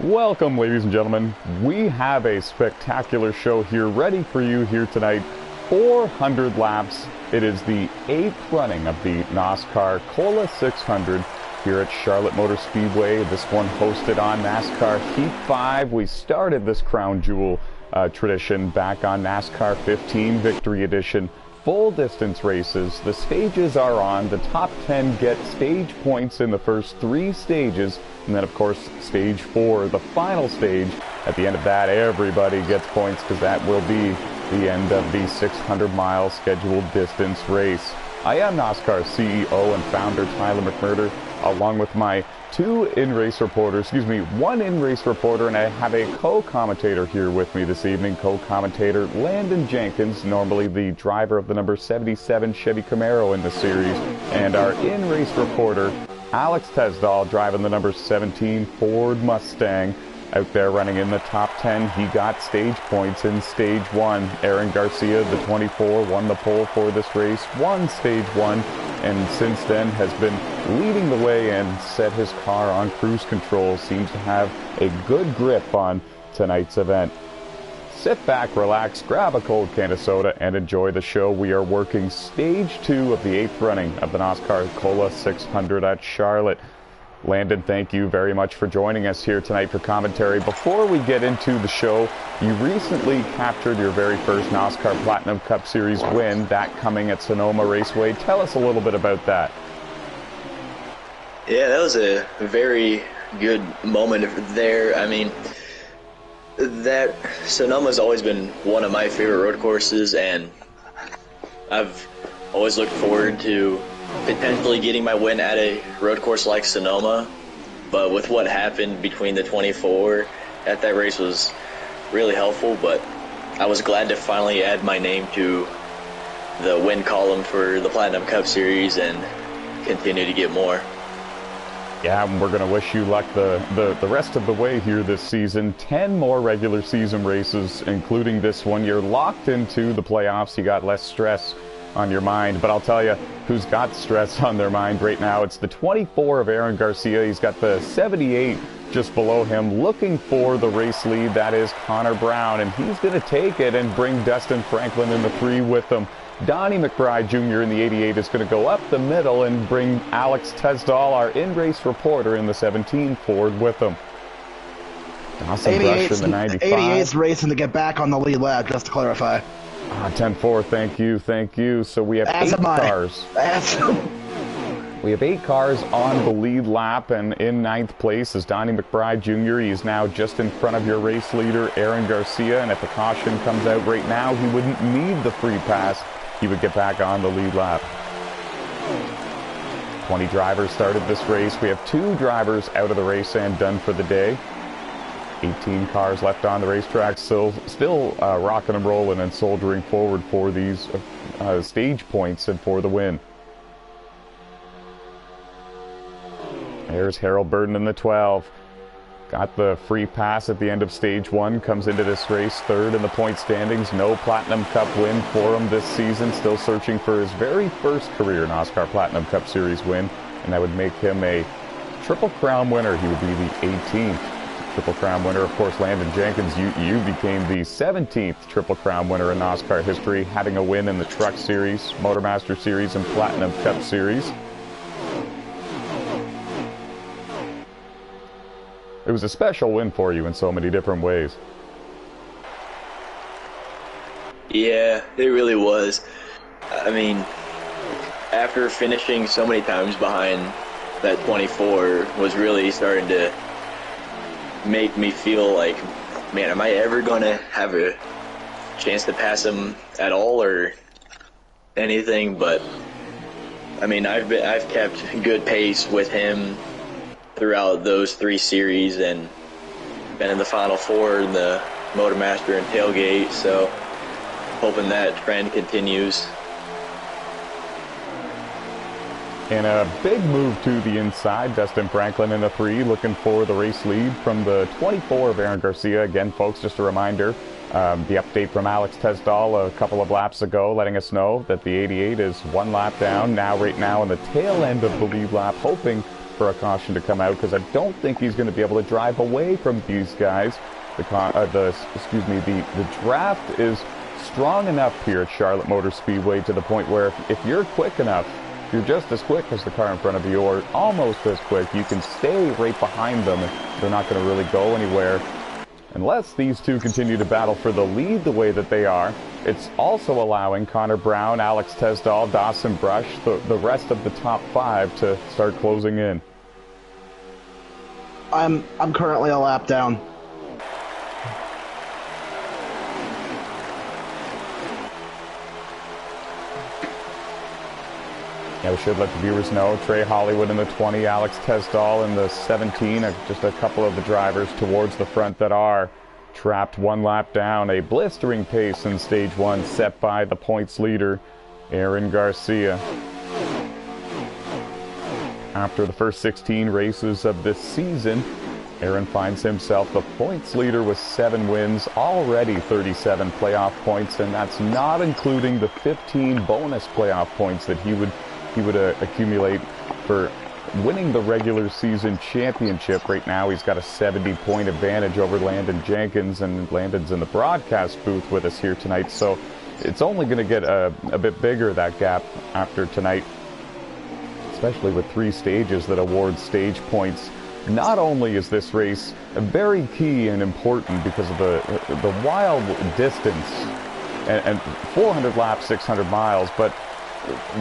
Welcome, ladies and gentlemen. We have a spectacular show here ready for you here tonight. 400 laps. It is the 8th running of the NOSSCAR Cola 600 here at Charlotte Motor Speedway. This one hosted on NASCAR Heat 5. We started this crown jewel tradition back on NASCAR 15 Victory Edition. Full distance races. The stages are on. The top 10 get stage points in the first 3 stages. And then, of course, stage 4, the final stage. At the end of that, everybody gets points because that will be the end of the 600-mile scheduled distance race. I am NOSSCAR CEO and founder Tyler McMurder, along with my one in-race reporter, and I have a co-commentator here with me this evening, co-commentator Landon Jenkins, normally the driver of the number 77 Chevy Camaro in the series, and our in-race reporter Alex Tesdahl, driving the number 17 Ford Mustang, out there running in the top 10. He got stage points in stage 1. Aaron Garcia, the 24, won the pole for this race, won stage 1, and since then has been leading the way and set his car on cruise control. Seems to have a good grip on tonight's event. Sit back, relax, grab a cold can of soda, and enjoy the show. We are working stage 2 of the 8th running of the NOSSCAR Cola 600 at Charlotte. Landon, thank you very much for joining us here tonight for commentary. Before we get into the show, you recently captured your very first NOSSCAR Platinum Cup Series win, that coming at Sonoma Raceway. Tell us a little bit about that. Yeah, that was a very good moment there. I mean, that Sonoma's always been one of my favorite road courses, and I've always looked forward to potentially getting my win at a road course like Sonoma. But with what happened between the 24 at that race was really helpful, but I was glad to finally add my name to the win column for the Platinum Cup Series and continue to get more. Yeah, and we're going to wish you luck the rest of the way here this season. 10 more regular season races, including this one. You're locked into the playoffs. You got less stress on your mind, but I'll tell you who's got stress on their mind right now. It's the 24 of Aaron Garcia. He's got the 78 just below him, looking for the race lead. That is Connor Brown, and he's going to take it and bring Dustin Franklin in the 3 with him. Donnie McBride Jr. in the 88 is going to go up the middle and bring Alex Tesdahl, our in-race reporter, in the 17 Ford with him. Dawson Brush in the 95. 88's racing to get back on the lead lap, just to clarify. 10-4, thank you. So we have 8 cars. We have 8 cars on the lead lap, and in 9th place is Donnie McBride Jr. He is now just in front of your race leader, Aaron Garcia, and if the caution comes out right now, he wouldn't need the free pass. He would get back on the lead lap. 20 drivers started this race. We have 2 drivers out of the race and done for the day. 18 cars left on the racetrack, still rocking and rolling and soldiering forward for these stage points and for the win. There's Harold Burton in the 12. Got the free pass at the end of stage 1, comes into this race 3rd in the point standings. No Platinum Cup win for him this season. Still searching for his very first career NOSSCAR Platinum Cup Series win, and that would make him a Triple Crown winner. He would be the 18th Triple Crown winner. Of course, Landon Jenkins, you became the 17th Triple Crown winner in NOSSCAR history, having a win in the Truck Series, Motormaster Series, and Platinum Cup Series. It was a special win for you in so many different ways. Yeah, it really was. I mean, after finishing so many times behind that 24 was really starting to make me feel like, man, am I ever going to have a chance to pass him at all or anything? But, I mean, I've kept good pace with him throughout those 3 series and been in the Final 4 in the Motormaster and Tailgate, so hoping that trend continues. And a big move to the inside, Dustin Franklin in the 3, looking for the race lead from the 24 of Aaron Garcia. Again, folks, just a reminder, the update from Alex Tesdahl a couple of laps ago, letting us know that the 88 is 1 lap down, right now in the tail end of the lead lap, hoping for a caution to come out because I don't think he's going to be able to drive away from these guys. The draft is strong enough here at Charlotte Motor Speedway to the point where if you're quick enough, if you're just as quick as the car in front of you or almost as quick, you can stay right behind them and they're not going to really go anywhere. Unless these two continue to battle for the lead the way that they are, it's also allowing Connor Brown, Alex Tesdall, Dawson Brush, the rest of the top 5 to start closing in. I'm currently a lap down. Yeah, we should let the viewers know. Trey Hollywood in the 20, Alex Tesdall in the 17. Just a couple of the drivers towards the front that are trapped one lap down. A blistering pace in stage 1 set by the points leader, Aaron Garcia. After the first 16 races of this season, Aaron finds himself the points leader with 7 wins, already 37 playoff points, and that's not including the 15 bonus playoff points that he would accumulate for winning the regular season championship. Right now he's got a 70-point advantage over Landon Jenkins, and Landon's in the broadcast booth with us here tonight, so it's only going to get a bit bigger, that gap, after tonight, especially with 3 stages that award stage points. Not only is this race very key and important because of the wild distance and 400 laps, 600 miles, but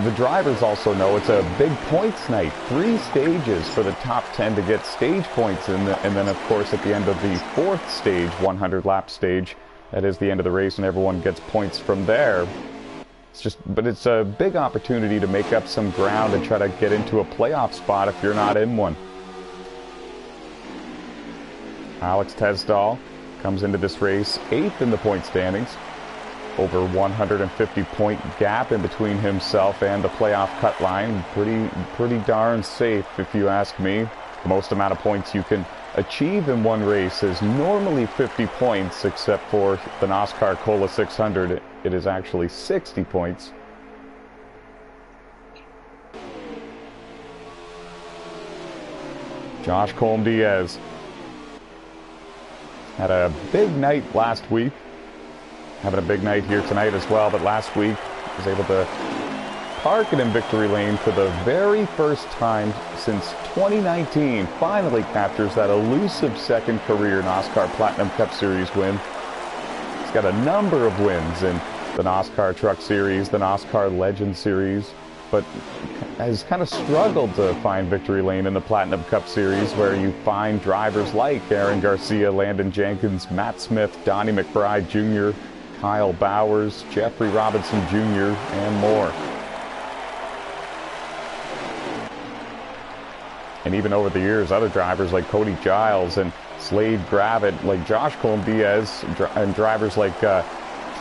the drivers also know it's a big points night. 3 stages for the top 10 to get stage points, and then of course at the end of the 4th stage, 100 lap stage, that is the end of the race, and everyone gets points from there. But it's a big opportunity to make up some ground and try to get into a playoff spot if you're not in one. Alex Tesdall comes into this race 8th in the point standings. Over 150-point gap in between himself and the playoff cut line. Pretty darn safe, if you ask me. The most amount of points you can achieve in one race is normally 50 points, except for the NOSSCAR Cola 600. It is actually 60 points. Josh Colm-Diaz had a big night last week. Having a big night here tonight as well, but last week was able to park it in victory lane for the very first time since 2019. Finally captures that elusive second career NOSSCAR Platinum Cup Series win. He's got a number of wins in the NOSSCAR Truck Series, the NOSSCAR Legend Series, but has kind of struggled to find victory lane in the Platinum Cup Series, where you find drivers like Aaron Garcia, Landon Jenkins, Matt Smith, Donnie McBride Jr., Kyle Bowers, Jeffrey Robinson Jr., and more. And even over the years, other drivers like Cody Giles and Slade Gravitt, like Josh Colm-Diaz, and drivers like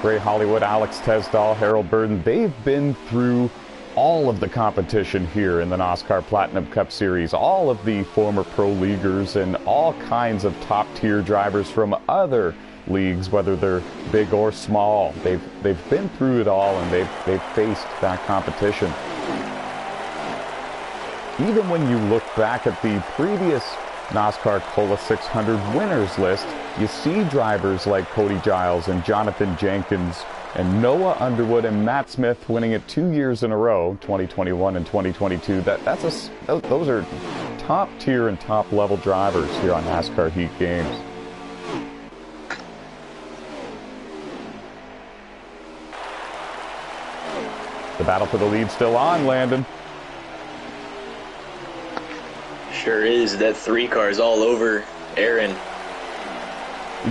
Trey Hollywood, Alex Tesdall, Harold Burden, they've been through all of the competition here in the NOSSCAR Platinum Cup Series, all of the former pro leaguers and all kinds of top-tier drivers from other leagues, whether they're big or small. They've been through it all, and they've faced that competition. Even when you look back at the previous NOSSCAR Cola 600 winners list, you see drivers like Cody Giles and Jonathan Jenkins and Noah Underwood and Matt Smith winning it 2 years in a row, 2021 and 2022. Those are top tier and top level drivers here on NASCAR Heat Games. The battle for the lead still on, Landon. Sure is. That 3 car is all over Aaron.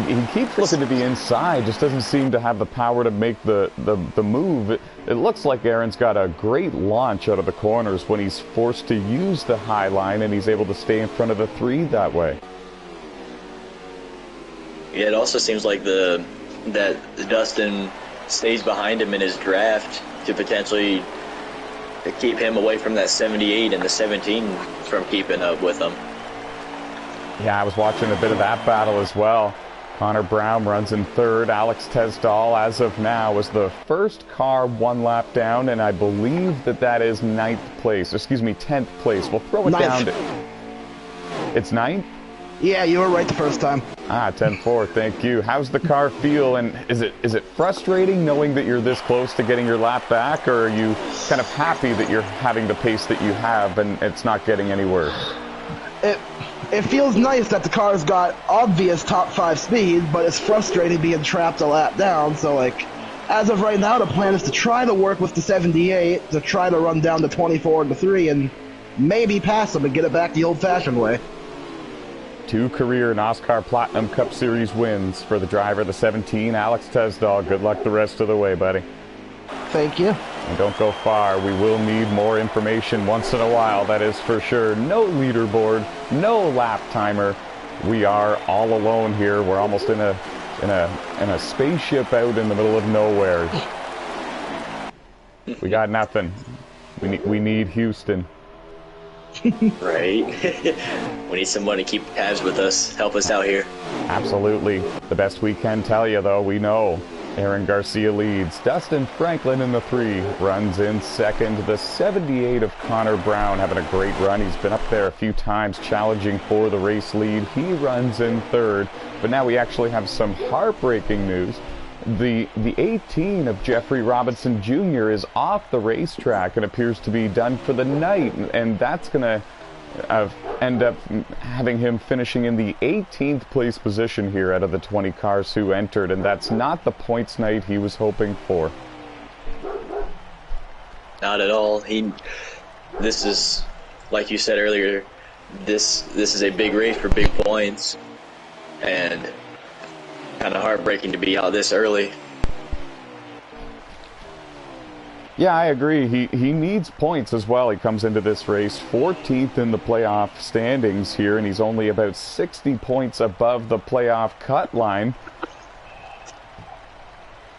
He keeps looking to be inside, just doesn't seem to have the power to make the move. It looks like Aaron's got a great launch out of the corners when he's forced to use the high line, and he's able to stay in front of the 3 that way. Yeah, it also seems like that Dustin stays behind him in his draft to potentially keep him away from that 78 and the 17 from keeping up with him. Yeah, I was watching a bit of that battle as well. Connor Brown runs in 3rd. Alex Tesdall, as of now, is the first car 1 lap down, and I believe that is 10th place. We'll throw it down to It's ninth? Yeah, you were right the first time. 10-4, thank you. How's the car feel, and is it frustrating knowing that you're this close to getting your lap back, or are you kind of happy that you're having the pace that you have and it's not getting any worse? It feels nice that the car's got obvious top 5 speed, but it's frustrating being trapped a lap down, so like, as of right now, the plan is to try to work with the 78, to try to run down to 24 to 3, and maybe pass them and get it back the old-fashioned way. 2 career NASCAR Platinum Cup Series wins for the driver, the 17, Alex Tesdall. Good luck the rest of the way, buddy. Thank you. And don't go far. We will need more information once in a while, that is for sure. No leaderboard, no lap timer. We are all alone here. We're almost in a spaceship out in the middle of nowhere. We got nothing. We need Houston. Right. We need someone to keep tabs with us, help us out here. Absolutely. The best we can tell you, though, we know Aaron Garcia leads. Dustin Franklin in the 3 runs in second. The 78 of Connor Brown having a great run. He's been up there a few times challenging for the race lead. He runs in third. But now we actually have some heartbreaking news. The 18 of Jeffrey Robinson Jr. is off the racetrack and appears to be done for the night, and that's going to end up having him finishing in the 18th place position here out of the 20 cars who entered, and that's not the points night he was hoping for. Not at all. This is, like you said earlier, this is a big race for big points, and kind of heartbreaking to be out this early. Yeah, I agree. He needs points as well. He comes into this race 14th in the playoff standings here, and he's only about 60 points above the playoff cut line.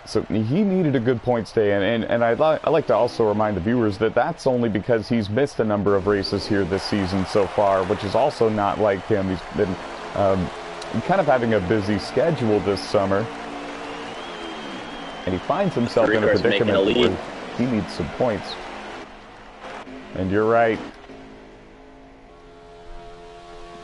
So he needed a good points day, and I'd like to also remind the viewers that that's only because he's missed a number of races here this season so far, which is also not like him. He's been kind of having a busy schedule this summer, and he finds himself in a predicament where he needs some points. And you're right.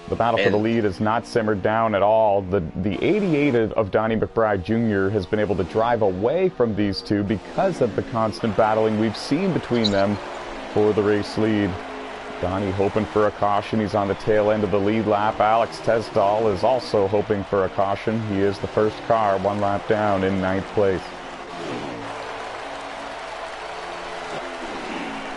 The battle for the lead has not simmered down at all. The 88 of Donnie McBride Jr. has been able to drive away from these two because of the constant battling we've seen between them for the race lead. Donnie hoping for a caution. He's on the tail end of the lead lap. Alex Tesdall is also hoping for a caution. He is the first car, 1 lap down in 9th place.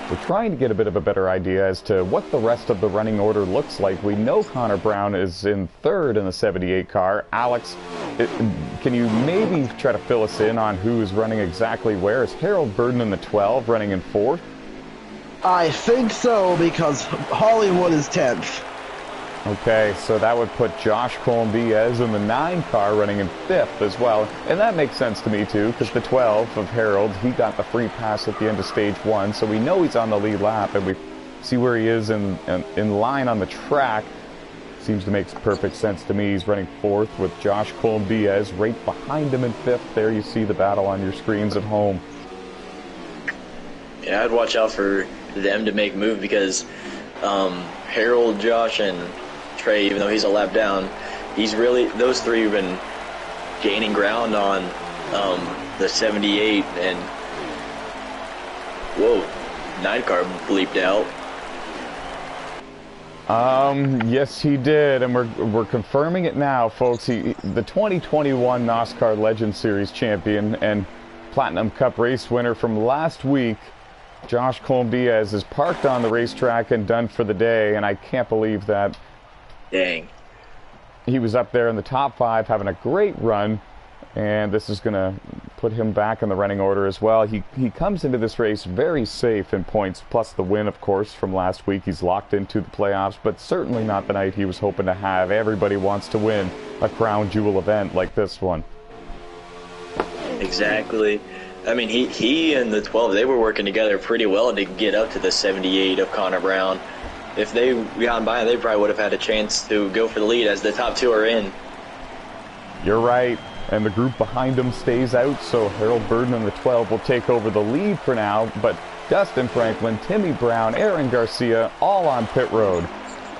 We're trying to get a bit of a better idea as to what the rest of the running order looks like. We know Connor Brown is in 3rd in the 78 car. Alex, can you maybe try to fill us in on who is running exactly where? Is Harold Burden in the 12 running in 4th? I think so, because Hollywood is 10th. Okay, so that would put Josh Colombiez in the 9 car running in 5th as well. And that makes sense to me too, because the 12 of Harold, he got the free pass at the end of stage 1, so we know he's on the lead lap, and we see where he is in line on the track. Seems to make perfect sense to me. He's running 4th with Josh Colombiez right behind him in 5th. There you see the battle on your screens at home. Yeah, I'd watch out for them to make move, because Harold, Josh, and Trey, even though he's a lap down, those 3 have been gaining ground on the 78, and whoa, 9 car bleeped out. Yes, he did, and we're confirming it now, folks. The 2021 NASCAR Legend Series champion and Platinum Cup race winner from last week, Josh Colombiez, is parked on the racetrack and done for the day, and I can't believe that. Dang. He was up there in the top 5 having a great run, and this is going to put him back in the running order as well. He comes into this race very safe in points, plus the win, of course, from last week. He's locked into the playoffs, but certainly not the night he was hoping to have. Everybody wants to win a crown jewel event like this one. Exactly. I mean, he and the 12, they were working together pretty well to get up to the 78 of Connor Brown. If they gotten by, they probably would have had a chance to go for the lead, as the top 2 are in. You're right, and the group behind him stays out, so Harold Burden and the 12 will take over the lead for now, but Dustin Franklin, Timmy Brown, Aaron Garcia, all on pit road.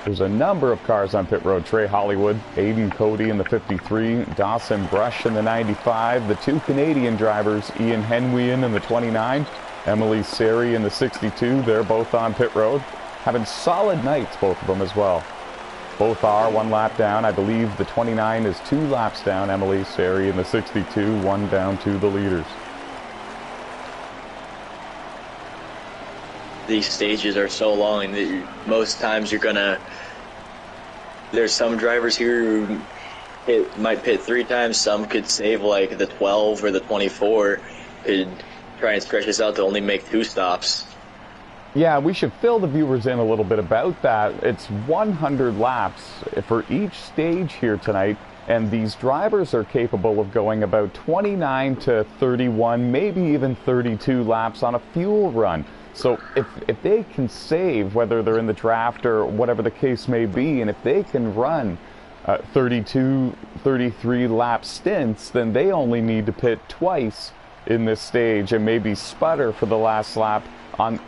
There's a number of cars on pit road. Trey Hollywood, Aiden Cody in the 53, Dawson Brush in the 95, the two Canadian drivers, Ian Henwian in the 29, Emily Seri in the 62. They're both on pit road. Having solid nights, both of them as well. Both are 1 lap down. I believe the 29 is 2 laps down. Emily Seri in the 62, 1 down to the leaders. These stages are so long that most times you're gonna. There's some drivers here who might pit 3 times. Some could save like the 12 or the 24. Could try and stretch this out to only make 2 stops. Yeah, we should fill the viewers in a little bit about that. It's 100 laps for each stage here tonight, and these drivers are capable of going about 29 to 31, maybe even 32 laps on a fuel run. So if they can save, whether they're in the draft or whatever the case may be, and if they can run 32, 33 lap stints, then they only need to pit twice in this stage and maybe sputter for the last lap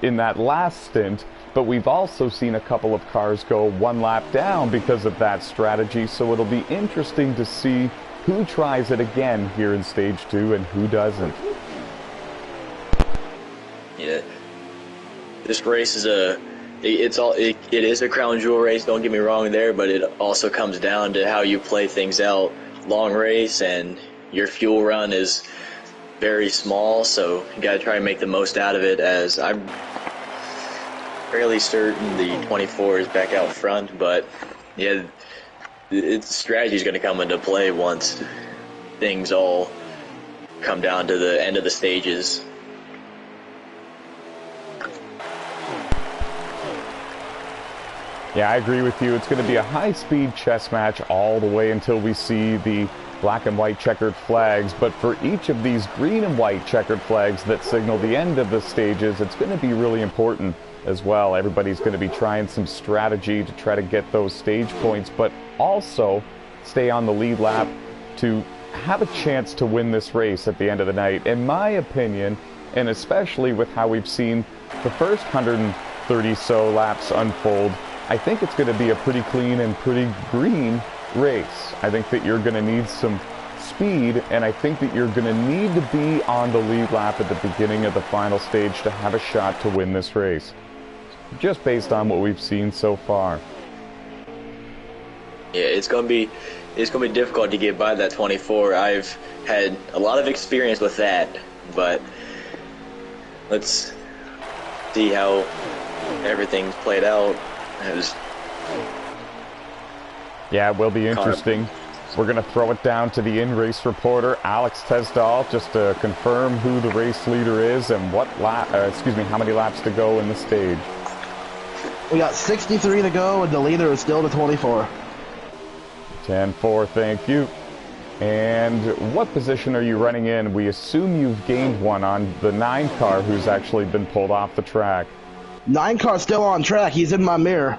in that last stint. But we've also seen a couple of cars go 1 lap down because of that strategy, so it'll be interesting to see who tries it again here in stage 2 and who doesn't. Yeah, this race is it is a crown jewel race, don't get me wrong there, but it also comes down to how you play things out. Long race, and your fuel run is very small, so you gotta try and make the most out of it, as I'm fairly certain the 24 is back out front, but yeah, strategy is going to come into play once things all come down to the end of the stages. Yeah, I agree with you. It's going to be a high-speed chess match all the way until we see the black and white checkered flags. But for each of these green and white checkered flags that signal the end of the stages, it's going to be really important as well. Everybody's going to be trying some strategy to try to get those stage points, but also stay on the lead lap to have a chance to win this race at the end of the night. In my opinion, and especially with how we've seen the first 130 so laps unfold, I think it's going to be a pretty clean and pretty green race. I think that you're going to need some speed, and I think that you're going to need to be on the lead lap at the beginning of the final stage to have a shot to win this race, just based on what we've seen so far. Yeah, it's going to be difficult to get by that 24. I've had a lot of experience with that, but let's see how everything's played out. Yeah, it will be interesting. We're going to throw it down to the in-race reporter, Alex Tesdall, just to confirm who the race leader is and how many laps to go in the stage. We got 63 to go, and the leader is still the 24. 10-4, thank you. And what position are you running in? We assume you've gained one on the 9 car who's actually been pulled off the track. 9 car's still on track. He's in my mirror.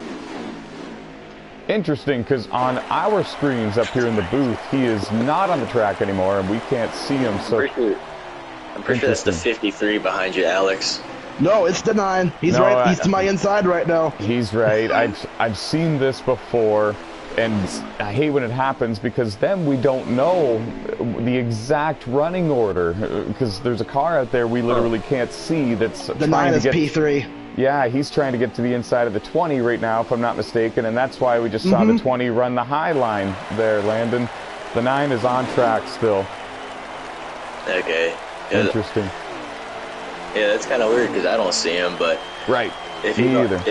Interesting, because on our screens up here in the booth, he is not on the track anymore, and we can't see him. So I'm pretty sure that's the 53 behind you, Alex. No, it's the 9. He's He's to my inside right now. He's right. I've seen this before, and I hate when it happens because then we don't know the exact running order, because there's a car out there we literally can't see that's the 9 is P3. Yeah, he's trying to get to the inside of the 20 right now, if I'm not mistaken, and that's why we just saw the 20 run the high line there, Landon. The 9 is on track still. Okay. Interesting. Yeah, that's kind of weird because I don't see him, but right. If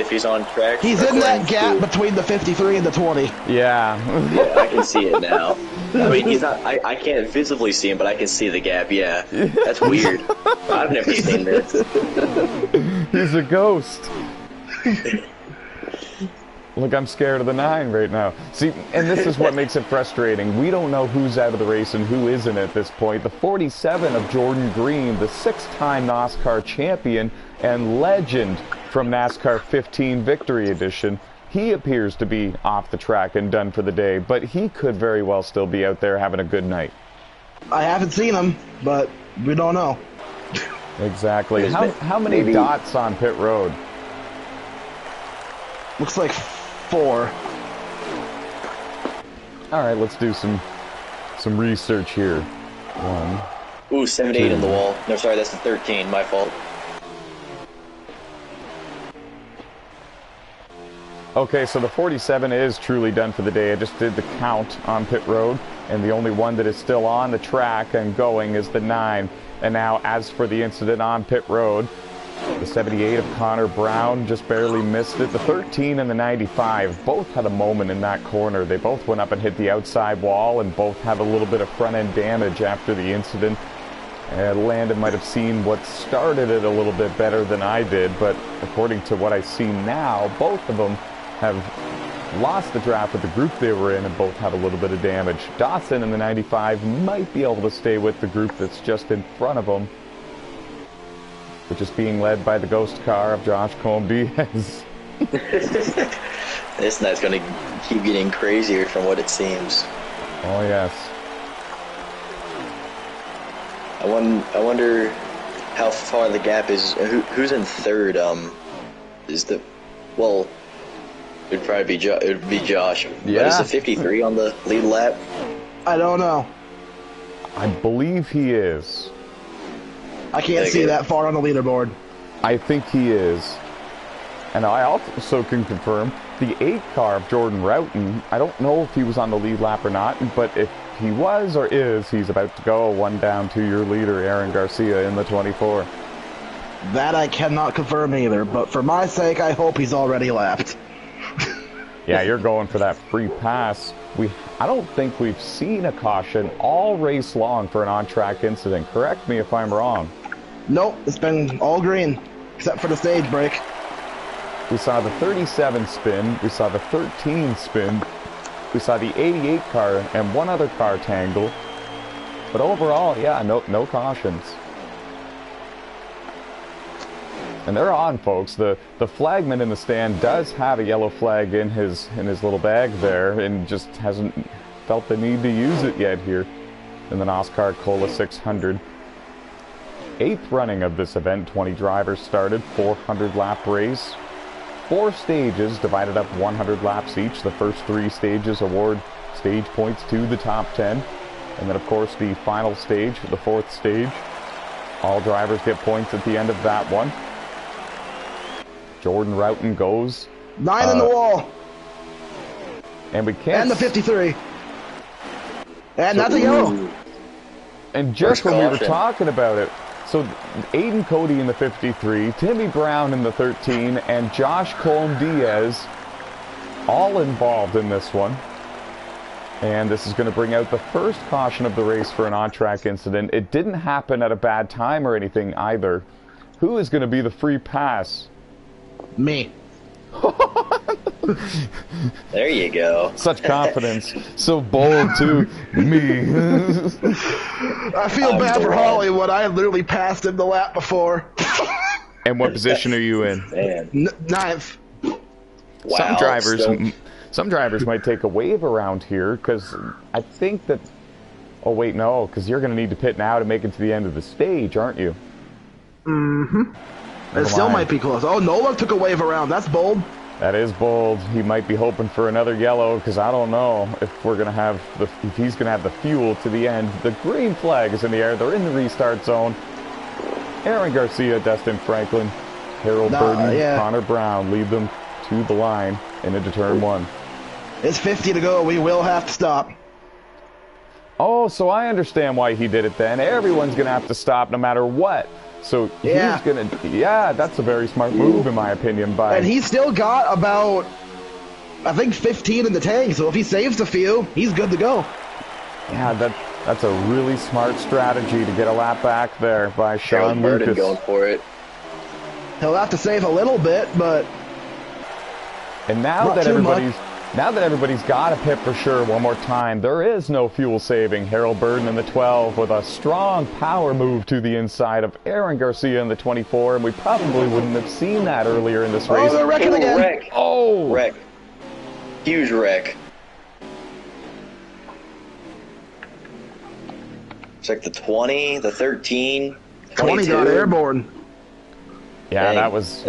he's on track, he's in that gap between the 53 and the 20. Yeah. Yeah, I can see it now. I mean, he's not. I can't visibly see him, but I can see the gap. Yeah, that's weird. I've never seen this. He's a ghost. Look, I'm scared of the 9 right now. See, and this is what makes it frustrating. We don't know who's out of the race and who isn't at this point. The 47 of Jordan Green, the 6-time NOSSCAR champion and legend from NASCAR 15 Victory Edition, he appears to be off the track and done for the day, but he could very well still be out there having a good night. I haven't seen him, but we don't know. Exactly. How many dots on pit road? Looks like 4. All right, let's do some research here. 1. Ooh, 78 in the wall. No, sorry, that's the 13. My fault. Okay, so the 47 is truly done for the day. I just did the count on pit road, and the only one that is still on the track and going is the 9. And now, as for the incident on pit road, the 78 of Connor Brown just barely missed it. The 13 and the 95 both had a moment in that corner. They both went up and hit the outside wall, and both have a little bit of front-end damage after the incident. Landon might have seen what started it a little bit better than I did, but according to what I see now, both of them have lost the draft with the group they were in, and both have a little bit of damage. Dawson in the 95 might be able to stay with the group that's just in front of him, which is being led by the ghost car of Josh Combe-Diaz. This night's going to keep getting crazier from what it seems. Oh, yes. I wonder how far the gap is. Who's in third? Well, it'd probably be it would be Josh. Yeah. But is the 53 on the lead lap? I don't know. I believe he is. I can't see that far on the leaderboard. I think he is. And I also can confirm the 8 car of Jordan Roughton, I don't know if he was on the lead lap or not, but if he was or is, he's about to go. 1 down to your leader, Aaron Garcia, in the 24. That I cannot confirm either, but for my sake, I hope he's already lapped. Yeah, you're going for that free pass. I don't think we've seen a caution all race long for an on-track incident. Correct me if I'm wrong. Nope, it's been all green, except for the stage break. We saw the 37 spin, we saw the 13 spin, we saw the 88 car and one other car tangle. But overall, yeah, no cautions. And they're on, folks. The flagman in the stand does have a yellow flag in his little bag there, and just hasn't felt the need to use it yet here in the NOSSCAR Cola 600. 8th running of this event. 20 drivers started, 400 lap race. 4 stages divided up 100 laps each. The first 3 stages award stage points to the top 10. And then, of course, the final stage, the 4th stage. All drivers get points at the end of that one. Jordan Roughton goes. 9 in the wall. And we can't... And the 53. And that's a yellow. And just when we were talking about it, so Aiden Cody in the 53, Timmy Brown in the 13, and Josh Combe-Diaz all involved in this one. And this is going to bring out the first caution of the race for an on-track incident. It didn't happen at a bad time or anything either. Who is going to be the free pass? Me. There you go. Such confidence. So bold, too. Me. I feel bad for Hollywood. I literally passed him the lap before. And what position are you in? Man. 9th. Wow. Some drivers might take a wave around here, because I think that... Oh, wait, no, because you're going to need to pit now to make it to the end of the stage, aren't you? Mm-hmm. It still might be close. Oh, Nola took a wave around. That's bold. That is bold. He might be hoping for another yellow, because I don't know if we're going to have if he's going to have the fuel to the end. The green flag is in the air. They're in the restart zone. Aaron Garcia, Dustin Franklin, Harold Burton, Connor Brown lead them to the line and into turn 1. It's 50 to go. We will have to stop. Oh, so I understand why he did it then. Everyone's going to have to stop no matter what. So he's going to... Yeah, that's a very smart move, in my opinion. And he's still got about, I think, 15 in the tank. So if he saves a few, he's good to go. Yeah, that's a really smart strategy to get a lap back there by Sean Lucas. Going for it. He'll have to save a little bit, but... And now that everybody's got a pit for sure one more time, there is no fuel saving. Harold Burton in the 12 with a strong power move to the inside of Aaron Garcia in the 24, and we probably wouldn't have seen that earlier in this race. Oh, they're wrecking again. Wreck. Oh! Wreck. Huge wreck. It's like the 20, the 13, 20 got airborne. Yeah, Dang. that was...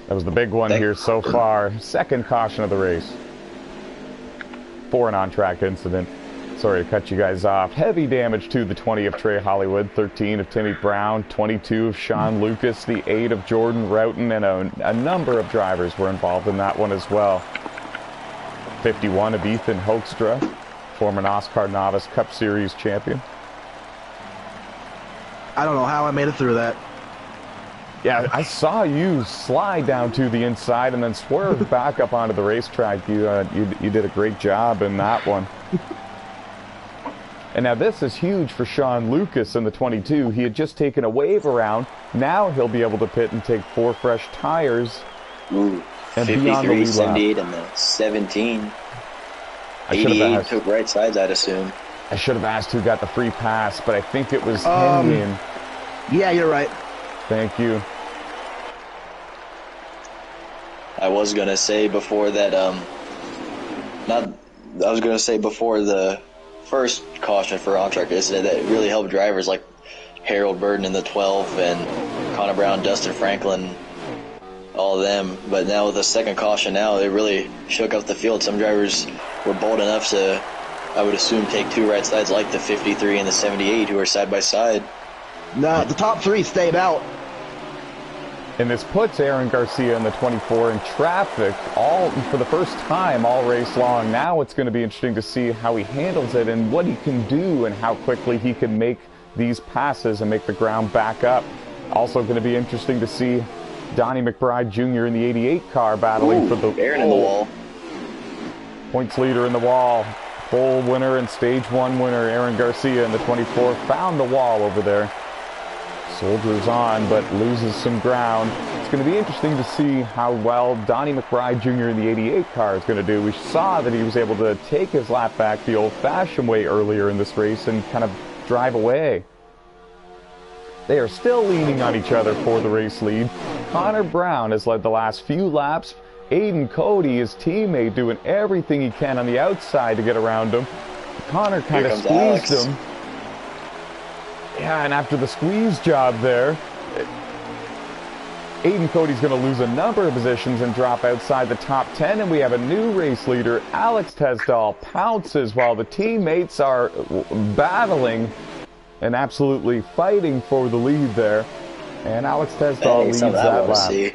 That was the big one here so far. Second caution of the race for an on-track incident. Sorry to cut you guys off. Heavy damage to the 20 of Trey Hollywood, 13 of Timmy Brown, 22 of Sean Lucas, the 8 of Jordan Roughton, and a number of drivers were involved in that one as well. 51 of Ethan Hoekstra, former NASCAR Novice Cup Series champion. I don't know how I made it through that. Yeah, I saw you slide down to the inside and then swerve back up onto the racetrack. You did a great job in that one. And now this is huge for Sean Lucas in the 22. He had just taken a wave around. Now he'll be able to pit and take 4 fresh tires. Ooh, and 53, 78, and the 17. 88 took right sides, I'd assume. I should have asked who got the free pass, but I think it was Henry. Yeah, you're right. Thank you. I was gonna say before that, I was gonna say before the first caution for on-track incident that really helped drivers like Harold Burton in the 12 and Connor Brown, Dustin Franklin, all of them. But now with the second caution now, it really shook up the field. Some drivers were bold enough to, I would assume, take 2 right sides like the 53 and the 78 who are side by side. No, the top 3 stayed out. And this puts Aaron Garcia in the 24 in traffic for the first time all race long. Now it's going to be interesting to see how he handles it and what he can do and how quickly he can make these passes and make the ground back up. Also going to be interesting to see Donnie McBride Jr. in the 88 car battling for the Aaron in the wall. Points leader in the wall. Pole winner and stage 1 winner Aaron Garcia in the 24 found the wall over there. Soldiers on, but loses some ground. It's going to be interesting to see how well Donnie McBride Jr. in the 88 car is going to do. We saw that he was able to take his lap back the old-fashioned way earlier in this race and kind of drive away. They are still leaning on each other for the race lead. Connor Brown has led the last few laps. Aiden Cody, his teammate, doing everything he can on the outside to get around him. Connor kind of squeezed him. Yeah, and after the squeeze job there, Aiden Cody's going to lose a number of positions and drop outside the top 10, and we have a new race leader. Alex Tesdall pounces while the teammates are battling and absolutely fighting for the lead there. And Alex Tesdall leads that lap.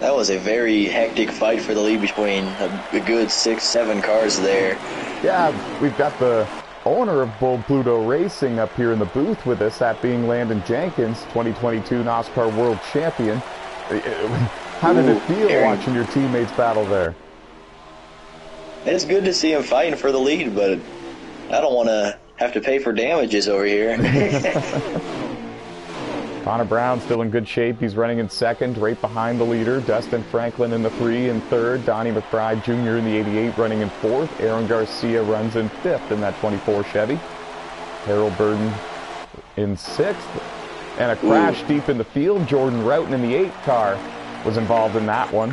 That was a very hectic fight for the lead between a good 6-7 cars there. Yeah, we've got the owner of Bull Pluto Racing up here in the booth with us, that being Landon Jenkins, 2022 NASCAR World Champion. How did it feel watching your teammates battle there? It's good to see him fighting for the lead, but I don't want to have to pay for damages over here. Connor Brown still in good shape. He's running in second, right behind the leader. Dustin Franklin in the 3 and third. Donnie McBride Jr. in the 88 running in fourth. Aaron Garcia runs in fifth in that 24 Chevy. Harold Burton in sixth. And a crash deep in the field. Jordan Roughton in the 8 car was involved in that one.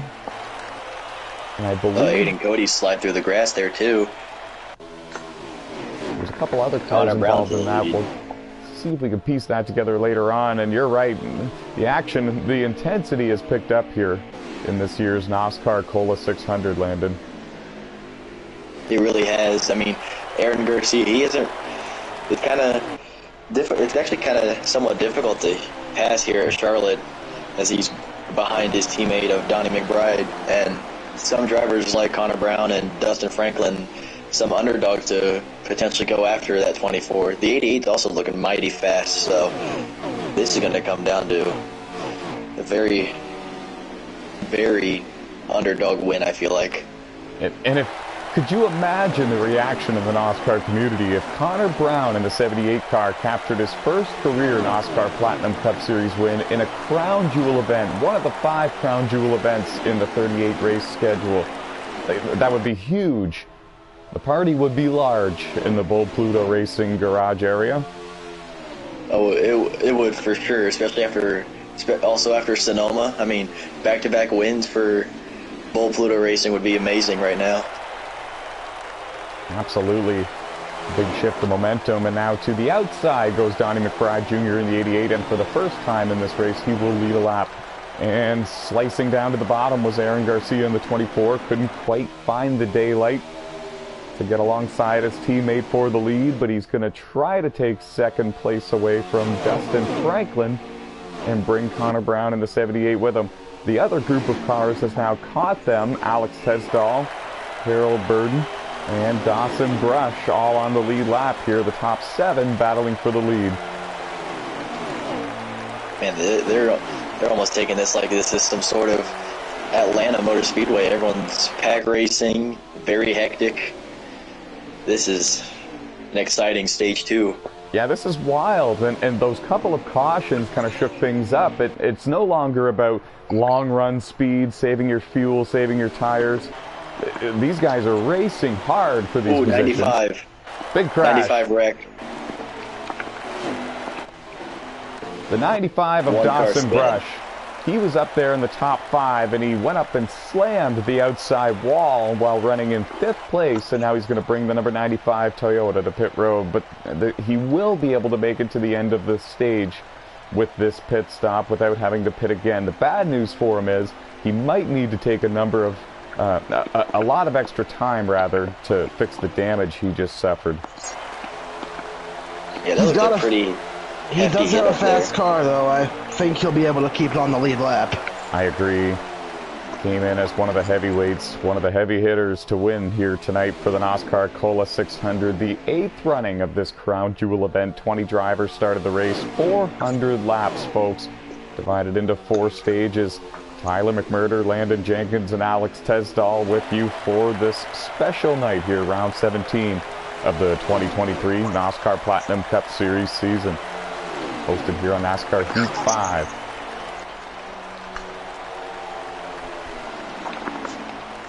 And I believe Aiden Cody slid through the grass there too. There's a couple other cars involved in that one. See if we can piece that together later on. And you're right, the action, the intensity has picked up here in this year's NASCAR Cola 600, Landon. He really has. I mean, Aaron Garcia, he isn't. It's kind of it's actually kind of somewhat difficult to pass here at Charlotte, as he's behind his teammate of Donnie McBride, and some drivers like Connor Brown and Dustin Franklin, some underdogs to potentially go after that 24. The 88 is also looking mighty fast, so this is going to come down to a very, very underdog win, I feel like. And could you imagine the reaction of the NASCAR community if Connor Brown in the 78 car captured his first career NASCAR Platinum Cup Series win in a crown jewel event, one of the 5 crown jewel events in the 38 race schedule? That would be huge. The party would be large in the Bull Pluto Racing garage area. Oh, it would for sure, especially after Sonoma. I mean, back-to-back wins for Bull Pluto Racing would be amazing right now. Absolutely. Big shift of momentum, and now to the outside goes Donnie McBride Jr. in the 88, and for the first time in this race, he will lead a lap. And slicing down to the bottom was Aaron Garcia in the 24. Couldn't quite find the daylight to get alongside his teammate for the lead, but he's going to try to take second place away from Dustin Franklin and bring Connor Brown in the 78 with him. The other group of cars has now caught them. Alex Tesdall, Harold Burden, and Dawson Brush all on the lead lap here. The top 7 battling for the lead. Man, they're almost taking this like this is some sort of Atlanta Motor Speedway. Everyone's pack racing, very hectic. This is an exciting stage 2. Yeah, this is wild, and those couple of cautions kind of shook things up. It's no longer about long run speed, saving your fuel, saving your tires. These guys are racing hard for these positions. 95. Big crash. 95 wreck. The 95 of Dawson Brush. He was up there in the top 5, and he went up and slammed the outside wall while running in 5th place, and now he's going to bring the number 95 Toyota to pit road. But he will be able to make it to the end of the stage with this pit stop without having to pit again. The bad news for him is he might need to take a lot of extra time, rather, to fix the damage he just suffered. Yeah, that was pretty... He does have a fast car, though. I think he'll be able to keep it on the lead lap. I agree. Came in as one of the heavyweights, one of the heavy hitters to win here tonight for the NASCAR Cola 600, the 8th running of this crown jewel event. 20 drivers started the race, 400 laps, folks, divided into 4 stages. Tyler McMurder, Landon Jenkins, and Alex Tesdall with you for this special night here, round 17 of the 2023 NASCAR Platinum Cup Series season. Hosted here on NASCAR Heat 5.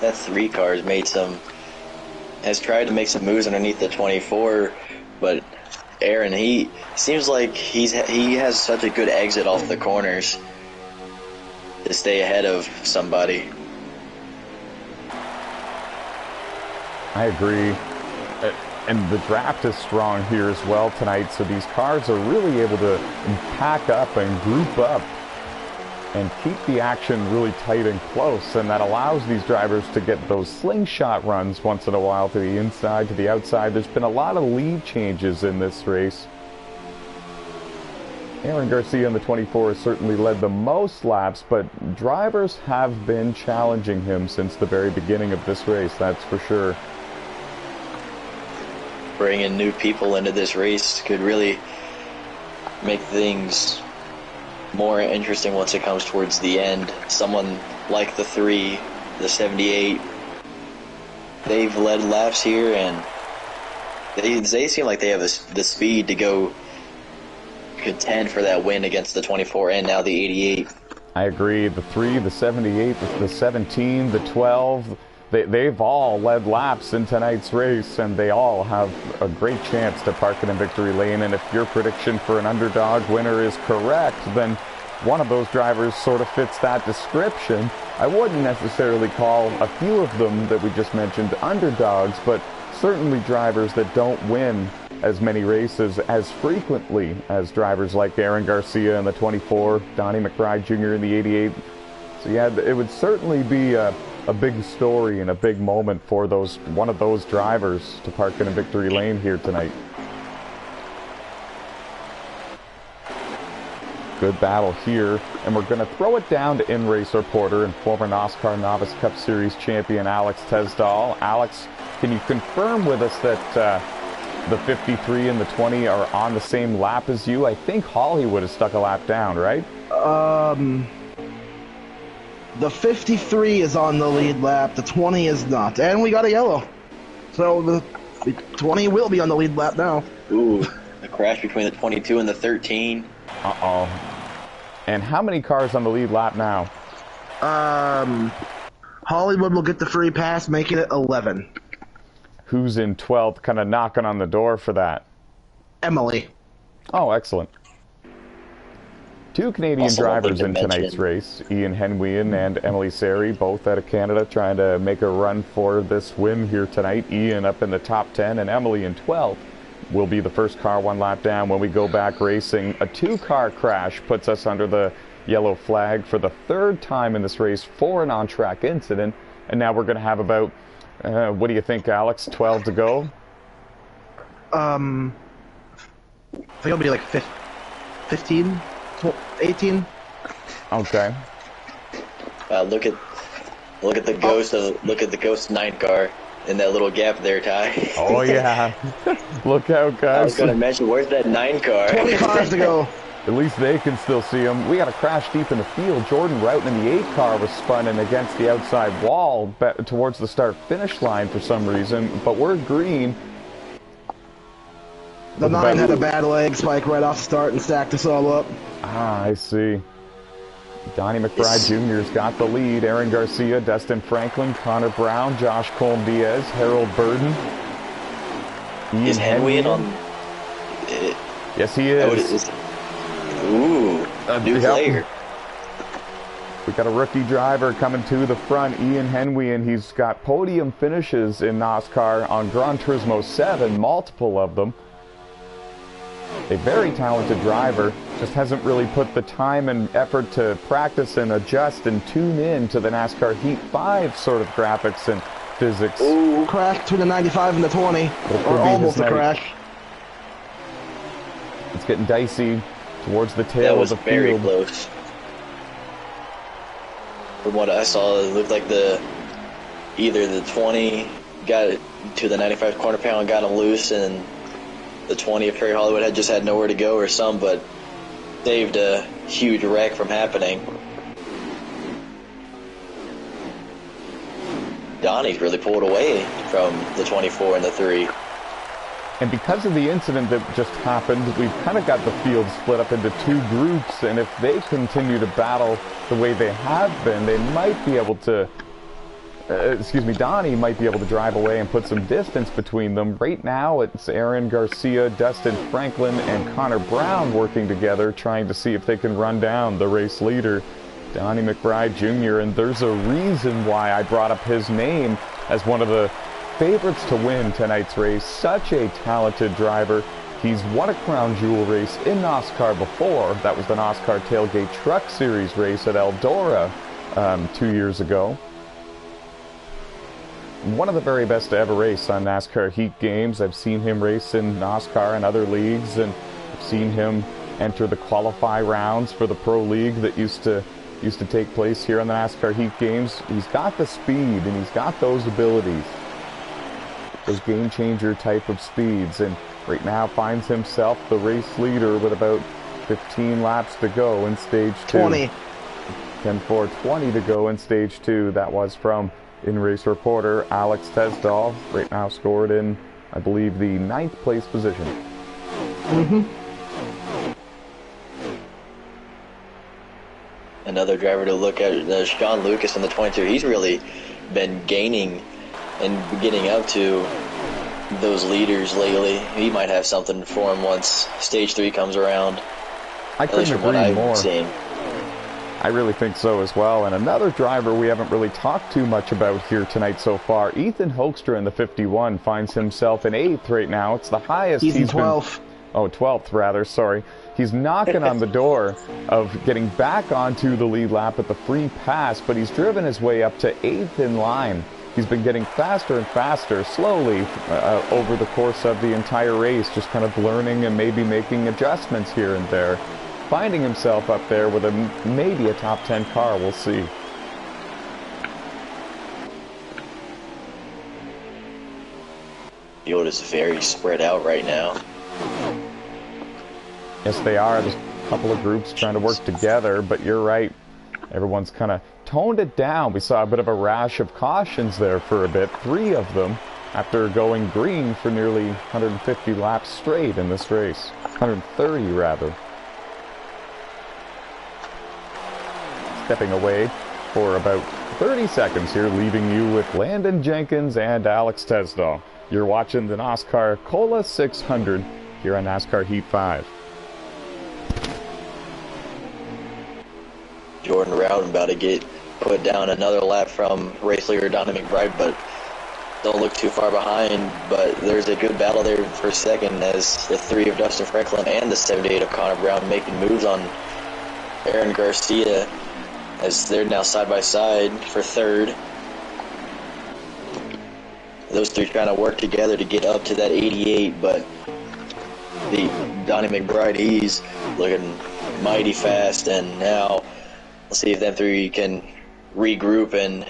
That 3 car has tried to make some moves underneath the 24, but Aaron, he seems like he has such a good exit off the corners to stay ahead of somebody. I agree. And the draft is strong here as well tonight, so these cars are really able to pack up and group up and keep the action really tight and close, and that allows these drivers to get those slingshot runs once in a while to the inside, to the outside. There's been a lot of lead changes in this race. Aaron Garcia in the 24 has certainly led the most laps, but drivers have been challenging him since the very beginning of this race, that's for sure. Bringing new people into this race could really make things more interesting once it comes towards the end. Someone like the 3, the 78, they've led laps here, and they seem like they have the speed to go contend for that win against the 24 and now the 88. I agree. The 3, the 78, the 17, the 12... They've all led laps in tonight's race, and they all have a great chance to park it in victory lane. And if your prediction for an underdog winner is correct, then one of those drivers sort of fits that description. I wouldn't necessarily call a few of them that we just mentioned underdogs, but certainly drivers that don't win as many races as frequently as drivers like Aaron Garcia in the 24, Donnie McBride Jr. in the 88. So yeah, it would certainly be a big story and a big moment for one of those drivers to park in a victory lane here tonight. Good battle here, and we're going to throw it down to in-race reporter and former NASCAR Novice Cup Series champion Alex Tesdall. Alex, can you confirm with us that the 53 and the 20 are on the same lap as you? I think Hollywood has stuck a lap down, right? The 53 is on the lead lap, the 20 is not. And we got a yellow. So the 20 will be on the lead lap now. Ooh, a crash between the 22 and the 13. Uh-oh. And how many cars on the lead lap now? Hollywood will get the free pass, making it 11. Who's in 12th, kind of knocking on the door for that? Emily. Oh, excellent. Two Canadian Also, one thing drivers to in tonight's mention- race, Ian Henwian and Emily Sari, both out of Canada, trying to make a run for this win here tonight. Ian up in the top 10 and Emily in 12th. Will be the first car one lap down when we go back racing. A two-car crash puts us under the yellow flag for the third time in this race for an on-track incident. And now we're going to have about, what do you think, Alex, 12 to go? I think it'll be like 15, 18. Okay. Look at the ghost 9 car in that little gap there, Ty. Oh yeah. Look out, guys. I was gonna mention, where's that 9 car? 20 cars to go. At least they can still see him. We got a crash deep in the field. Jordan Routon in the 8 car was spun in against the outside wall towards the start-finish line for some reason, but we're green. The 9 had a bad leg spike right off the start and stacked us all up. Ah, I see. Donnie McBride Jr.'s got the lead. Aaron Garcia, Dustin Franklin, Connor Brown, Josh Colm-Diaz, Harold Burden. Is Henwian on? Yes, he is. Ooh, new player. We got a rookie driver coming to the front, Ian Henwian. He's got podium finishes in NASCAR on Gran Turismo 7, multiple of them. A very talented driver, just hasn't really put the time and effort to practice and adjust and tune in to the NASCAR Heat 5 sort of graphics and physics. Ooh, crash between the 95 and the 20. Or almost a crash. It's getting dicey towards the tail That of was the very field. close. From what I saw, it looked like either the 20 got it to the 95 corner panel and got him loose, and the 20 of Perry Hollywood had just had nowhere to go or some, but saved a huge wreck from happening. Donnie's really pulled away from the 24 and the 3. And because of the incident that just happened, we've kind of got the field split up into 2 groups, and if they continue to battle the way they have been, they might be able to, Donnie might be able to drive away and put some distance between them. Right now, it's Aaron Garcia, Dustin Franklin, and Connor Brown working together, trying to see if they can run down the race leader, Donnie McBride Jr., and there's a reason why I brought up his name as one of the favorites to win tonight's race. Such a talented driver. He's won a crown jewel race in NASCAR before. That was the NASCAR Tailgate Truck Series race at Eldora 2 years ago. One of the very best to ever race on NASCAR Heat games. I've seen him race in NASCAR and other leagues, and I've seen him enter the qualify rounds for the Pro League that used to take place here on the NASCAR Heat games. He's got the speed and he's got those abilities, those game changer type of speeds, and right now finds himself the race leader with about 15 laps to go in stage 2. 20. 10-4-20 to go in stage 2. That was from in-race reporter Alex Tesdall, right now scored in, I believe, the 9th place position. Another driver to look at, Sean Lucas in the 22. He's really been gaining and getting up to those leaders lately. He might have something for him once stage 3 comes around. I couldn't agree more. Seen. I really think so as well. And another driver we haven't really talked too much about here tonight so far, Ethan Hoekstra in the 51 finds himself in 8th right now. It's the highest He's in 12th. Oh, 12th rather, sorry. He's knocking on the door of getting back onto the lead lap at the free pass, but he's driven his way up to 8th in line. He's been getting faster and faster, slowly, over the course of the entire race, just kind of learning and maybe making adjustments here and there. Finding himself up there with maybe a top 10 car, we'll see. The field is very spread out right now. Yes, they are. There's a couple of groups trying to work together, but you're right. Everyone's kind of toned it down. We saw a bit of a rash of cautions there for a bit, 3 of them, after going green for nearly 150 laps straight in this race. 130, rather. Stepping away for about 30 seconds here, leaving you with Landon Jenkins and Alex Tesdall. You're watching the NASCAR Cola 600 here on NASCAR Heat 5. Jordan Rowden about to get put down another lap from race leader Donnie McBride, but don't look too far behind. But there's a good battle there for second as the 3 of Dustin Franklin and the 78 of Connor Brown making moves on Aaron Garcia as they're now side by side for third. Those 3 trying to work together to get up to that 88, but the Donnie McBride, he's looking mighty fast, and now we'll see if them 3 can regroup and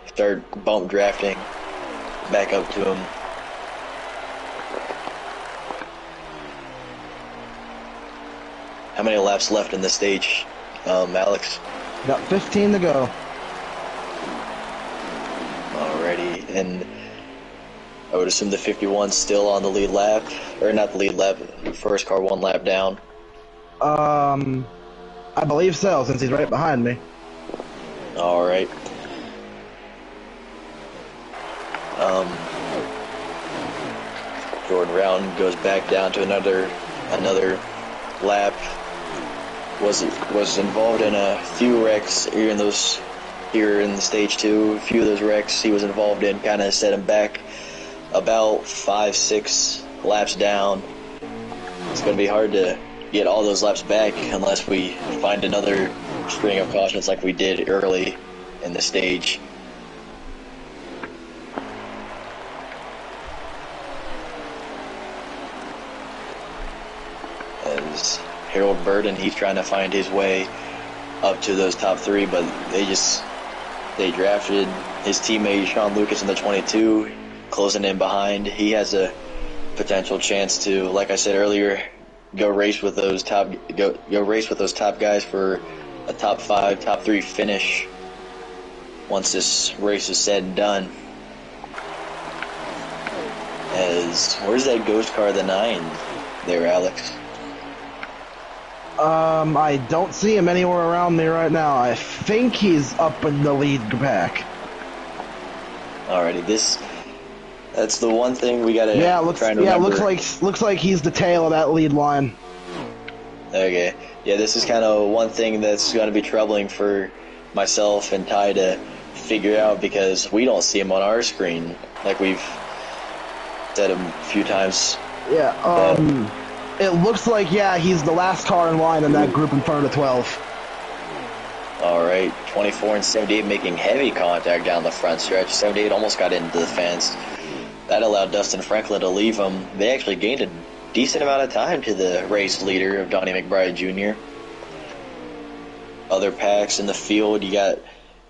start bump drafting back up to him. How many laps left in the stage, Alex? Got 15 to go. Alrighty, and I would assume the 51's still on the lead lap, or not the lead lap, first car 1 lap down. I believe so, since he's right behind me. Alright. Jordan Rowden goes back down to another lap. Was involved in a few wrecks here in the stage 2. A few of those wrecks he was involved in kind of set him back about 5-6 laps down. It's going to be hard to get all those laps back unless we find another string of cautions like we did early in the stage. As Harold Burden, he's trying to find his way up to those top 3, but they drafted his teammate Sean Lucas in the 22, closing in behind. He has a potential chance to, like I said earlier, go race with those top guys for a top 5, top 3 finish once this race is said and done. Where's that ghost car, the 9 there, Alex? I don't see him anywhere around me right now. I think he's up in the lead pack. Alrighty, that's the one thing we gotta try and remember. Looks like he's the tail of that lead line. Okay, yeah, this is kind of one thing that's going to be troubling for myself and Ty to figure out, because we don't see him on our screen, like we've said a few times. Yeah, it looks like, he's the last car in line in that group in front of the 12. Alright, 24 and 78 making heavy contact down the front stretch. 78 almost got into the fence. That allowed Dustin Franklin to leave him. They actually gained a decent amount of time to the race leader of Donnie McBride Jr. Other packs in the field, you got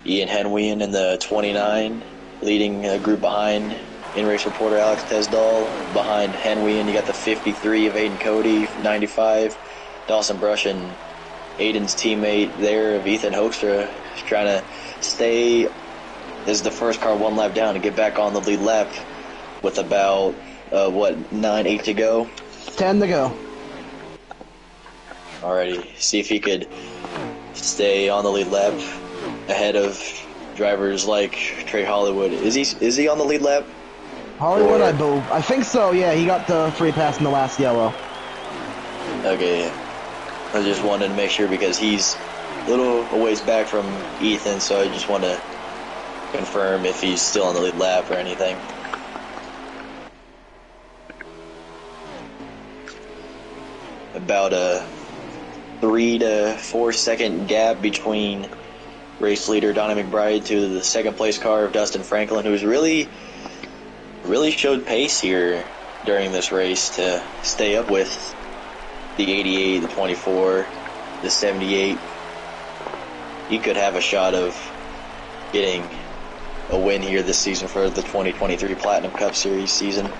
Ian Henwian in the 29, leading a group behind in-race reporter Alex Tesdall. Behind Henwian, you got the 53 of Aiden Cody, 95. Dawson Brush and Aiden's teammate there of Ethan Hoekstra is trying to stay. This is the first car 1 lap down to get back on the lead lap with about, 9-8 to go? 10 to go. Alrighty, see if he could stay on the lead lap ahead of drivers like Trey Hollywood. Is he on the lead lap? Hollywood, I think so, yeah. He got the free pass in the last yellow. Okay, I just wanted to make sure because he's a little a ways back from Ethan, so I just want to confirm if he's still on the lead lap or anything. About a 3 to 4 second gap between race leader Donnie McBride to the second place car of Dustin Franklin, who's really showed pace here during this race to stay up with the 88, the 24, the 78. He could have a shot of getting a win here this season for the 2023 Platinum Cup Series season.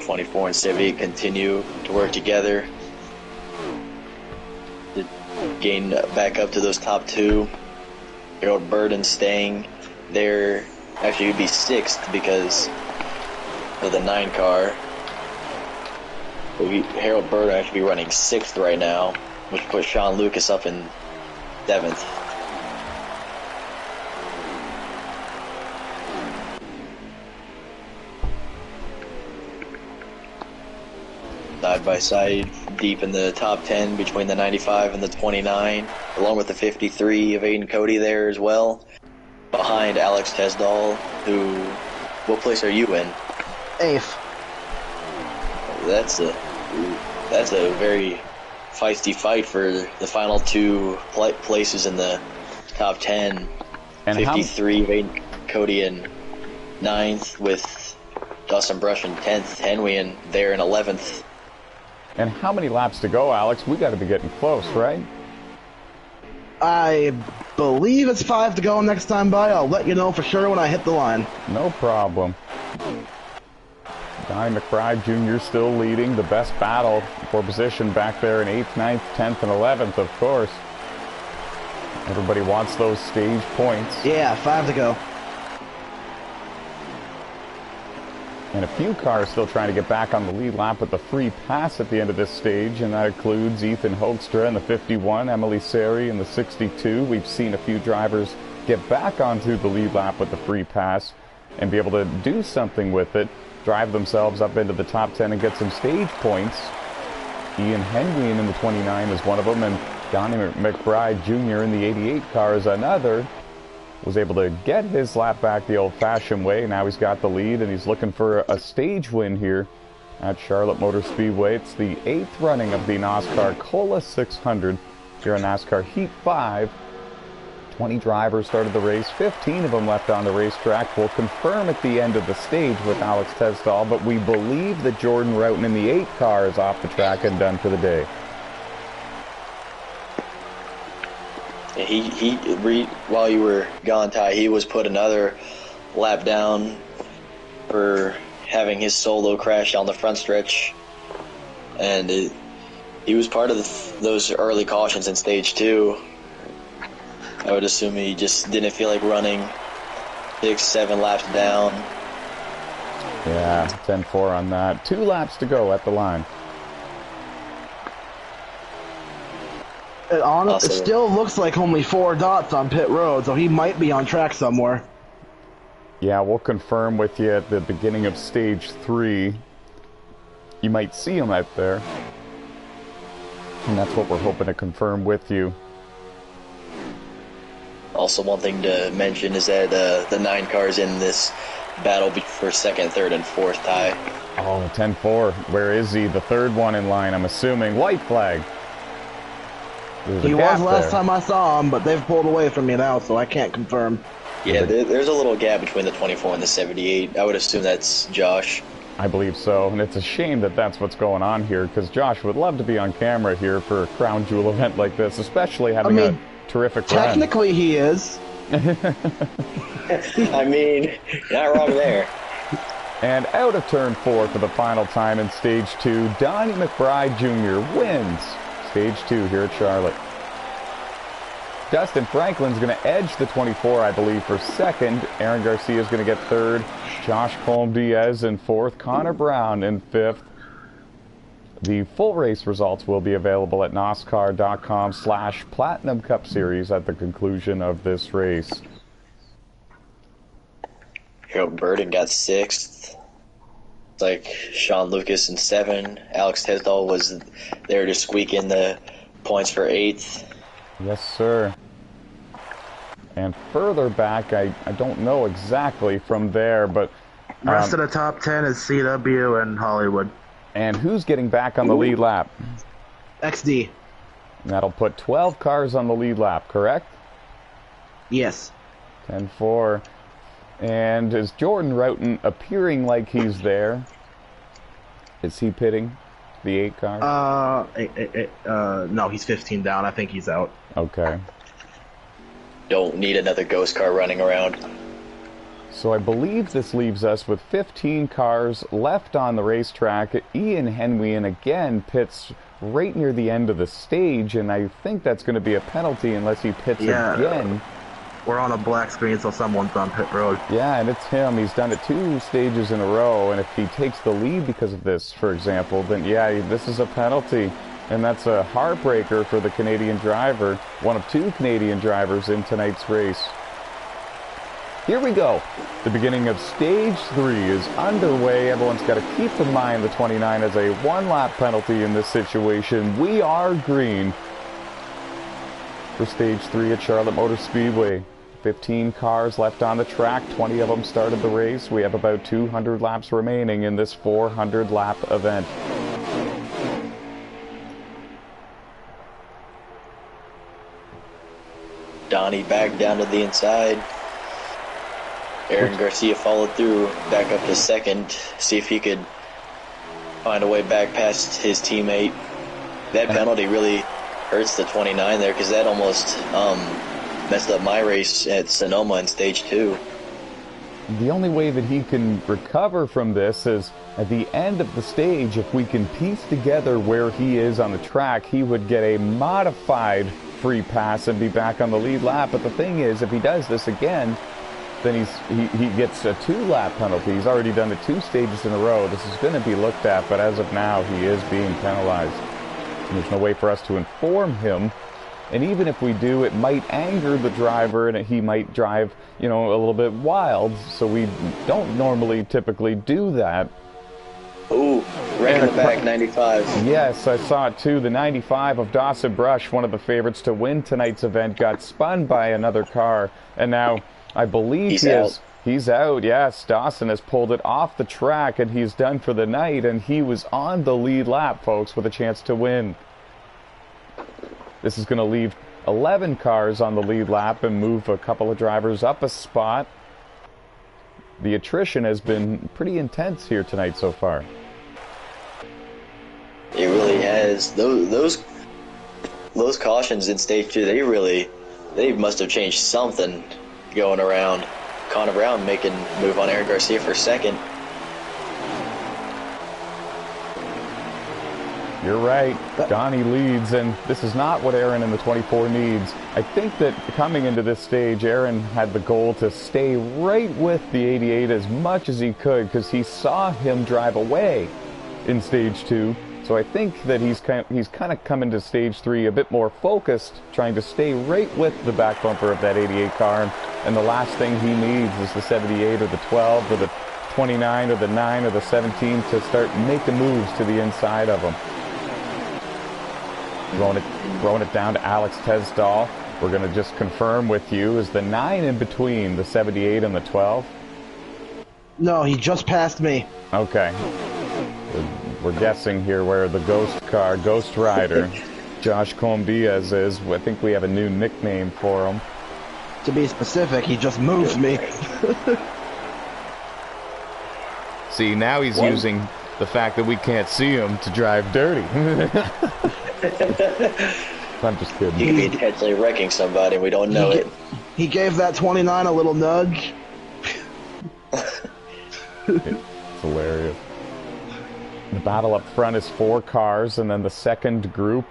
24 and 78 continue to work together to gain back up to those top 2. Harold Burden staying there. Actually, he'd be 6th because of the 9 car. But Harold Burden actually be running 6th right now, which puts Sean Lucas up in 7th. Side by side deep in the top 10 between the 95 and the 29, along with the 53 of Aiden Cody there as well. Behind Alex Tesdall, who, what place are you in? 8th. That's a very feisty fight for the final 2 places in the top 10. And 53 of Aiden Cody in 9th, with Dustin Brush in 10th, Henry in there in 11th. And how many laps to go, Alex? We got to be getting close, right? I believe it's 5 to go next time by. I'll let you know for sure when I hit the line. No problem. Donnie McBride Jr. still leading the best battle for position back there in 8th, 9th, 10th, and 11th, of course. Everybody wants those stage points. Yeah, 5 to go. And a few cars still trying to get back on the lead lap with the free pass at the end of this stage, and that includes Ethan Hoekstra in the 51, Emily Seri in the 62. We've seen a few drivers get back onto the lead lap with the free pass and be able to do something with it, drive themselves up into the top 10 and get some stage points. Ian Henry in the 29 is one of them, and Donnie McBride Jr. in the 88 car is another. Was able to get his lap back the old-fashioned way. Now he's got the lead, and he's looking for a stage win here at Charlotte Motor Speedway. It's the 8th running of the NOSSCAR Cola 600 here on NASCAR Heat 5. 20 drivers started the race, 15 of them left on the racetrack. We'll confirm at the end of the stage with Alex Tesdall, but we believe that Jordan Roughton in the 8 car is off the track and done for the day. While you were gone, Ty, he was put another lap down for having his solo crash down the front stretch, and he was part of those early cautions in stage 2. I would assume he just didn't feel like running 6-7 laps down. Yeah, 10-4 on that. 2 laps to go at the line. It still looks like only 4 dots on pit road, so he might be on track somewhere. Yeah, we'll confirm with you at the beginning of stage 3. You might see him out there. And that's what we're hoping to confirm with you. Also, one thing to mention is that the 9 cars in this battle for 2nd, 3rd, and 4th, Ty. Oh, 10-4. Where is he? The 3rd one in line, I'm assuming. White flag. He was last time I saw him, but they've pulled away from me now, so I can't confirm. Yeah, there's a little gap between the 24 and the 78. I would assume that's Josh. I believe so, and it's a shame that that's what's going on here, because Josh would love to be on camera here for a crown jewel event like this, especially having a terrific run. Technically he is. I mean, you're not wrong there. And out of turn 4 for the final time in stage 2, Donnie McBride Jr. wins stage 2 here at Charlotte. Dustin Franklin's going to edge the 24, I believe, for 2nd. Aaron Garcia is going to get 3rd. Josh Colm-Diaz in 4th. Connor Brown in 5th. The full race results will be available at NOSSCAR.com/Platinum Cup Series at the conclusion of this race. Harold Burden got 6th. It's like Sean Lucas in 7. Alex Tesdall was there to squeak in the points for 8th. Yes, sir. And further back, I don't know exactly from there, but... rest of the top 10 is CW and Hollywood. And who's getting back on the lead lap? XD. That'll put 12 cars on the lead lap, correct? Yes. 10-4. And is Jordan Roughton appearing like he's there? Is he pitting the 8 car? No, he's 15 down. I think he's out. Okay. Don't need another ghost car running around. So I believe this leaves us with 15 cars left on the racetrack. Ian Henwian again pits right near the end of the stage, and I think that's going to be a penalty unless he pits again. We're on a black screen, so someone's on pit road. Yeah, and it's him. He's done it 2 stages in a row, and if he takes the lead because of this, for example, then yeah, this is a penalty. And that's a heartbreaker for the Canadian driver, one of 2 Canadian drivers in tonight's race. here we go. The beginning of stage 3 is underway. Everyone's got to keep in mind the 29 as a 1-lap penalty in this situation. We are green for stage 3 at Charlotte Motor Speedway. 15 cars left on the track. 20 of them started the race. We have about 200 laps remaining in this 400-lap event. Donnie back down to the inside. Aaron Garcia followed through, back up to second, see if he could find a way back past his teammate. That penalty really hurts the 29 there, because that almost messed up my race at Sonoma in stage 2. The only way that he can recover from this is at the end of the stage. If we can piece together where he is on the track, he would get a modified free pass and be back on the lead lap. But the thing is, if he does this again, then he gets a 2-lap penalty. He's already done it 2 stages in a row. This is going to be looked at, but as of now, he is being penalized. And there's no way for us to inform him. And even if we do, it might anger the driver, and he might drive, you know, a little bit wild. So we don't normally typically do that. Ooh, right in the back, 95. Yes, I saw it too. The 95 of Dawson Brush, one of the favorites to win tonight's event, got spun by another car. And now, I believe he's out. Yes, Dawson has pulled it off the track, and he's done for the night. And he was on the lead lap, folks, with a chance to win. This is going to leave 11 cars on the lead lap and move a couple of drivers up a spot. The attrition has been pretty intense here tonight so far. It really has. Those cautions in stage 2, they must have changed something going around. Connor Brown making move on Aaron Garcia for second. You're right. Donnie leads, and this is not what Aaron in the 24 needs. I think that coming into this stage, Aaron had the goal to stay right with the 88 as much as he could, because he saw him drive away in stage 2. So I think that he's kind of come into stage 3 a bit more focused, trying to stay right with the back bumper of that 88 car. And the last thing he needs is the 78 or the 12 or the 29 or the 9 or the 17 to start making moves to the inside of him. Throwing it down to Alex Tesdall. We're going to just confirm with you, is the 9 in between the 78 and the 12? No, he just passed me. Okay. We're guessing here where the Ghost Rider, Josh Combe-Diaz is. I think we have a new nickname for him. To be specific, he just moved me. See, now he's using the fact that we can't see him to drive dirty. I'm just kidding. He could be intentionally wrecking somebody, we don't know it. He gave that 29 a little nudge. It's hilarious. The battle up front is 4 cars, and then the second group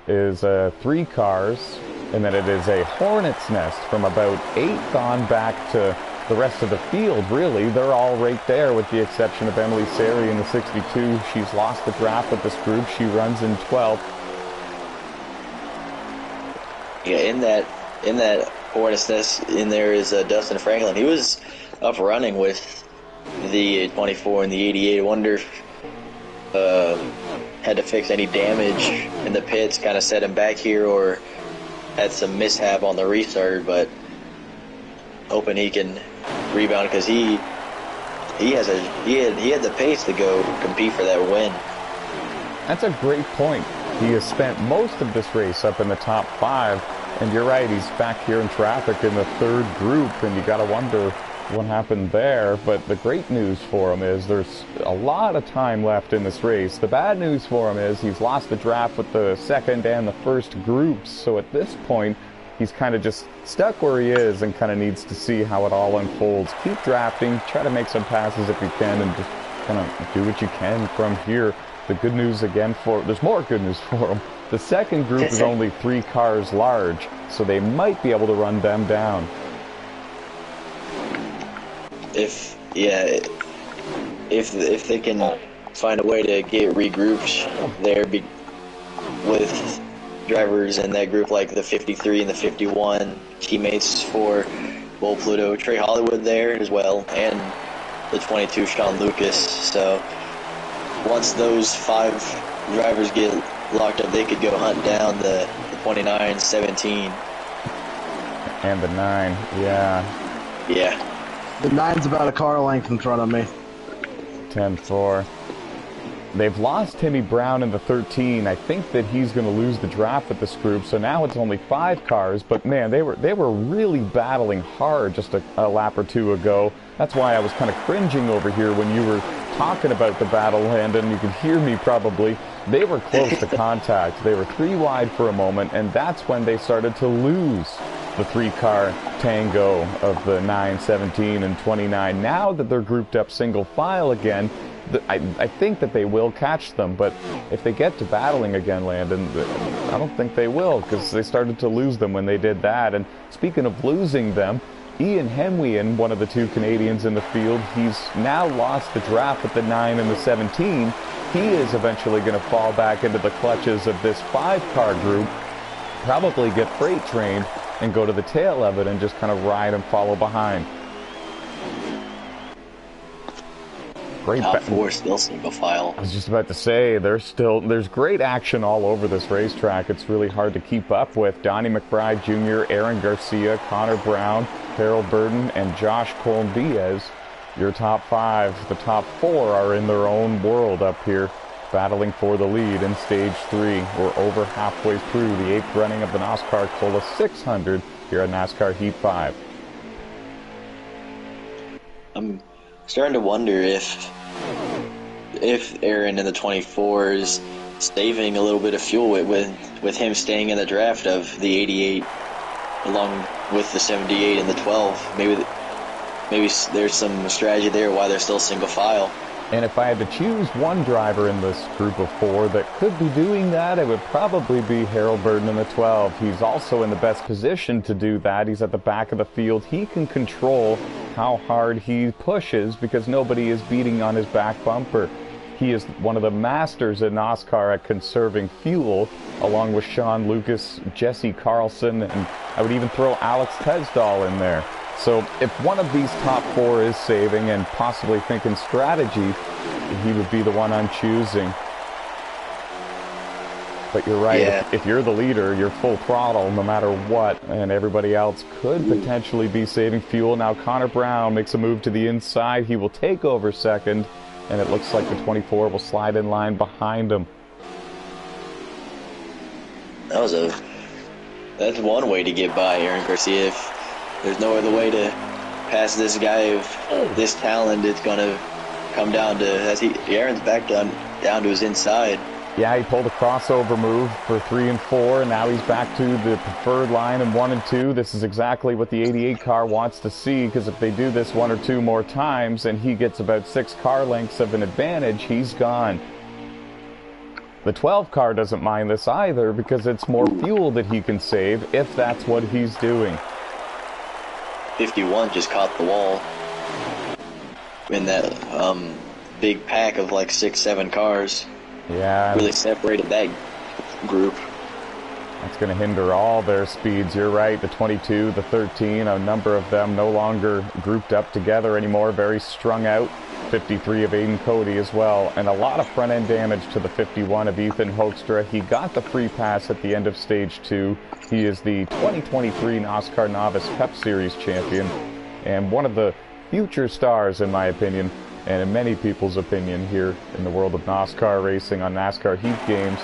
is 3 cars, and then it is a hornet's nest from about 8th on back to the rest of the field, really. They're all right there, with the exception of Emily Sari in the 62. She's lost the draft with this group. She runs in 12th. Yeah, in that hornet's nest, in there is Dustin Franklin. He was up running with the 24 and the 88. I wonder if had to fix any damage in the pits, kind of set him back here, or had some mishap on the restart, but hoping he can rebound, because he had the pace to go compete for that win. That's a great point. He has spent most of this race up in the top 5, and you're right, he's back here in traffic in the 3rd group, and you got to wonder what happened there. But the great news for him is there's a lot of time left in this race. The bad news for him is he's lost the draft with the 2nd and the 1st groups, so at this point he's kind of just stuck where he is and kind of needs to see how it all unfolds. Keep drafting, try to make some passes if you can, and just kind of do what you can from here. The good news again there's more good news for him. The second group is only 3 cars large, so they might be able to run them down. If they can find a way to get regrouped there with drivers in that group, like the 53 and the 51 teammates for Bull Pluto, Trey Hollywood there as well, and the 22 Sean Lucas. So once those 5 drivers get locked up, they could go hunt down the 29, 17. And the 9, yeah. Yeah. The 9's about a car length in front of me. 10-4. They've lost Timmy Brown in the 13. I think that he's going to lose the draft with this group, so now it's only 5 cars. But man, they were really battling hard just a lap or 2 ago. That's why I was kind of cringing over here when you were talking about the battle, Landon. You could hear me probably. They were close to contact. They were 3 wide for a moment, and that's when they started to lose the 3-car tango of the 9, 17, and 29. Now that they're grouped up single file again, I think that they will catch them, but if they get to battling again, Landon, I don't think they will, because they started to lose them when they did that. And speaking of losing them, Ian Hemwian, one of the 2 Canadians in the field, he's now lost the draft with the 9 and the 17. He is eventually going to fall back into the clutches of this 5-car group, probably get freight trained, and go to the tail of it and just kind of ride and follow behind. Great Top 4 still single file. I was just about to say, there's great action all over this racetrack. It's really hard to keep up with. Donnie McBride Jr., Aaron Garcia, Connor Brown, Harold Burton, and Josh Colm-Diaz. Your top 5. The top 4 are in their own world up here, battling for the lead in Stage 3. We're over halfway through the 8th running of the NOSSCAR Cola 600 here at NASCAR Heat 5. I'm starting to wonder if Aaron in the 24 is saving a little bit of fuel with him staying in the draft of the 88 along with the 78 and the 12. Maybe there's some strategy there why they're still single file. And if I had to choose one driver in this group of 4 that could be doing that, it would probably be Harold Burton in the 12. He's also in the best position to do that. He's at the back of the field. He can control how hard he pushes because nobody is beating on his back bumper. He is one of the masters in NOSSCAR at conserving fuel, along with Sean Lucas, Jesse Carlson, and I would even throw Alex Tesdall in there. So if one of these top 4 is saving and possibly thinking strategy, he would be the one I'm choosing. But you're right, yeah. If you're the leader, you're full throttle no matter what, and everybody else could potentially be saving fuel. Now Connor Brown makes a move to the inside. He will take over second, and it looks like the 24 will slide in line behind him. That's one way to get by Aaron Garcia. If there's no other way to pass this guy of this talent, it's going to come down to Aaron's back down to his inside. Yeah, he pulled a crossover move for 3 and 4, and now he's back to the preferred line in 1 and 2. This is exactly what the 88 car wants to see, because if they do this 1 or 2 more times and he gets about 6 car lengths of an advantage, he's gone. The 12 car doesn't mind this either, because it's more fuel that he can save if that's what he's doing. 51 just caught the wall in that big pack of like 6-7 cars. Yeah, really separated that group. That's going to hinder all their speeds. You're right, the 22, the 13, a number of them no longer grouped up together anymore, very strung out. 53 of Aiden Cody as well, and a lot of front-end damage to the 51 of Ethan Hoekstra. He got the free pass at the end of Stage 2. He is the 2023 NOSSCAR Novice Cup Series champion, and one of the future stars, in my opinion, and in many people's opinion here in the world of NOSSCAR racing on NASCAR Heat games.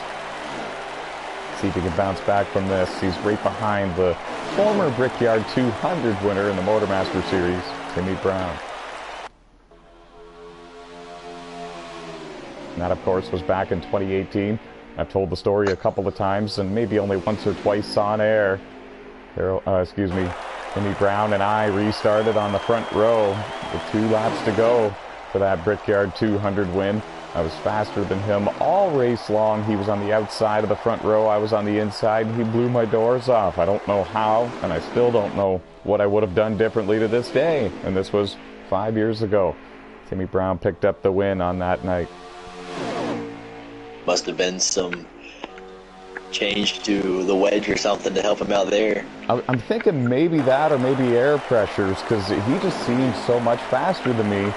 See if he can bounce back from this. He's right behind the former Brickyard 200 winner in the Motormaster Series, Timmy Brown. And that, of course, was back in 2018. I've told the story a couple of times, and maybe only once or twice on air. Timmy Brown and I restarted on the front row with 2 laps to go for that Brickyard 200 win. I was faster than him all race long. He was on the outside of the front row. I was on the inside, and he blew my doors off. I don't know how, and I still don't know what I would have done differently to this day. And this was 5 years ago. Timmy Brown picked up the win on that night. Must have been some change to the wedge or something to help him out there. I'm thinking maybe that or maybe air pressures, because he just seemed so much faster than me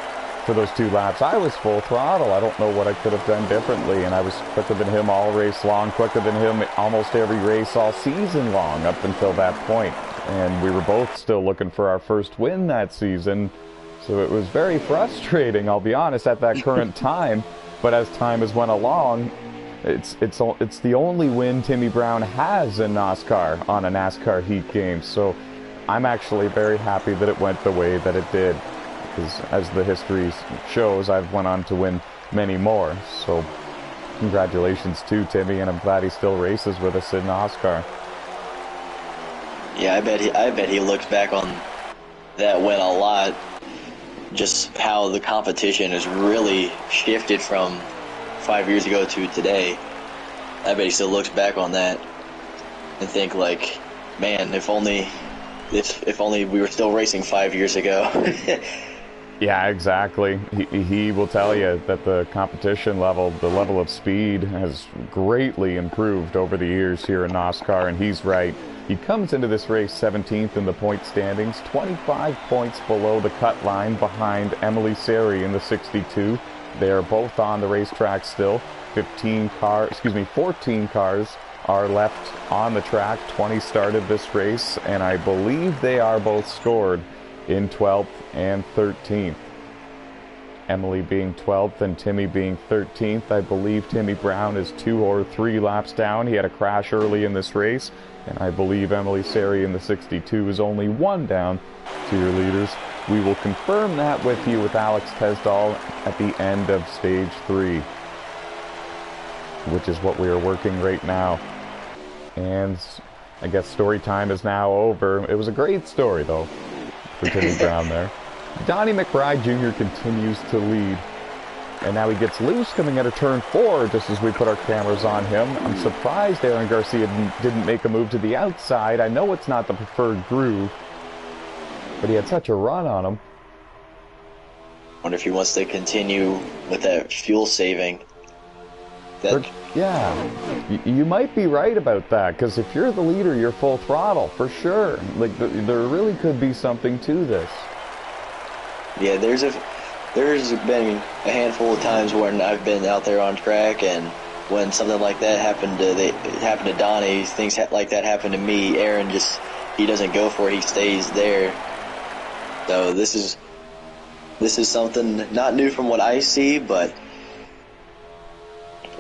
for those 2 laps. I was full throttle. I don't know what I could have done differently, and I was quicker than him all race long, quicker than him almost every race all season long up until that point. And we were both still looking for our first win that season, so it was very frustrating, I'll be honest, at that current time. But as time has went along, it's the only win Timmy Brown has in NASCAR on a NASCAR Heat game. So I'm actually very happy that it went the way that it did, because as the history shows, I've went on to win many more. So congratulations to Timmy, and I'm glad he still races with us in NASCAR. Yeah, I bet he looks back on that win a lot. Just how the competition has really shifted from 5 years ago to today. I bet he still looks back on that and think like, man, if only we were still racing 5 years ago. Yeah, exactly. He will tell you that the competition level, the level of speed has greatly improved over the years here in NASCAR, and he's right. He comes into this race 17th in the point standings, 25 points below the cut line behind Emily Seri in the 62. They are both on the racetrack still. 14 cars are left on the track. 20 started this race, and I believe they are both scored in 12th and 13th. Emily being 12th and Timmy being 13th. I believe Timmy Brown is 2 or 3 laps down. He had a crash early in this race, and I believe Emily Seri in the 62 is only 1 down to your leaders. We will confirm that with you with Alex Tesdall at the end of stage 3, which is what we are working right now. And I guess story time is now over. It was a great story, though, for Timmy Brown there. Donnie McBride Jr. continues to lead, and now he gets loose coming out of turn 4 just as we put our cameras on him. I'm surprised Aaron Garcia didn't make a move to the outside. I know it's not the preferred groove, but he had such a run on him. I wonder if he wants to continue with that fuel saving. Yeah, you might be right about that, because if you're the leader, you're full throttle, for sure. Like, there really could be something to this. Yeah, there's been a handful of times when I've been out there on track, and when something like that happened to Donnie, things like that happen to me. Aaron he doesn't go for it, he stays there. So this is something not new from what I see, but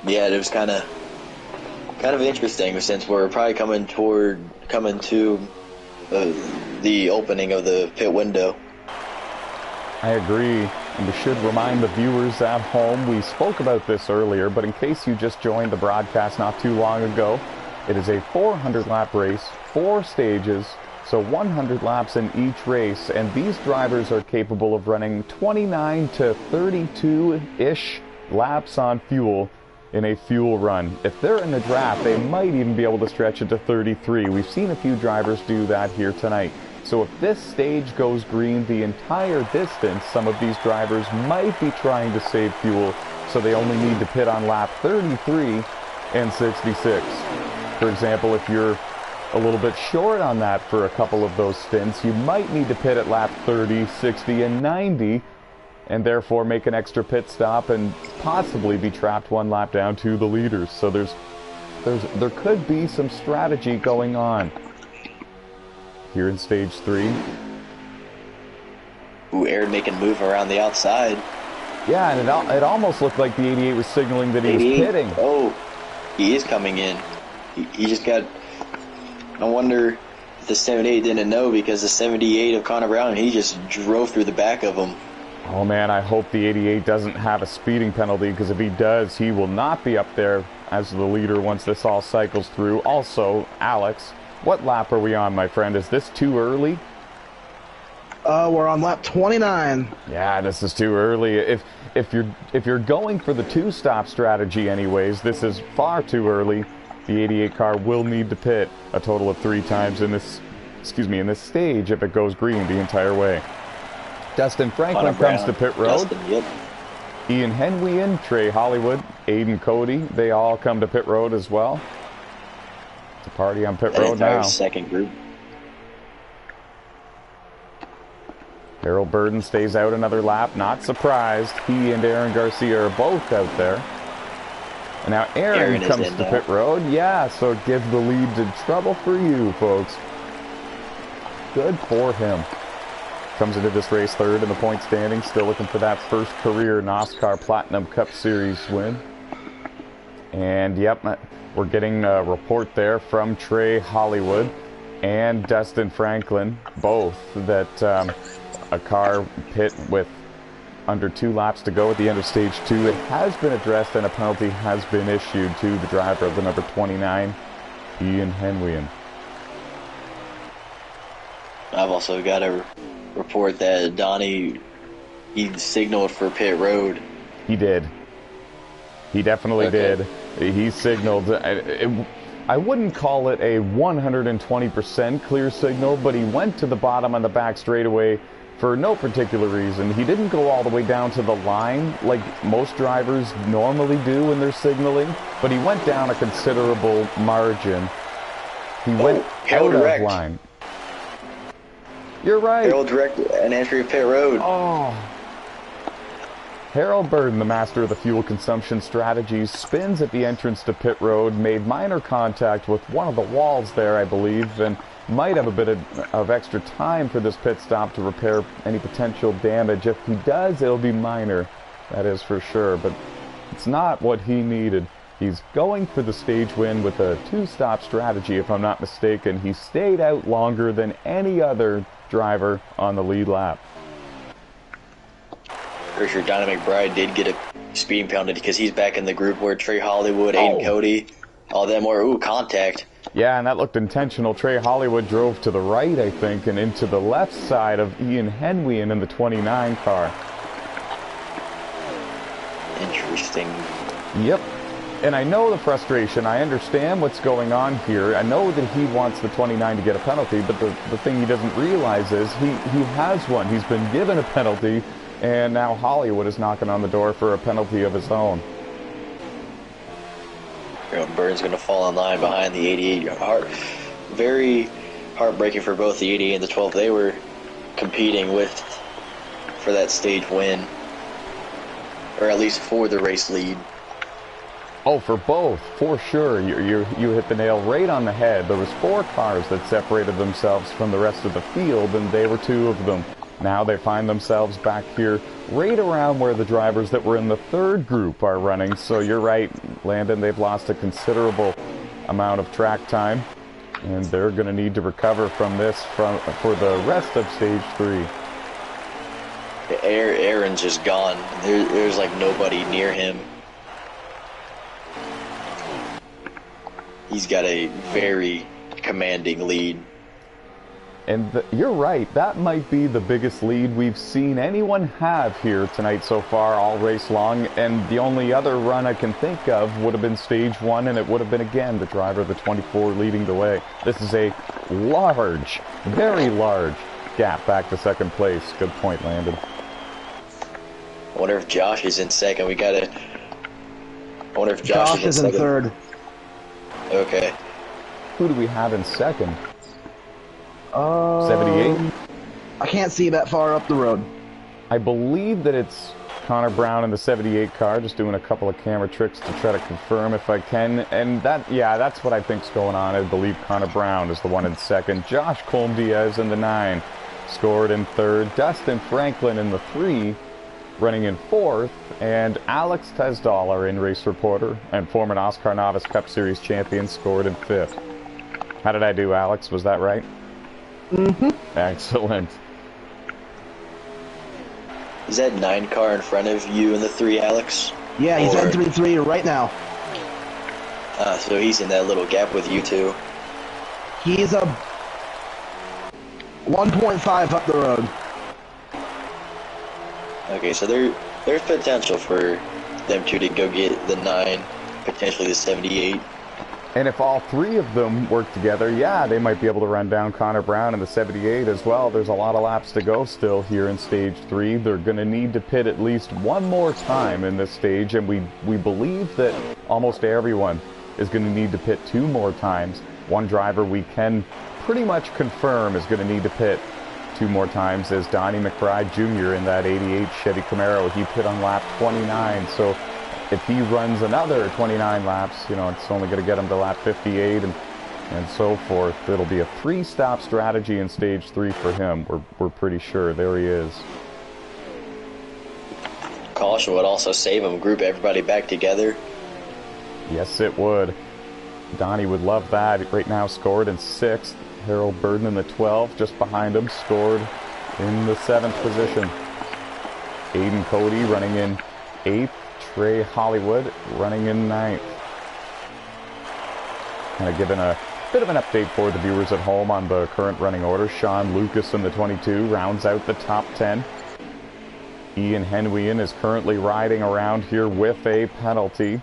yeah, it was kind of interesting, since we're probably coming to the opening of the pit window. I agree, and we should remind the viewers at home, we spoke about this earlier, but in case you just joined the broadcast not too long ago, it is a 400-lap race, 4 stages, so 100 laps in each race, and these drivers are capable of running 29 to 32-ish laps on fuel in a fuel run. If they're in the draft, they might even be able to stretch it to 33. We've seen a few drivers do that here tonight. So if this stage goes green the entire distance, some of these drivers might be trying to save fuel, so they only need to pit on lap 33 and 66. For example, if you're a little bit short on that for a couple of those stints, you might need to pit at lap 30, 60, and 90, and therefore make an extra pit stop and possibly be trapped 1 lap down to the leaders. So there could be some strategy going on here in stage 3. Ooh, Aaron making a move around the outside. Yeah, and it almost looked like the 88 was signaling that he was pitting. Oh, he is coming in. He just got... I wonder if the 78 didn't know, because the 78 of Connor Brown, he just drove through the back of him. Oh man, I hope the 88 doesn't have a speeding penalty, because if he does, he will not be up there as the leader once this all cycles through. Also, Alex, what lap are we on, my friend? Is this too early? We're on lap 29. Yeah, this is too early. If you're going for the 2-stop strategy anyways, this is far too early. The 88 car will need to pit a total of 3 times in this stage if it goes green the entire way. Dustin Franklin comes to pit road. Yep. Ian Henwian, Trey Hollywood, Aiden Cody, they all come to pit road as well. It's a party on pit that road entire now. second group. Harold Burden stays out another lap. Not surprised. He and Aaron Garcia are both out there. And now Aaron comes to pit road. Yeah, so it gives the lead to trouble for you, folks. Good for him. Comes into this race third in the point standing. Still looking for that first career NASCAR Platinum Cup Series win. And, yep, we're getting a report there from Trey Hollywood and Dustin Franklin, both, that a car pit with under 2 laps to go at the end of stage 2. It has been addressed and a penalty has been issued to the driver of the number 29, Ian Henwian. I've also got a report that Donnie, he signaled for pit road. He did. He definitely did. He signaled. I wouldn't call it a 120% clear signal, but he went to the bottom on the back straightaway for no particular reason. He didn't go all the way down to the line like most drivers normally do when they're signaling, but he went down a considerable margin. He went out of line. You're right. Harold direct an entry of pit road. Oh. Harold Burden, the master of the fuel consumption strategies, spins at the entrance to pit road, made minor contact with one of the walls there, I believe, and might have a bit of extra time for this pit stop to repair any potential damage. If he does, it'll be minor, that is for sure, but it's not what he needed. He's going for the stage win with a 2-stop strategy, if I'm not mistaken. He stayed out longer than any other driver on the lead lap. Pretty sure Donnie McBride did get a speeding penalty because he's back in the group where Trey Hollywood, Aiden Cody, all them were, contact. Yeah, and that looked intentional. Trey Hollywood drove to the right, I think, and into the left side of Ian Henwian in the 29 car. Interesting. Yep. And I know the frustration. I understand what's going on here. I know that he wants the 29 to get a penalty, but the thing he doesn't realize is he has one. He's been given a penalty, and now Hollywood is knocking on the door for a penalty of his own. Burns going to fall in line behind the 88. Very heartbreaking for both the 88 and the 12. They were competing for that stage win, or at least for the race lead. Oh, for both, for sure. You hit the nail right on the head. There was 4 cars that separated themselves from the rest of the field, and they were 2 of them. Now they find themselves back here right around where the drivers that were in the 3rd group are running. So you're right, Landon, they've lost a considerable amount of track time, and they're going to need to recover from this for the rest of stage 3. Aaron's just gone. There's like nobody near him. He's got a very commanding lead. And you're right, that might be the biggest lead we've seen anyone have here tonight so far, all race long. And the only other run I can think of would have been stage 1, and it would have been again the driver of the 24 leading the way. This is a large, very large gap back to 2nd place. Good point, Landon. I wonder if Josh is in 2nd. I wonder if Josh is in 3rd. Okay. Who do we have in 2nd? 78? I can't see that far up the road. I believe that it's Connor Brown in the 78 car, just doing a couple of camera tricks to try to confirm if I can. And that's what I think's going on. I believe Connor Brown is the one in 2nd. Josh Colm-Diaz in the 9 scored in 3rd. Dustin Franklin in the 3 running in 4th. And Alex Tesdall, our in-race reporter and former NOSSCAR Novice Cup Series champion, scored in 5th. How did I do, Alex? Was that right? Mm-hmm. Excellent. Is that 9 car in front of you in the 3, Alex? Yeah, he's entering 3 right now. So he's in that little gap with you two. He's a 1.5 up the road. Okay, so there's potential for them two to go get the 9, potentially the 78. And if all 3 of them work together, yeah, they might be able to run down Connor Brown in the 78 as well. There's a lot of laps to go still here in stage 3. They're going to need to pit at least one more time in this stage, and we believe that almost everyone is going to need to pit 2 more times One driver we can pretty much confirm is going to need to pit 2 more times is Donnie McBride Jr. in that 88 Chevy Camaro. He pit on lap 29, so if he runs another 29 laps, you know, it's only going to get him to lap 58 and so forth. It'll be a 3-stop strategy in stage 3 for him. We're pretty sure. There he is. Caution would also save him, group everybody back together. Yes, it would. Donnie would love that. Right now scored in 6th. Harold Burden in the 12th, just behind him, scored in the 7th position. Aiden Cody running in 8th. Trey Hollywood running in 9th. Kind of giving a bit of an update for the viewers at home on the current running order. Sean Lucas in the 22 rounds out the top 10. Ian Henwian is currently riding around here with a penalty.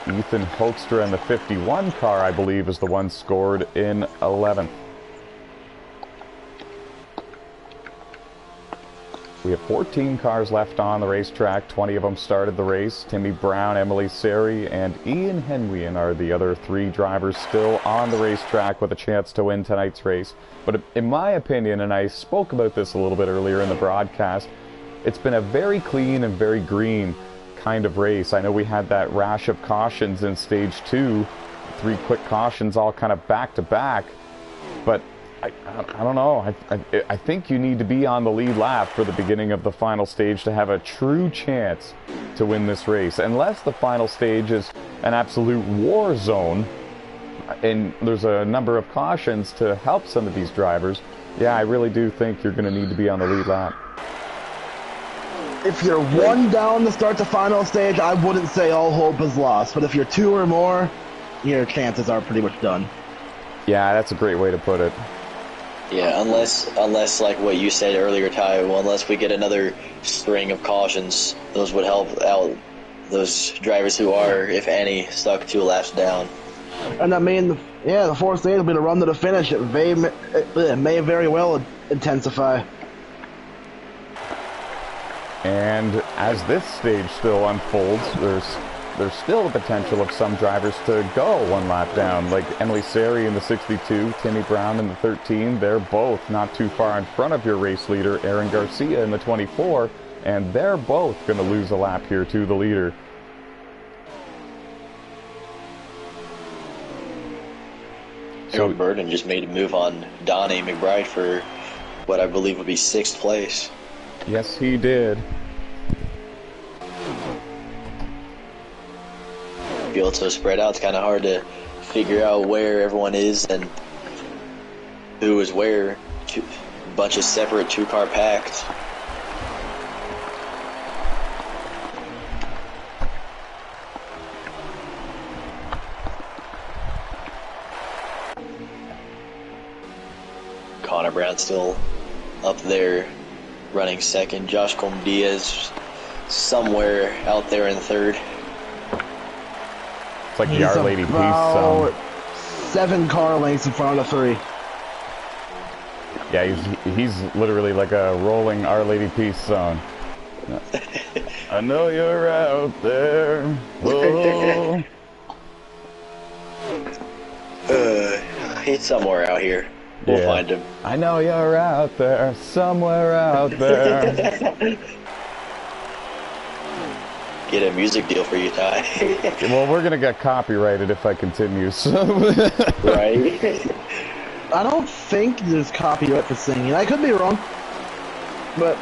Ethan Hoekstra in the 51 car, I believe, is the one scored in 11th. We have 14 cars left on the racetrack. 20 of them started the race. Timmy Brown, Emily Seri, and Ian Henwian are the other 3 drivers still on the racetrack with a chance to win tonight's race. But in my opinion, and I spoke about this a little bit earlier in the broadcast, it's been a very clean and very green kind of race. I know we had that rash of cautions in stage 2, 3 quick cautions all kind of back to back, but I don't know. I think you need to be on the lead lap for the beginning of the final stage to have a true chance to win this race. Unless the final stage is an absolute war zone and there's a number of cautions to help some of these drivers, yeah, I really do think you're going to need to be on the lead lap. If you're 1 down to start the final stage, I wouldn't say all hope is lost. But if you're 2 or more, your chances are pretty much done. Yeah, that's a great way to put it. Yeah, unless like what you said earlier, Ty, well, unless we get another string of cautions, those would help out those drivers who are, if any, stuck 2 laps down. And I mean, yeah, the 4th stage will be the run to the finish. It may very well intensify. And as this stage still unfolds, there's still the potential of some drivers to go 1 lap down, like Emily Seri in the 62, Timmy Brown in the 13. They're both not too far in front of your race leader, Aaron Garcia, in the 24, and they're both going to lose a lap here to the leader. Harold Burden just made a move on Donnie McBride for what I believe would be 6th place. Yes, he did. Field so spread out, it's kind of hard to figure out where everyone is and who is where. A bunch of separate 2-car packs. Connor Brown still up there running 2nd. Josh Colm-Diaz somewhere out there in 3rd. It's like the Our Lady Peace song. 7 car lengths in front of 3. Yeah, he's literally like a rolling Our Lady Peace song. I know you're out there. Oh. He's somewhere out here. We'll find him. I know you're out there, somewhere out there. Get a music deal for you, Ty. Well, we're gonna get copyrighted if I continue. So. Right. I don't think there's copyright for singing. I could be wrong, but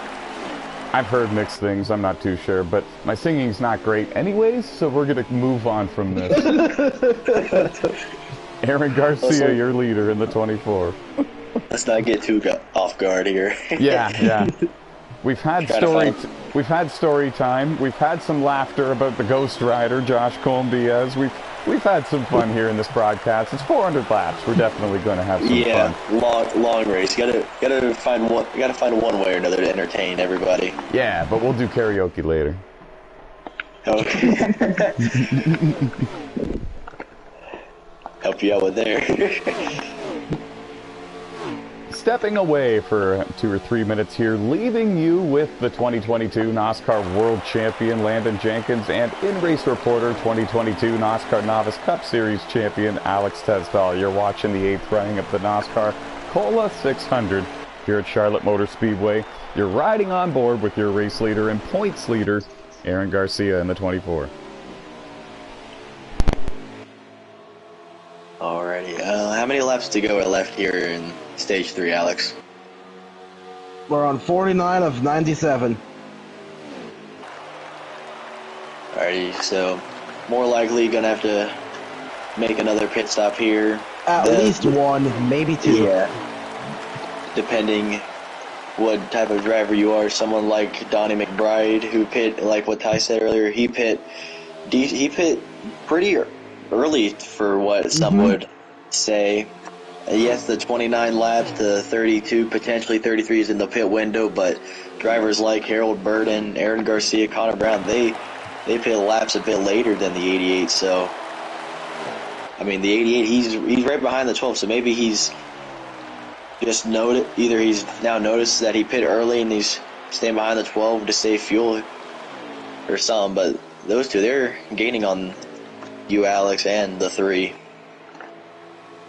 I've heard mixed things. I'm not too sure, but my singing's not great anyways. So we're gonna move on from this. Aaron Garcia, your leader in the 24. Let's not get too off guard here. Yeah. We've had story time. We've had some laughter about the Ghost Rider, Josh Colm-Diaz. We've had some fun here in this broadcast. It's 400 laps. We're definitely going to have some fun. long race. Gotta find one way or another to entertain everybody. Yeah, but we'll do karaoke later. Okay. Help you out with there. stepping away for 2 or 3 minutes here, leaving you with the 2022 NASCAR World Champion Landon Jenkins and in-race reporter 2022 NASCAR Novice Cup Series Champion Alex Tesdahl. You're watching the 8th running of the NASCAR Cola 600 here at Charlotte Motor Speedway. You're riding on board with your race leader and points leader, Aaron Garcia, in the 24. Alrighty, how many laps to go are left here in stage 3, Alex? We're on 49 of 97. Alrighty, so more likely gonna have to make another pit stop here. At least one, maybe two. Yeah. Depending what type of driver you are. Someone like Donnie McBride, who pit, like what Ty said earlier, he pit pretty early for what some would say. Yes, the 29 laps to 32, potentially 33 is in the pit window, but drivers like Harold Burton, Aaron Garcia, Connor Brown, they pit laps a bit later than the 88. So, I mean, the 88, he's right behind the 12, so maybe he's just either he's now noticed that he pit early and he's staying behind the 12 to save fuel or something. But those two, they're gaining on you, Alex, and the 3.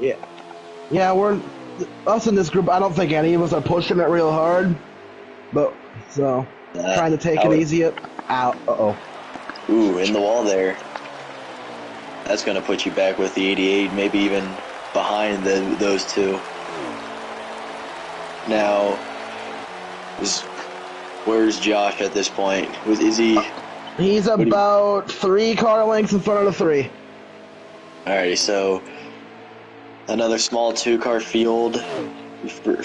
Yeah, us in this group, I don't think any of us are pushing it real hard, but so trying to take it easy. Ooh, in the wall there. That's going to put you back with the 88, maybe even behind those two. Now, where's Josh at this point? Is he? He's about 3 car lengths in front of the 3. Alrighty, so another small 2-car field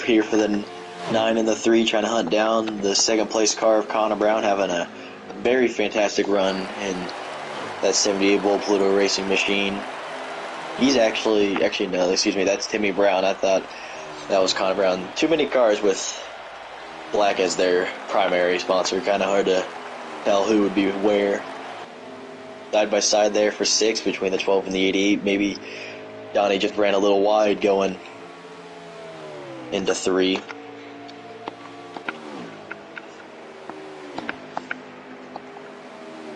here for the 9 and the 3, trying to hunt down the second place car of Connor Brown, having a very fantastic run in that 78 Bull Pluto Racing machine. He's actually no, excuse me, that's Timmy Brown. I thought that was Connor Brown. Too many cars with black as their primary sponsor. Kind of hard to tell who would be where. Side by side there for 6 between the 12 and the 88. Maybe Donnie just ran a little wide going into 3.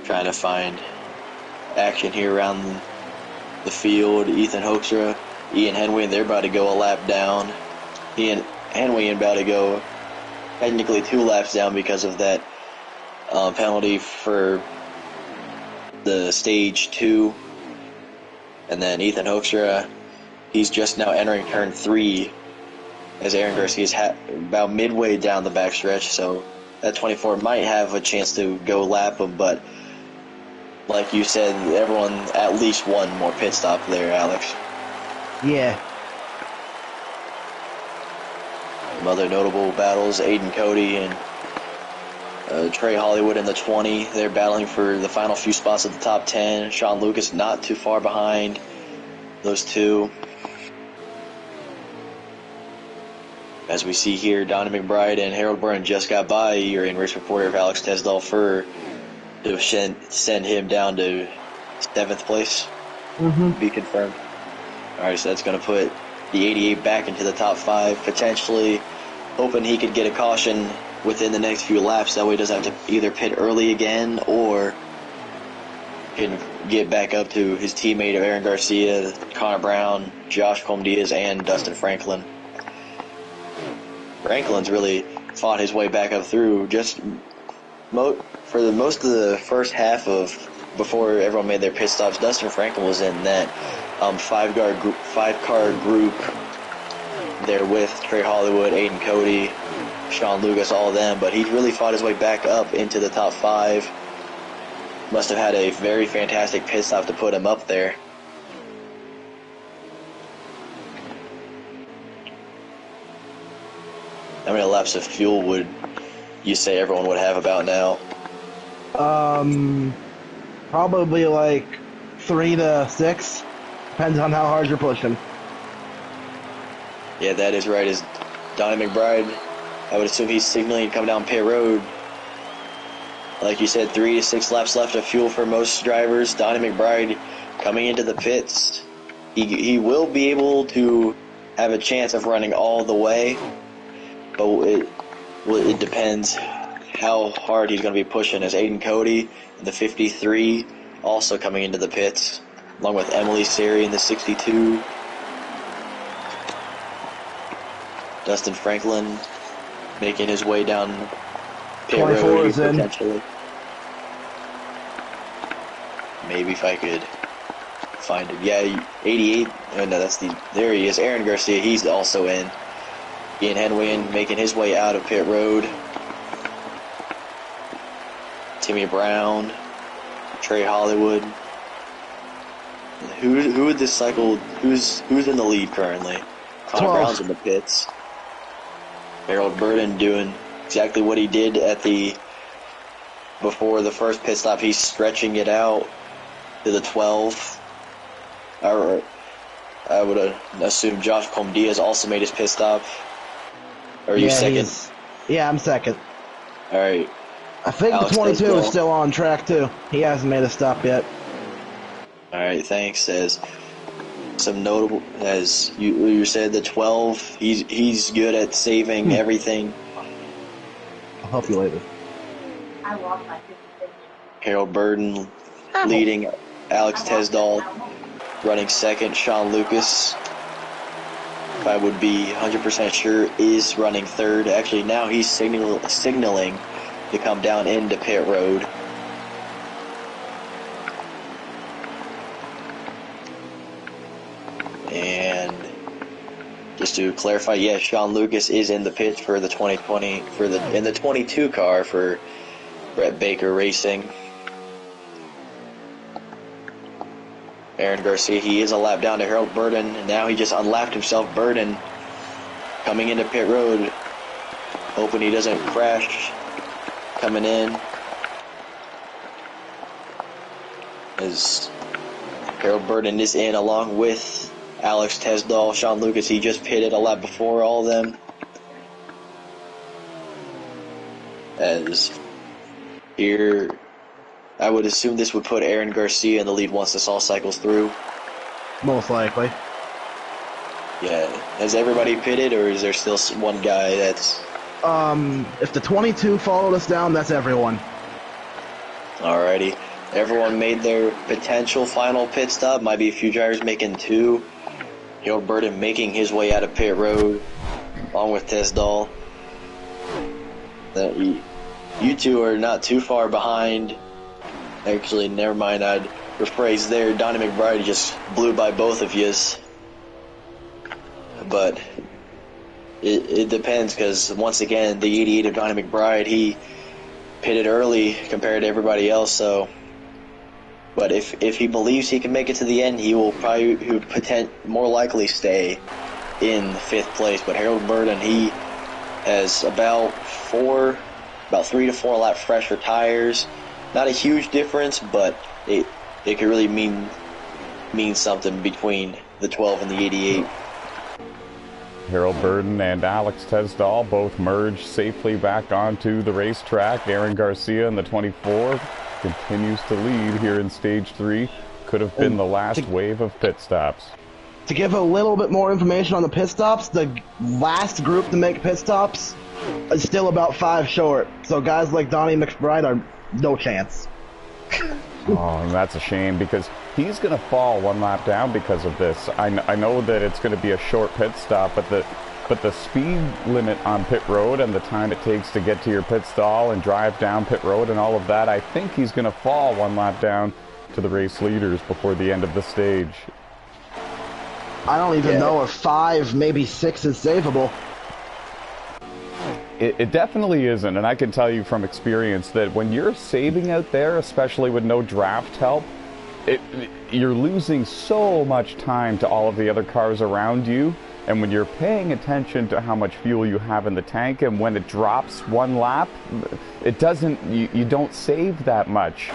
Trying to find action here around the field. Ethan Hoekstra, Ian Henway, they're about to go a lap down. Ian Henway about to go technically 2 laps down because of that penalty for the stage 2. And then Ethan Hoekstra, he's just now entering turn 3 as Aaron Garcia's about midway down the backstretch, so that 24 might have a chance to go lap him, but like you said, everyone at least one more pit stop there, Alex. Yeah. Some other notable battles, Aiden Cody and Trey Hollywood in the 20. They're battling for the final few spots at the top 10. Sean Lucas not too far behind those two. As we see here, Donnie McBride and Harold Byrne just got by your in-race reporter of Alex Tesdahl to send him down to 7th place. Be confirmed. Alright, so that's going to put the 88 back into the top 5, potentially hoping he could get a caution within the next few laps. That way he doesn't have to either pit early again or can get back up to his teammate of Aaron Garcia, Connor Brown, Josh Colm-Diaz, and Dustin Franklin. Franklin's really fought his way back up through just for the most of the first half of before everyone made their pit stops. Dustin Franklin was in that 5-car group there with Trey Hollywood, Aiden Cody, Sean Lucas, all of them, but he really fought his way back up into the top 5. Must have had a very fantastic pit stop to put him up there. How many laps of fuel would you say everyone would have about now? Probably like 3 to 6. Depends on how hard you're pushing. Yeah, that is right. As Donnie McBride, I would assume he's signaling to come down pit road. Like you said, 3 to 6 laps left of fuel for most drivers. Donnie McBride coming into the pits. He will be able to have a chance of running all the way, but it depends how hard he's going to be pushing. As Aiden Cody in the 53 also coming into the pits, along with Emily Seri in the 62. Dustin Franklin making his way down pit road is in. potentially. Maybe if I could find him. Yeah, 88. Oh, no, there he is. Aaron Garcia, he's also in. Ian Henwin making his way out of pit road. Timmy Brown, Trey Hollywood. Who would this cycle? Who's in the lead currently? Connor 12. Brown's in the pits. Harold Burden doing exactly what he did before the first pit stop. He's stretching it out to the 12. I would assume Josh Pomdiaz also made his pit stop. Or are you second? Yeah, I'm second. All right. I think Alex the 22 Tisdale is still on track too. He hasn't made a stop yet. All right, thanks. As some notable, as you said, the 12, he's good at saving everything. I'll help you later. I lost my 56. Harold Burden leading, Alex Tisdale running second, Sean Lucas, if I would be 100% sure, is running third. Actually, now he's signaling to come down into pit road. And just to clarify, yes, Sean Lucas is in the pits for the 2020 in the 22 car for Brett Baker Racing. Aaron Garcia, he is a lap down to Harold Burden, and now he just unlapped himself. Burden coming into pit road, hoping he doesn't crash coming in. As Harold Burden is in along with Alex Tisdale, Sean Lucas, he just pitted a lap before all of them. As here, I would assume this would put Aaron Garcia in the lead once this all cycles through. Most likely. Yeah. Has everybody pitted, or is there still one guy that's... If the 22 followed us down, that's everyone. Alrighty. Everyone made their potential final pit stop. Might be a few drivers making two. Harold Burden making his way out of pit road, along with Tisdale. You two are not too far behind. Actually, never mind. I'd rephrase there. Donnie McBride just blew by both of yous. But it depends, because once again, the 88 of Donnie McBride, he pitted early compared to everybody else. So, but if he believes he can make it to the end, he will more likely stay in fifth place. But Harold Burden, he has about 3 to 4 lap fresher tires. Not a huge difference, but it could really mean something between the 12 and the 88. Harold Burden and Alex Tisdale both merged safely back onto the racetrack. Aaron Garcia in the 24 continues to lead here in stage 3. Could have been the last wave of pit stops. To give a little bit more information on the pit stops, the last group to make pit stops is still about 5 short. So guys like Donnie McBride are no chance. Oh, and that's a shame, because he's going to fall 1 lap down because of this. I know that it's going to be a short pit stop, but the speed limit on pit road and the time it takes to get to your pit stall and drive down pit road and all of that, I think he's going to fall 1 lap down to the race leaders before the end of the stage. I don't even know if 5, maybe 6 is savable. It definitely isn't, and I can tell you from experience that when you're saving out there, especially with no draft help, you're losing so much time to all of the other cars around you. And when you're paying attention to how much fuel you have in the tank, and when it drops 1 lap, it doesn't, you don't save that much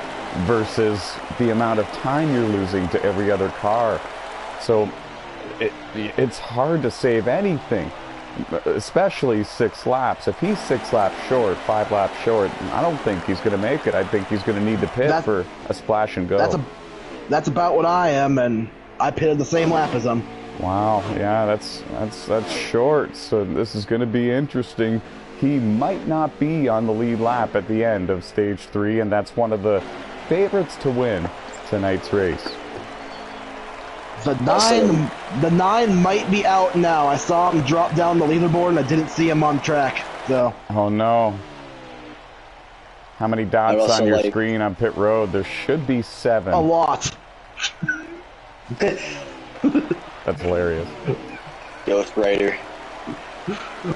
versus the amount of time you're losing to every other car. So it's hard to save anything, especially 6 laps. If he's 6 laps short, 5 laps short, I don't think he's going to make it. I think he's going to need to pit for a splash and go. That's about what I am, and I pitted the same lap as him. Wow, yeah, that's short. So this is going to be interesting. He might not be on the lead lap at the end of stage 3, and that's one of the favorites to win tonight's race. The nine might be out now. I saw him drop down the leaderboard, and I didn't see him on track. So. Oh no. How many dots on your screen on pit road? There should be 7. A lot. That's hilarious. Ghost Rider.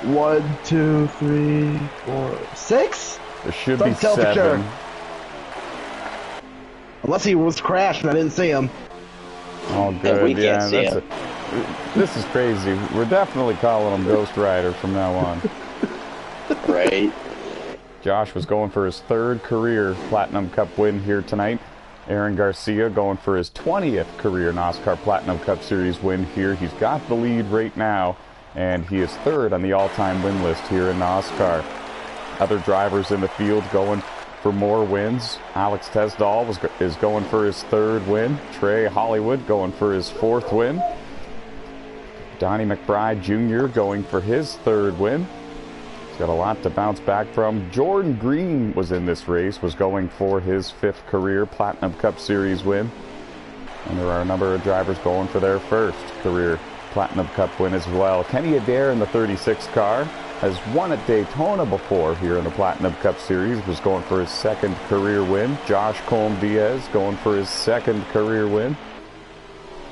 1, 2, 3, 4, 6? There should be 7. Sure. Unless he was crashed and I didn't see him. Oh, good. Yeah, this is crazy. We're definitely calling him Ghost Rider from now on. Right. Josh was going for his 3rd career Platinum Cup win here tonight. Aaron Garcia going for his 20th career NASCAR Platinum Cup Series win here. He's got the lead right now, and he is 3rd on the all-time win list here in NASCAR. Other drivers in the field going for more wins. Alex Tesdall is going for his 3rd win. Trey Hollywood going for his 4th win. Donnie McBride Jr. going for his 3rd win. He's got a lot to bounce back from. Jordan Green was in this race, was going for his 5th career Platinum Cup Series win. And there are a number of drivers going for their 1st career Platinum Cup win as well. Kenny Adair in the 36 car has won at Daytona before here in the Platinum Cup Series, was going for his 2nd career win. Josh Colm Diaz going for his 2nd career win.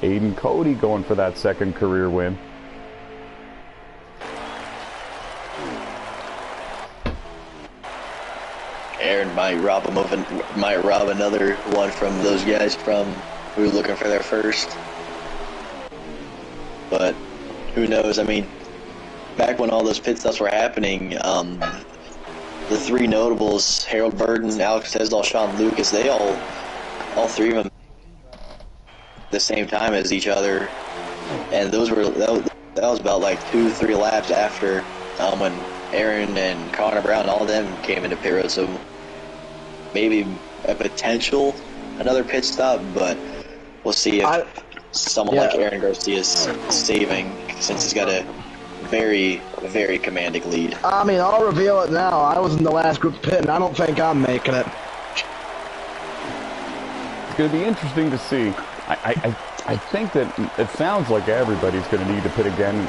Aiden Cody going for that 2nd career win. Aaron might rob another one from those guys who are looking for their 1st. But who knows? I mean, back when all those pit stops were happening, the 3 notables, Harold Burton, Alex Tesdall, Sean Lucas, they all 3 of them the same time as each other, and that was about like 2-3 laps after when Aaron and Connor Brown, all of them came into pit road. So maybe a potential another pit stop, but we'll see if someone like Aaron Garcia is saving, since he's got a very, very commanding lead. I mean, I'll reveal it now. I was in the last group pit, and I don't think I'm making it. It's going to be interesting to see. I think that it sounds like everybody's going to need to pit again.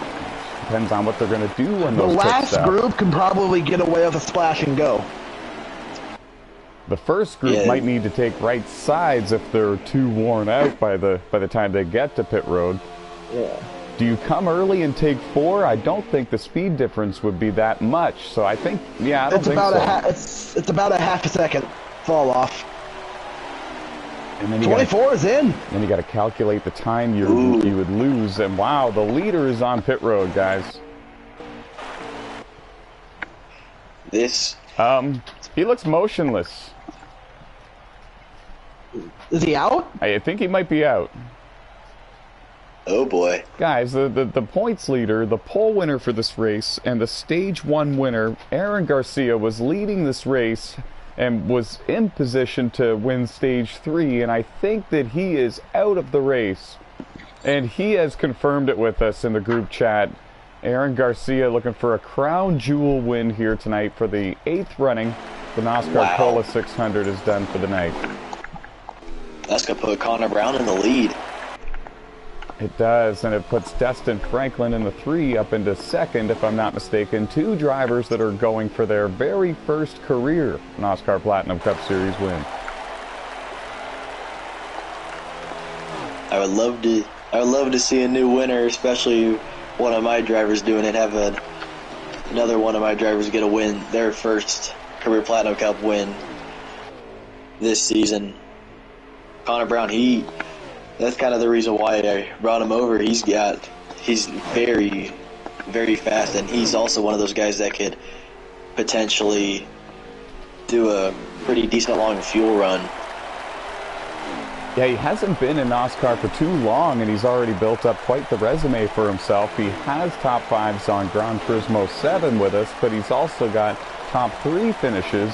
Depends on what they're going to do on those pit stops. The last group can probably get away with a splash and go. The first group might need to take right sides if they're too worn out by the time they get to pit road. Yeah. Do you come early and take 4? I don't think the speed difference would be that much. So I think, I don't think so. It's about a half a second fall off. And then 24 is in. Then you got to calculate the time you would lose. And wow, the leader is on pit road, guys. He looks motionless. Is he out? I think he might be out. Oh boy. Guys, the points leader, the pole winner for this race, and the stage 1 winner, Aaron Garcia, was leading this race and was in position to win stage 3, and I think that he is out of the race. And he has confirmed it with us in the group chat. Aaron Garcia looking for a crown jewel win here tonight for the 8th running. The NASCAR Cola 600 is done for the night. That's going to put Connor Brown in the lead. It does, and it puts Destin Franklin in the 3 up into 2nd, if I'm not mistaken. 2 drivers that are going for their very 1st career NASCAR Platinum Cup Series win. I would love to see a new winner, especially one of my drivers doing it. Have another one of my drivers get a win, their 1st career Platinum Cup win this season. Connor Brown, that's kind of the reason why I brought him over. He's very, very fast, and he's also one of those guys that could potentially do a pretty decent long fuel run. Yeah, he hasn't been in NASCAR for too long, and he's already built up quite the resume for himself. He has top 5s on Gran Turismo 7 with us, but he's also got top 3 finishes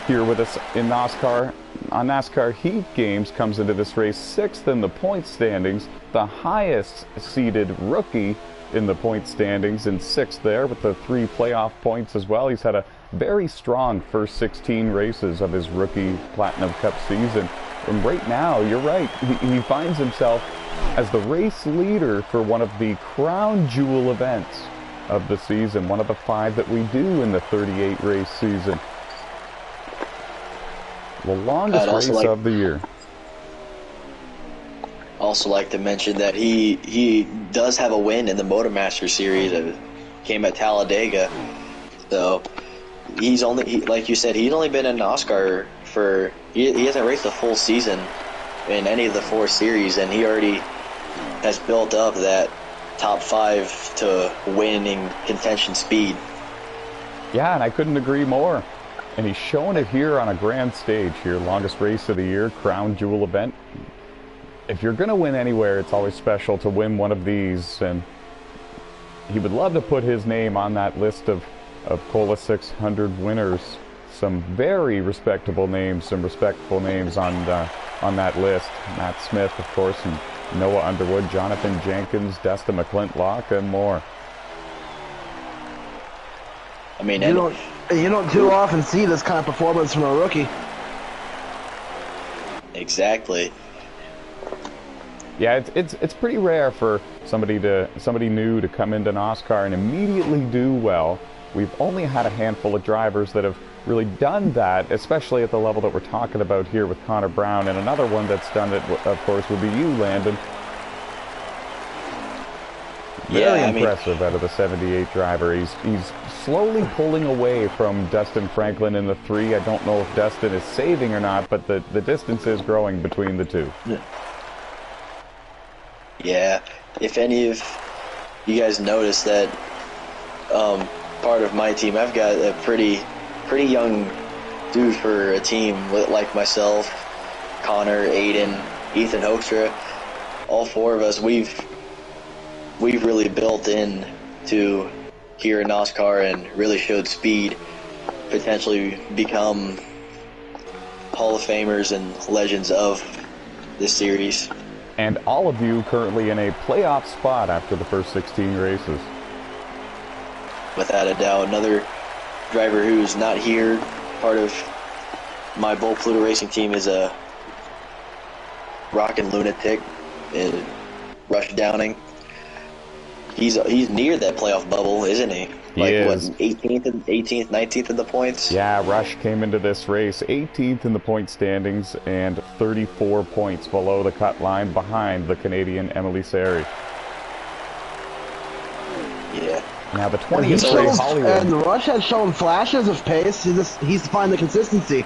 here with us in NASCAR on NASCAR Heat games, comes into this race 6th in the point standings, the highest seeded rookie in the point standings, in 6th there with the 3 playoff points as well. He's had a very strong first 16 races of his rookie Platinum Cup season. And right now, you're right, he finds himself as the race leader for one of the crown jewel events of the season, one of the 5 that we do in the 38 race season. The longest race of the year. Also like to mention that he does have a win in the Motormaster Series. It came at Talladega. So he's only, like you said, he's only been in NASCAR for, he hasn't raced a full season in any of the 4 series, and he already has built up that top 5 to winning contention speed. Yeah, and I couldn't agree more. And he's showing it here on a grand stage here, longest race of the year, crown jewel event. If you're going to win anywhere, it's always special to win one of these, and he would love to put his name on that list of Cola 600 winners. Some very respectable names, some respectable names on that list. Matt Smith, of course, and Noah Underwood, Jonathan Jenkins, Dustin McClintock, and more. I mean, you don't too often see this kind of performance from a rookie. Exactly. Yeah, it's pretty rare for somebody new to come into NASCAR and immediately do well. We've only had a handful of drivers that have really done that, especially at the level that we're talking about here with Connor Brown, and another one that's done it, of course, would be you, Landon. Very impressive out of the 78 driver. He's slowly pulling away from Dustin Franklin in the 3. I don't know if Dustin is saving or not, but the distance is growing between the 2. Yeah, if any of you guys notice that part of my team, I've got a pretty young dude for a team like myself, Connor, Aiden, Ethan Hoekstra. All 4 of us, we've really built in to here in NASCAR and really showed speed, potentially become Hall of Famers and legends of this series. And all of you currently in a playoff spot after the first 16 races. Without a doubt. Another driver who's not here, part of my Bull Pluto Racing team, is a rockin' lunatic in Rush Downing. He's near that playoff bubble, isn't he? He is. What, 18th, 19th in the points? Yeah, Rush came into this race 18th in the point standings and 34 points below the cut line behind the Canadian Emily Sari. Yeah. Now the 20th Trey Hollywood. And Rush has shown flashes of pace. He's to find the consistency.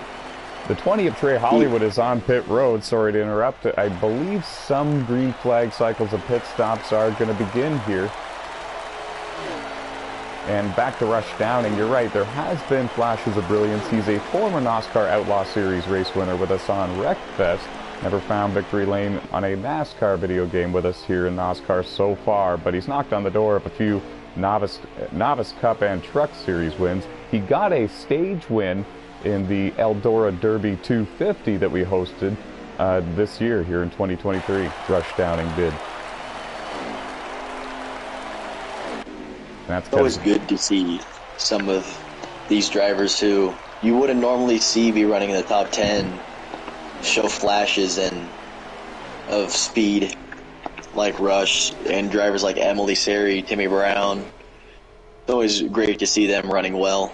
The 20th Trey Hollywood is on pit road. Sorry to interrupt. I believe some green flag cycles of pit stops are going to begin here. And back to Rush Downing. You're right, there has been flashes of brilliance. He's a former NASCAR Outlaw Series race winner with us on Wreckfest. Never found victory lane on a NASCAR video game with us here in NASCAR so far, but he's knocked on the door of a few Novice Cup and Truck Series wins. He got a stage win in the Eldora Derby 250 that we hosted this year here in 2023. Rush Downing did. It's always good to see some of these drivers who you wouldn't normally see be running in the top 10 show flashes of speed like Rush, and drivers like Emily Sari, Timmy Brown. It's always great to see them running well.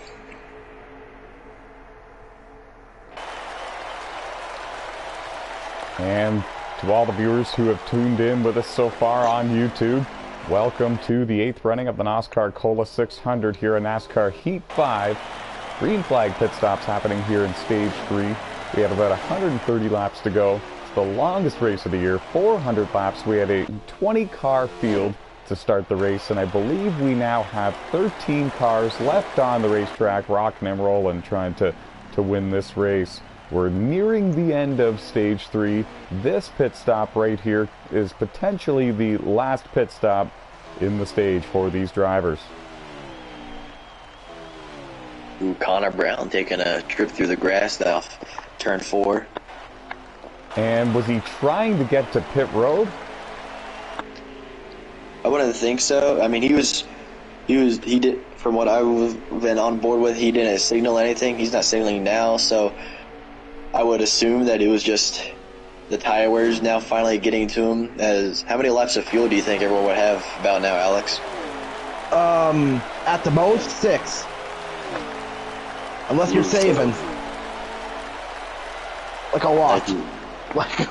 And to all the viewers who have tuned in with us so far on YouTube, welcome to the 8th running of the NASCAR Cola 600 here in NASCAR Heat 5. Green flag pit stops happening here in Stage 3. We have about 130 laps to go. It's the longest race of the year, 400 laps. We had a 20-car field to start the race, and I believe we now have 13 cars left on the racetrack, rocking and rolling, trying to win this race. We're nearing the end of Stage 3. This pit stop right here is potentially the last pit stop in the stage for these drivers. Ooh, Connor Brown taking a trip through the grass off turn 4. And was he trying to get to pit road? I wouldn't think so. I mean, he did, from what I've been on board with, he didn't signal anything. He's not signaling now, so I would assume that it was just the tire wears now finally getting to him. How many laps of fuel do you think everyone would have about now, Alex? At the most, 6. Unless you're saving. Like a lot. Like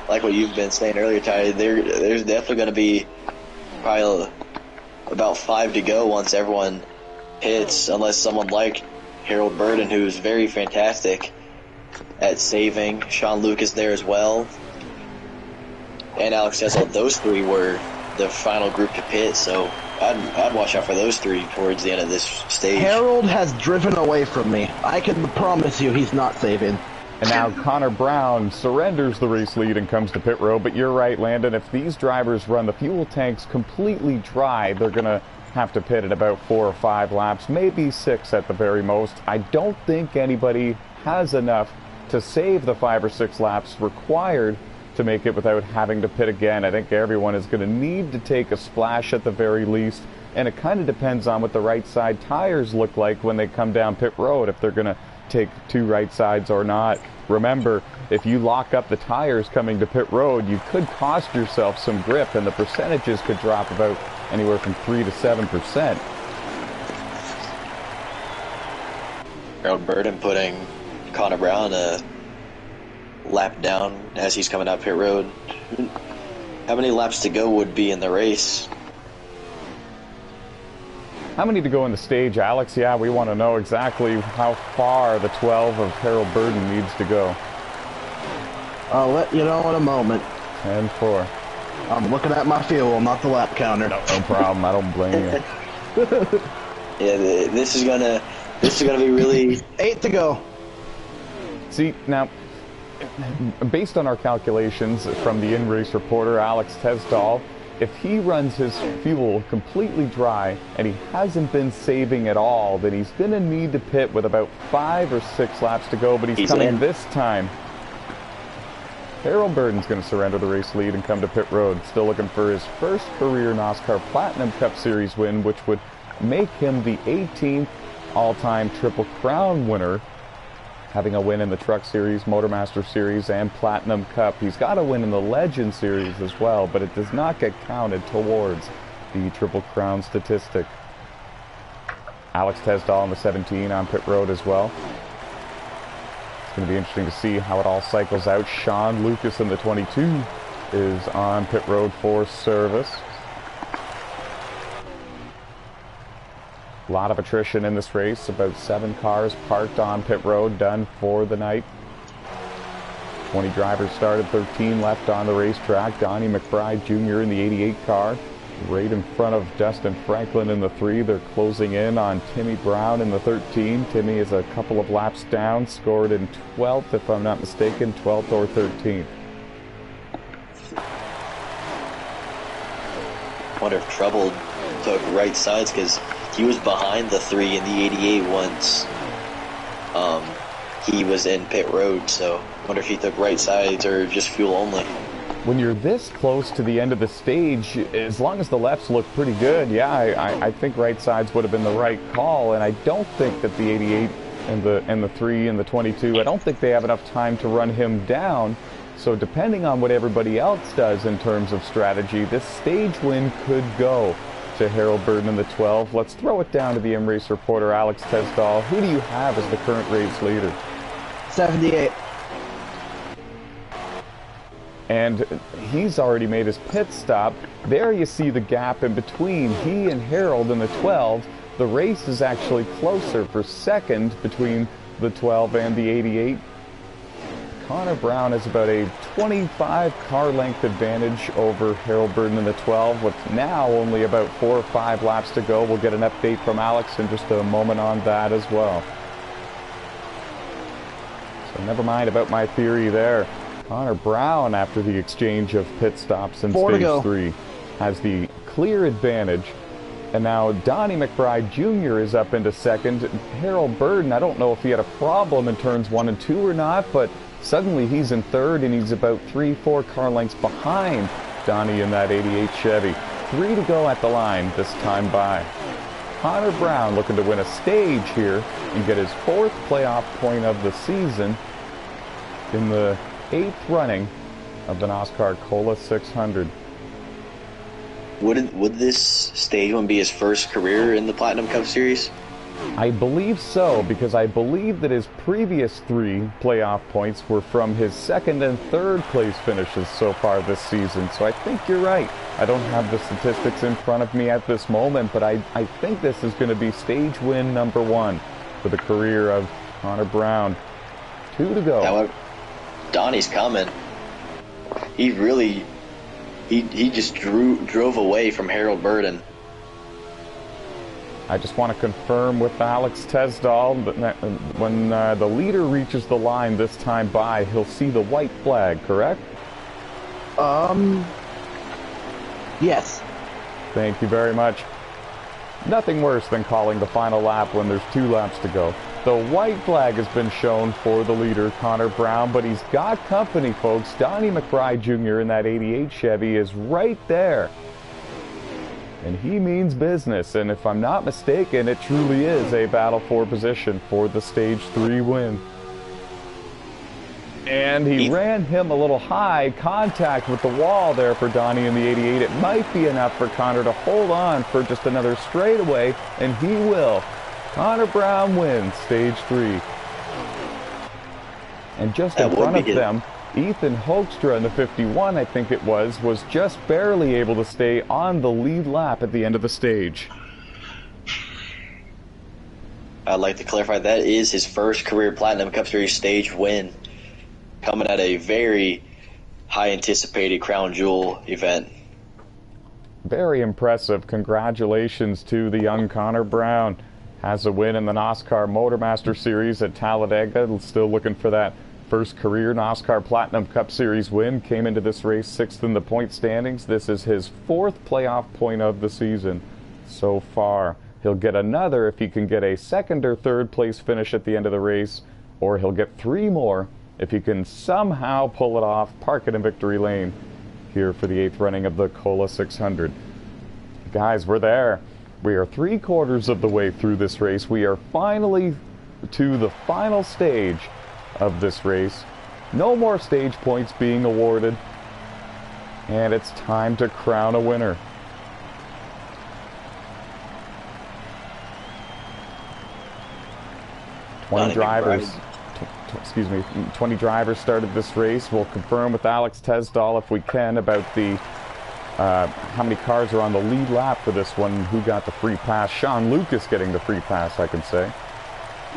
like what you've been saying earlier, Ty, there's definitely going to be probably about 5 to go once everyone hits, unless someone like Harold Burden, who's very fantastic at saving. Sean Lucas there as well. And Alex Tesla, those 3 were the final group to pit, so I'd watch out for those 3 towards the end of this stage. Harold has driven away from me. I can promise you he's not saving. And now Connor Brown surrenders the race lead and comes to pit road. But you're right, Landon, if these drivers run the fuel tanks completely dry, they're going to have to pit at about 4 or 5 laps, maybe 6 at the very most. I don't think anybody has enough to save the 5 or 6 laps required to make it without having to pit again. I think everyone is going to need to take a splash at the very least. And it kind of depends on what the right side tires look like when they come down pit road, if they're going to take 2 right sides or not. Remember, if you lock up the tires coming to pit road, you could cost yourself some grip, and the percentages could drop about anywhere from 3 to 7%. Harold Burden putting Connor Brown a lap down as he's coming out pit road. How many laps to go would be in the race? How many to go in the stage, Alex? Yeah, we want to know exactly how far the 12 of Harold Burden needs to go. I'll let you know in a moment. 10-4. I'm looking at my fuel, not the lap counter. No problem. I don't blame you. Yeah, this is gonna be really 8 to go. See, now, based on our calculations from the in-race reporter, Alex Tesdall, if he runs his fuel completely dry and he hasn't been saving at all, then he's going to need to pit with about 5 or 6 laps to go, but he's coming in this time. Harold Burden's going to surrender the race lead and come to pit road, still looking for his first career NOSCAR Platinum Cup Series win, which would make him the 18th all-time Triple Crown winner, having a win in the Truck Series, Motormaster Series, and Platinum Cup. He's got a win in the Legend Series as well, but it does not get counted towards the Triple Crown statistic. Alex Tesdall in the 17 on pit road as well. It's going to be interesting to see how it all cycles out. Sean Lucas in the 22 is on pit road for service. A lot of attrition in this race, about 7 cars parked on pit road, done for the night. 20 drivers started, 13 left on the racetrack. Donnie McBride Jr. in the 88 car, right in front of Dustin Franklin in the 3. They're closing in on Timmy Brown in the 13. Timmy is a couple of laps down, scored in 12th, if I'm not mistaken, 12th or 13th. I wonder if Trouble took right sides, because he was behind the 3 in the 88 once he was in pit road, so I wonder if he took right sides or just fuel only. When you're this close to the end of the stage, as long as the lefts look pretty good, yeah, I think right sides would have been the right call, and I don't think that the 88 and the 3 and the 22, I don't think they have enough time to run him down. So depending on what everybody else does in terms of strategy, this stage win could go to Harold Burden in the 12. Let's throw it down to the M-Race reporter, Alex Tesdall. Who do you have as the current race leader? 78. And he's already made his pit stop. There you see the gap in between he and Harold in the 12. The race is actually closer for second between the 12 and the 88. Connor Brown has about a 25 car length advantage over Harold Burden in the 12, with now only about 4 or 5 laps to go. We'll get an update from Alex in just a moment on that as well. So never mind about my theory there. Connor Brown, after the exchange of pit stops in stage 3, has the clear advantage. And now Donnie McBride Jr. is up into second. Harold Burden, I don't know if he had a problem in turns 1 and 2 or not, but suddenly he's in third, and he's about 3-4 car lengths behind Donnie in that 88 Chevy. 3 to go at the line this time by. Connor Brown looking to win a stage here and get his 4th playoff point of the season in the 8th running of the NOSSCAR Cola 600. Would this stage one be his first career in the Platinum Cup Series? I believe so, because I believe that his previous 3 playoff points were from his 2nd and 3rd place finishes so far this season. So I think you're right. I don't have the statistics in front of me at this moment, but I think this is going to be stage win number 1 for the career of Connor Brown. 2 to go. However, Donnie's coming. He just drove away from Harold Burden. I just want to confirm with Alex Tesdahl that when the leader reaches the line this time by, he'll see the white flag, correct? Yes. Thank you very much. Nothing worse than calling the final lap when there's 2 laps to go. The white flag has been shown for the leader, Connor Brown, but he's got company, folks. Donnie McBride Jr. in that 88 Chevy is right there. And he means business, and if I'm not mistaken, it truly is a battle for position for the Stage 3 win. And he ran him a little high, contact with the wall there for Donnie in the 88. It might be enough for Connor to hold on for just another straightaway, and he will. Connor Brown wins Stage 3. And just in front of them, Ethan Hoekstra in the 51, I think it was just barely able to stay on the lead lap at the end of the stage. I'd like to clarify that is his first career Platinum Cup Series stage win, coming at a very high anticipated Crown Jewel event. Very impressive. Congratulations to the young Connor Brown. Has a win in the NOSSCAR Motormaster Series at Talladega. Still looking for that first career NOSSCAR Platinum Cup Series win. Came into this race 6th in the point standings. This is his 4th playoff point of the season so far. He'll get another if he can get a 2nd or 3rd place finish at the end of the race, or he'll get 3 more if he can somehow pull it off, park it in victory lane here for the 8th running of the Cola 600. Guys, we're there. We are 3/4 of the way through this race. We are finally to the final stage of this race. No more stage points being awarded. And it's time to crown a winner. Twenty drivers started this race. We'll confirm with Alex Tesdahl if we can about the how many cars are on the lead lap for this one, who got the free pass. Sean Lucas getting the free pass, I can say.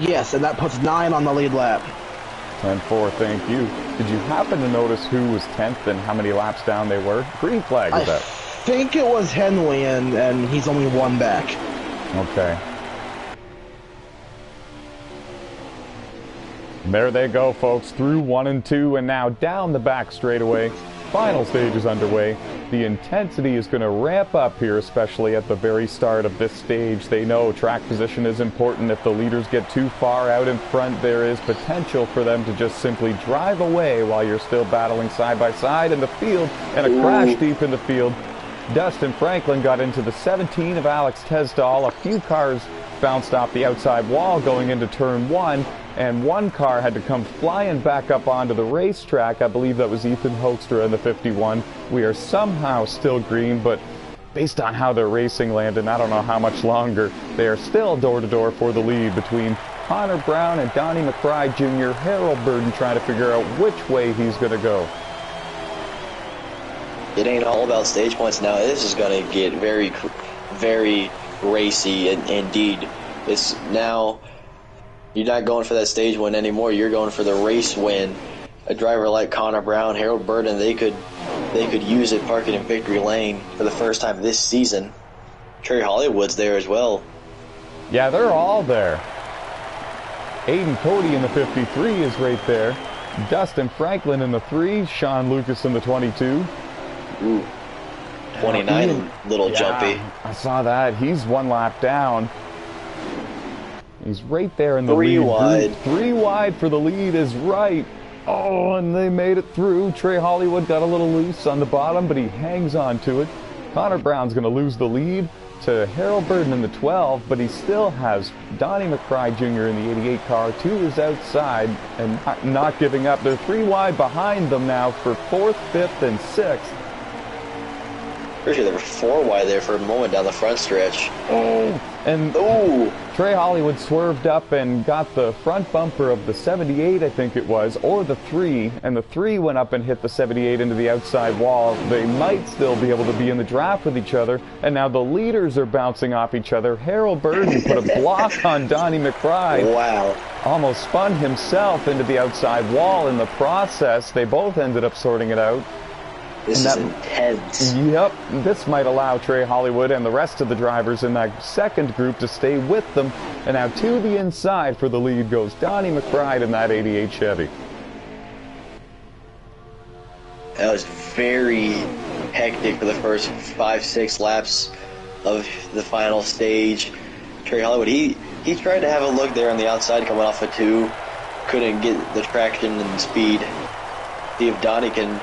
Yes, and that puts 9 on the lead lap. 10-4, thank you. Did you happen to notice who was 10th and how many laps down they were? Green flag is that? I think it was Henley, and he's only 1 back. Okay. And there they go, folks, through 1 and 2, and now down the back straightaway. Final stage is underway. The intensity is going to ramp up here, especially at the very start of this stage. They know track position is important. If the leaders get too far out in front, there is potential for them to just simply drive away while you're still battling side by side in the field, and a crash deep in the field. Dustin Franklin got into the 17 of Alex Tesdahl. A few cars bounced off the outside wall going into turn 1, and 1 car had to come flying back up onto the racetrack. I believe that was Ethan Hoekstra in the 51. We are somehow still green, but based on how they're racing, Landon, I don't know how much longer. They are still door-to-door for the lead between Connor Brown and Donnie McBride Jr. Harold Burden trying to figure out which way he's going to go. It ain't all about stage points now. This is going to get very, very racy indeed. It's now, you're not going for that stage win anymore. You're going for the race win. A driver like Connor Brown, Harold Burden, they could use it, park it in victory lane for the first time this season. Trey Hollywood's there as well. Yeah, they're all there. Aiden Cody in the 53 is right there. Dustin Franklin in the 3, Sean Lucas in the 22. Ooh. 29, little jumpy. I saw that. He's one lap down. He's right there in the lead. 3 wide. 3 wide for the lead is right. Oh, and they made it through. Trey Hollywood got a little loose on the bottom, but he hangs on to it. Connor Brown's going to lose the lead to Harold Burton in the 12, but he still has Donnie McBride Jr. in the 88 car to his outside and not giving up. They're 3 wide behind them now for 4th, 5th, and 6th. Pretty sure they were 4 wide there for a moment down the front stretch. Oh, and Trey Hollywood swerved up and got the front bumper of the 78, I think it was, or the 3, and the 3 went up and hit the 78 into the outside wall. They might still be able to be in the draft with each other, and now the leaders are bouncing off each other. Harold Burton put a block on Donnie McBride. Wow. Almost spun himself into the outside wall in the process. They both ended up sorting it out. This is intense. Yep, this might allow Trey Hollywood and the rest of the drivers in that second group to stay with them. And now to the inside for the lead goes Donnie McBride in that 88 Chevy. That was very hectic for the first 5-6 laps of the final stage. Trey Hollywood, he tried to have a look there on the outside coming off a 2. Couldn't get the traction and speed. See if Donnie can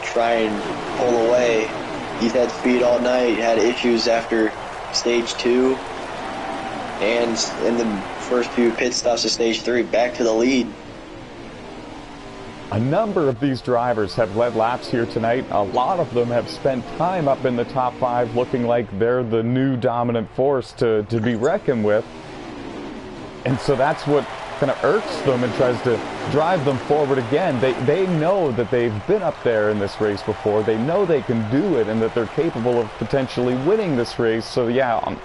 try and pull away. He's had speed all night, had issues after stage 2, and in the first few pit stops of stage 3, back to the lead. A number of these drivers have led laps here tonight. A lot of them have spent time up in the top 5 looking like they're the new dominant force to be reckoned with. And so that's what kind of irks them and tries to drive them forward again. They know that they've been up there in this race before. They know they can do it and that they're capable of potentially winning this race. So yeah,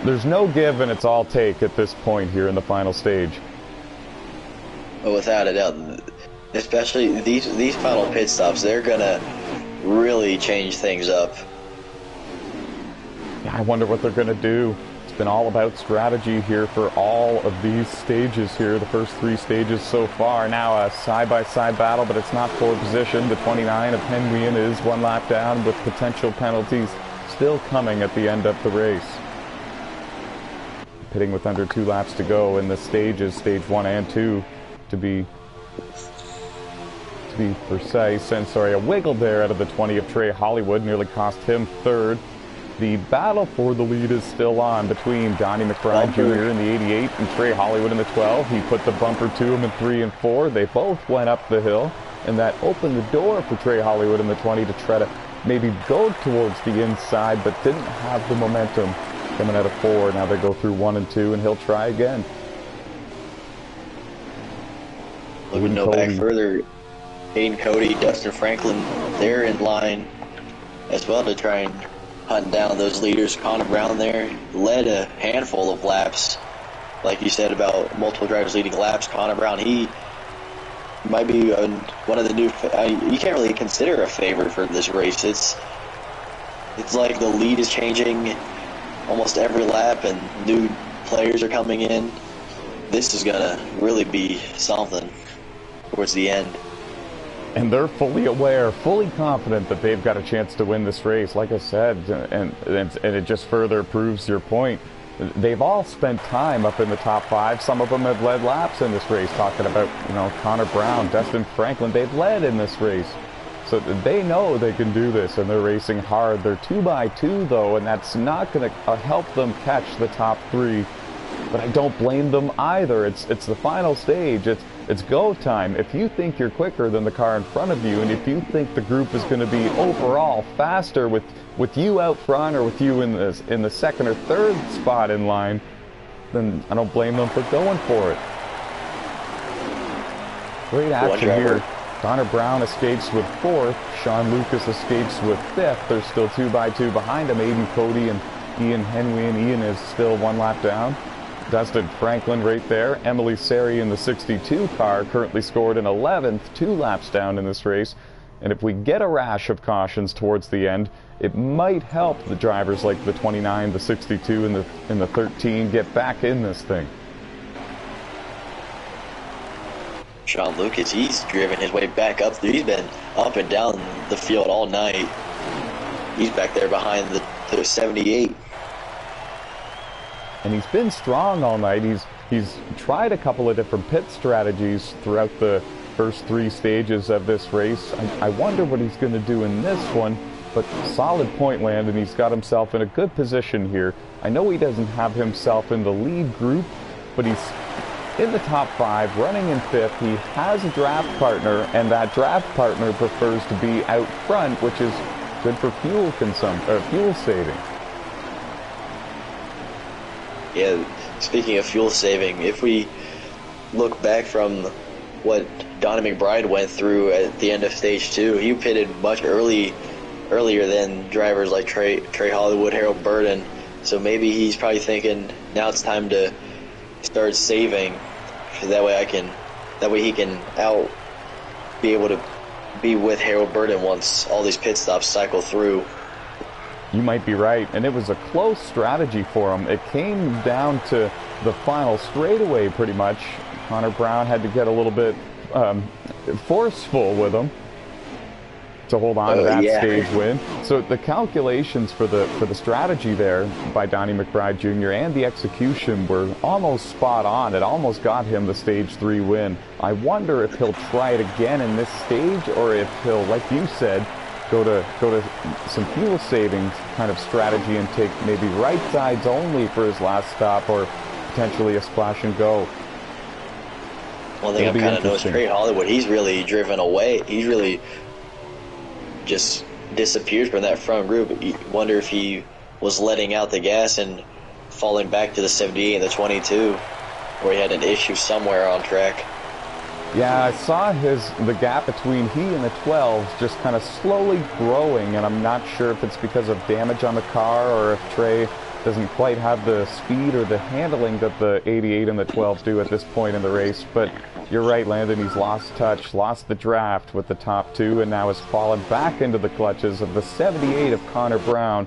there's no give and it's all take at this point here in the final stage. But without a doubt, especially these final pit stops, they're gonna really change things up. Yeah, I wonder what they're gonna do. It's been all about strategy here for all of these stages here, the first 3 stages so far. Now a side-by-side battle, but it's not for position. The 29 of Henwian is 1 lap down with potential penalties still coming at the end of the race. Pitting with under 2 laps to go in the stages, stage 1 and 2, to be precise. And sorry, a wiggle there out of the 20 of Trey Hollywood nearly cost him 3rd. The battle for the lead is still on between Donnie McBride Jr. in the 88 and Trey Hollywood in the 12. He put the bumper to him in 3 and 4. They both went up the hill, and that opened the door for Trey Hollywood in the 20 to try to maybe go towards the inside, but didn't have the momentum coming out of 4. Now they go through 1 and 2, and he'll try again. Looking no back further, Hayden Cody, Dustin Franklin, they're in line as well to try and hunt down those leaders. Connor Brown there led a handful of laps. Like you said about multiple drivers leading laps, Connor Brown, he might be one of the new, you can't really consider a favorite for this race. It's like the lead is changing almost every lap and new players are coming in. This is gonna really be something towards the end. And they're fully aware, fully confident that they've got a chance to win this race. Like I said, and it just further proves your point. They've all spent time up in the top 5. Some of them have led laps in this race. Talking about, Connor Brown, Dustin Franklin, they've led in this race. So they know they can do this, and they're racing hard. They're 2x2, though, and that's not going to help them catch the top 3. But I don't blame them either. It's the final stage. It's go time. If you think you're quicker than the car in front of you, and if you think the group is going to be overall faster with you out front or with you in the 2nd or 3rd spot in line, then I don't blame them for going for it. Great action here. Connor Brown escapes with 4th. Sean Lucas escapes with 5th. They're still 2x2 behind him. Aiden Cody and Ian Henwian. Ian is still 1 lap down. Dustin Franklin right there. Emily Sari in the 62 car currently scored an 11th, 2 laps down in this race. And if we get a rash of cautions towards the end, it might help the drivers like the 29, the 62, and the 13 get back in this thing. Sean Lucas, he's driven his way back up. He's been up and down the field all night. He's back there behind the 78. And he's been strong all night. He's tried a couple of different pit strategies throughout the first 3 stages of this race. I wonder what he's going to do in this one, but solid point, Landon. He's got himself in a good position here. I know he doesn't have himself in the lead group, but he's in the top 5, running in 5th. He has a draft partner, and that draft partner prefers to be out front, which is good for fuel saving. Yeah, speaking of fuel saving, if we look back from what Donnie McBride went through at the end of stage 2, he pitted much earlier than drivers like Trey Hollywood, Harold Burden. So maybe he's probably thinking now it's time to start saving. That way he can be able to be with Harold Burden once all these pit stops cycle through. You might be right, and it was a close strategy for him. It came down to the final straightaway pretty much. Connor Brown had to get a little bit forceful with him to hold on to that stage win. So the calculations for the strategy there by Donnie McBride Jr. and the execution were almost spot on. It almost got him the stage 3 win. I wonder if he'll try it again in this stage, or if he'll, like you said, go to some fuel savings kind of strategy and take maybe right sides only for his last stop, or potentially a splash and go. One thing I've kind of noticed, Trey Hollywood, he's really driven away. He's really just disappeared from that front group. I wonder if he was letting out the gas and falling back to the 78 and the 22, where he had an issue somewhere on track. Yeah, I saw the gap between he and the 12s just kind of slowly growing, and I'm not sure if it's because of damage on the car or if Trey doesn't quite have the speed or the handling that the 88 and the 12s do at this point in the race. But you're right, Landon, he's lost touch, lost the draft with the top 2, and now has fallen back into the clutches of the 78 of Connor Brown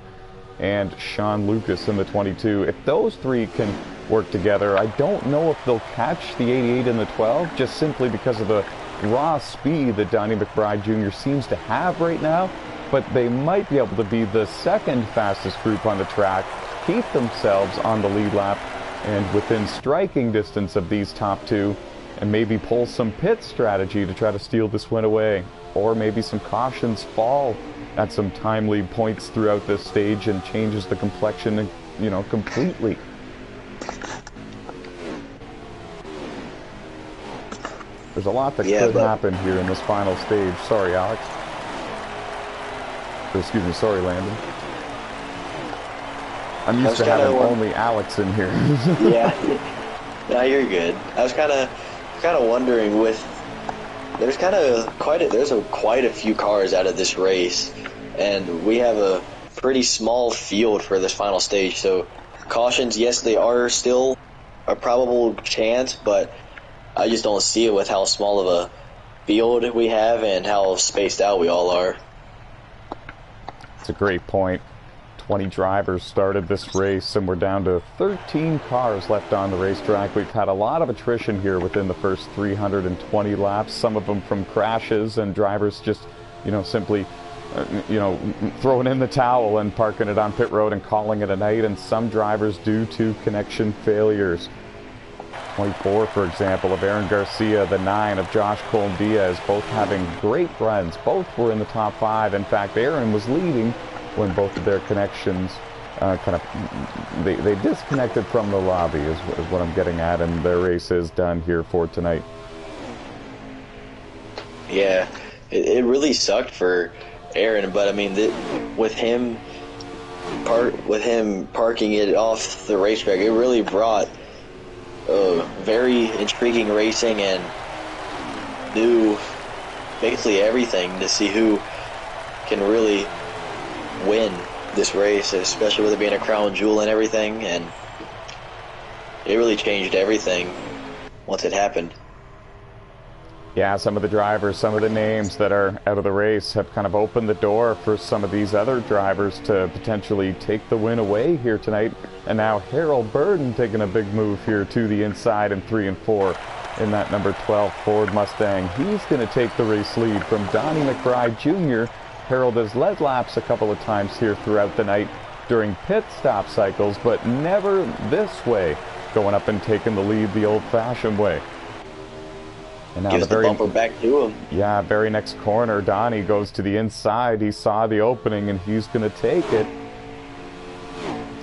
and Sean Lucas in the 22. If those 3 can work together, I don't know if they'll catch the 88 and the 12, just simply because of the raw speed that Donnie McBride Jr. seems to have right now, but they might be able to be the second fastest group on the track, keep themselves on the lead lap and within striking distance of these top 2, and maybe pull some pit strategy to try to steal this win away, or maybe some cautions fall at some timely points throughout this stage and changes the complexion, completely. There's a lot that could happen here in this final stage. Sorry, Alex. Excuse me, sorry, Landon. I'm used to having only Alex in here. Yeah. No, you're good. I was kind of wondering there's quite a few cars out of this race, and we have a pretty small field for this final stage. So cautions, yes, they are still a probable chance, but I just don't see it with how small of a field we have and how spaced out we all are. It's a great point. 20 drivers started this race, and we're down to 13 cars left on the racetrack. We've had a lot of attrition here within the first 320 laps, some of them from crashes and drivers just, simply, throwing in the towel and parking it on pit road and calling it a night, and some drivers due to connection failures. 24, for example, of Aaron Garcia, the 9 of Josh Colm-Diaz, both having great runs. Both were in the top 5. In fact, Aaron was leading when both of their connections they disconnected from the lobby is what I'm getting at, and their race is done here for tonight. Yeah, it really sucked for Aaron, but I mean, with him parking it off the racetrack, it really brought very intriguing racing and new, basically everything, to see who can really win this race, especially with it being a crown jewel and everything. And it really changed everything once it happened. Yeah, some of the drivers, some of the names that are out of the race have kind of opened the door for some of these other drivers to potentially take the win away here tonight. And now Harold Burden taking a big move here to the inside in 3 and 4. in that number 12 Ford Mustang. He's going to take the race lead from Donnie McBride Jr. Harold has led laps a couple of times here throughout the night during pit stop cycles, but never this way, going up and taking the lead the old-fashioned way. And now gives the bumper back to him. Yeah, very next corner, Donnie goes to the inside. He saw the opening, and he's going to take it.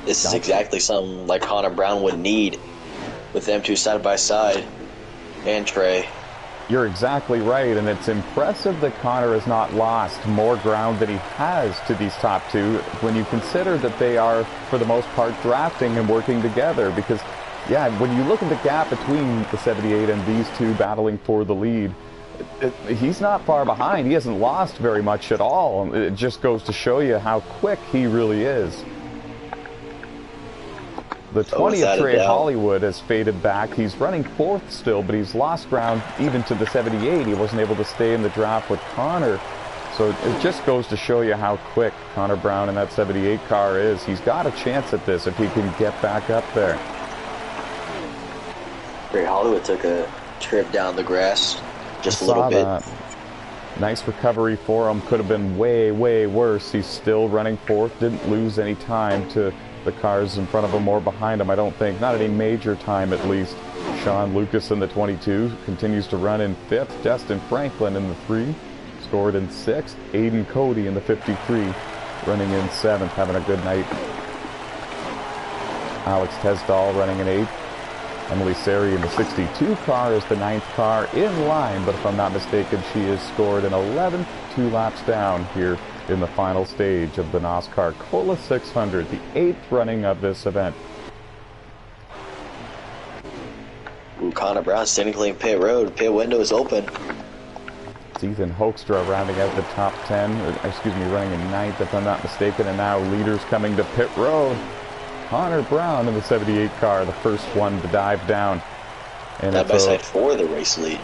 This is exactly something like Connor Brown would need with them two side by side and Trey. You're exactly right, and it's impressive that Connor has not lost more ground than he has to these top two when you consider that they are, for the most part, drafting and working together. Because, yeah, when you look at the gap between the 78 and these two battling for the lead, he's not far behind. He hasn't lost very much at all. It just goes to show you how quick he really is. The 20th Trey Hollywood has faded back. He's running 4th still, but he's lost ground even to the 78. He wasn't able to stay in the draft with Connor. So it just goes to show you how quick Connor Brown in that 78 car is. He's got a chance at this if he can get back up there. Trey Hollywood took a trip down the grass just a little bit. Nice recovery for him. Could have been way, way worse. He's still running 4th. Didn't lose any time to the cars in front of him or behind him, I don't think. Not any major time, at least. Sean Lucas in the 22 continues to run in 5th. Justin Franklin in the 3 scored in 6th. Aiden Cody in the 53 running in 7th, having a good night. Alex Tesdall running in 8th. Emily Seri in the 62 car is the 9th car in line, but if I'm not mistaken, she has scored in 11th, 2 laps down here in the final stage of the NOSSCAR Cola 600, the 8th running of this event. Ooh, Connor Brown standing clean pit road. Pit window is open. It's Ethan Hoekstra rounding out the top 10, running in 9th if I'm not mistaken, and now leaders coming to pit road. Connor Brown in the 78 car, the first one to dive down. And side by side for the race lead.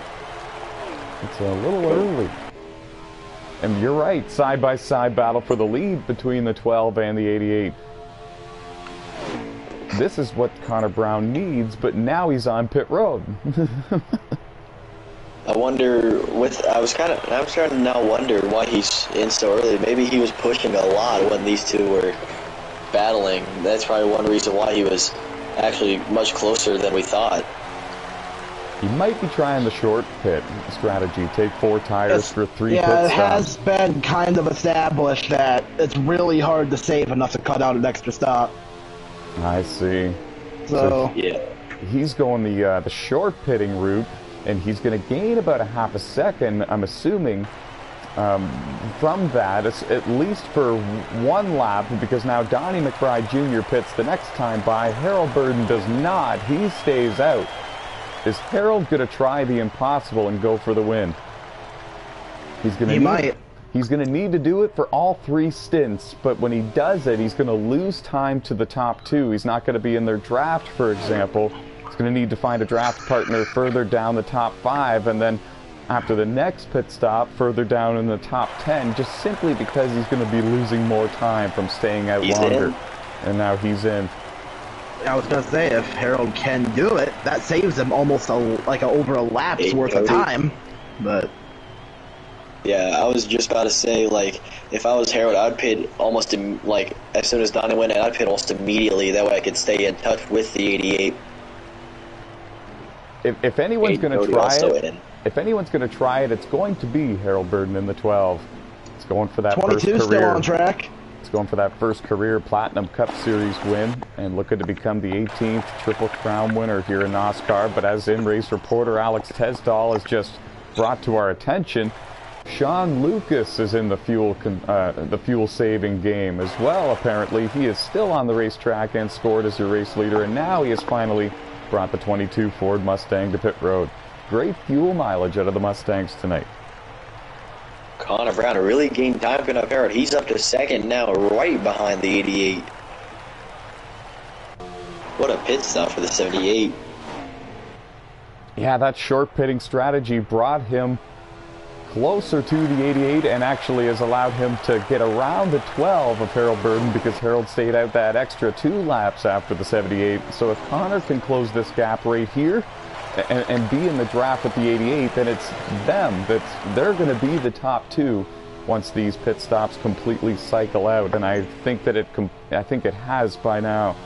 It's a little early. And you're right, side-by-side battle for the lead between the 12 and the 88. This is what Connor Brown needs, but now he's on pit road. I wonder, I was starting to now wonder why he's in so early. Maybe he was pushing a lot when these two were battling. That's probably one reason why he was actually much closer than we thought. He might be trying the short pit strategy. Take 4 tires for 3 pit stops. Yeah, it has been kind of established that it's really hard to save enough to cut out an extra stop. I see. So yeah, he's going the short pitting route, and he's going to gain about a half a second, I'm assuming, from that, at least for 1 lap, because now Donnie McBride Jr. pits the next time by. Harold Burden does not. He stays out. Is Harold going to try the impossible and go for the win? He's going to need to do it for all 3 stints, but when he does it, he's going to lose time to the top 2. He's not going to be in their draft, for example. He's going to need to find a draft partner further down the top 5, and then after the next pit stop, further down in the top 10, just simply because he's going to be losing more time from staying out longer. And now he's in. I was going to say, if Harold can do it, that saves him almost over a lap's worth of time. But yeah, I was just about to say, like, if I was Harold, I'd pit almost, as soon as Donnie went in, I'd pit almost immediately. That way I could stay in touch with the 88. If anyone's going to try it, it's going to be Harold Burden in the 12. It's going for that first career. 22 still on track. It's going for that first career Platinum Cup Series win and looking to become the 18th Triple Crown winner here in NOSSCAR. But as in-race reporter Alex Tesdall has just brought to our attention, Sean Lucas is in the fuel-saving game as well, apparently. He is still on the racetrack and scored as your race leader, and now he has finally brought the 22 Ford Mustang to pit road. Great fuel mileage out of the Mustangs tonight. Connor Brown really gained time picking up Harold. He's up to 2nd now, right behind the 88. What a pit stop for the 78. Yeah, that short pitting strategy brought him closer to the 88 and actually has allowed him to get around the 12 of Harold Burden because Harold stayed out that extra 2 laps after the 78. So if Connor can close this gap right here, and be in the draft with the 88, then it's them. They're going to be the top two once these pit stops completely cycle out, and I think that it has by now.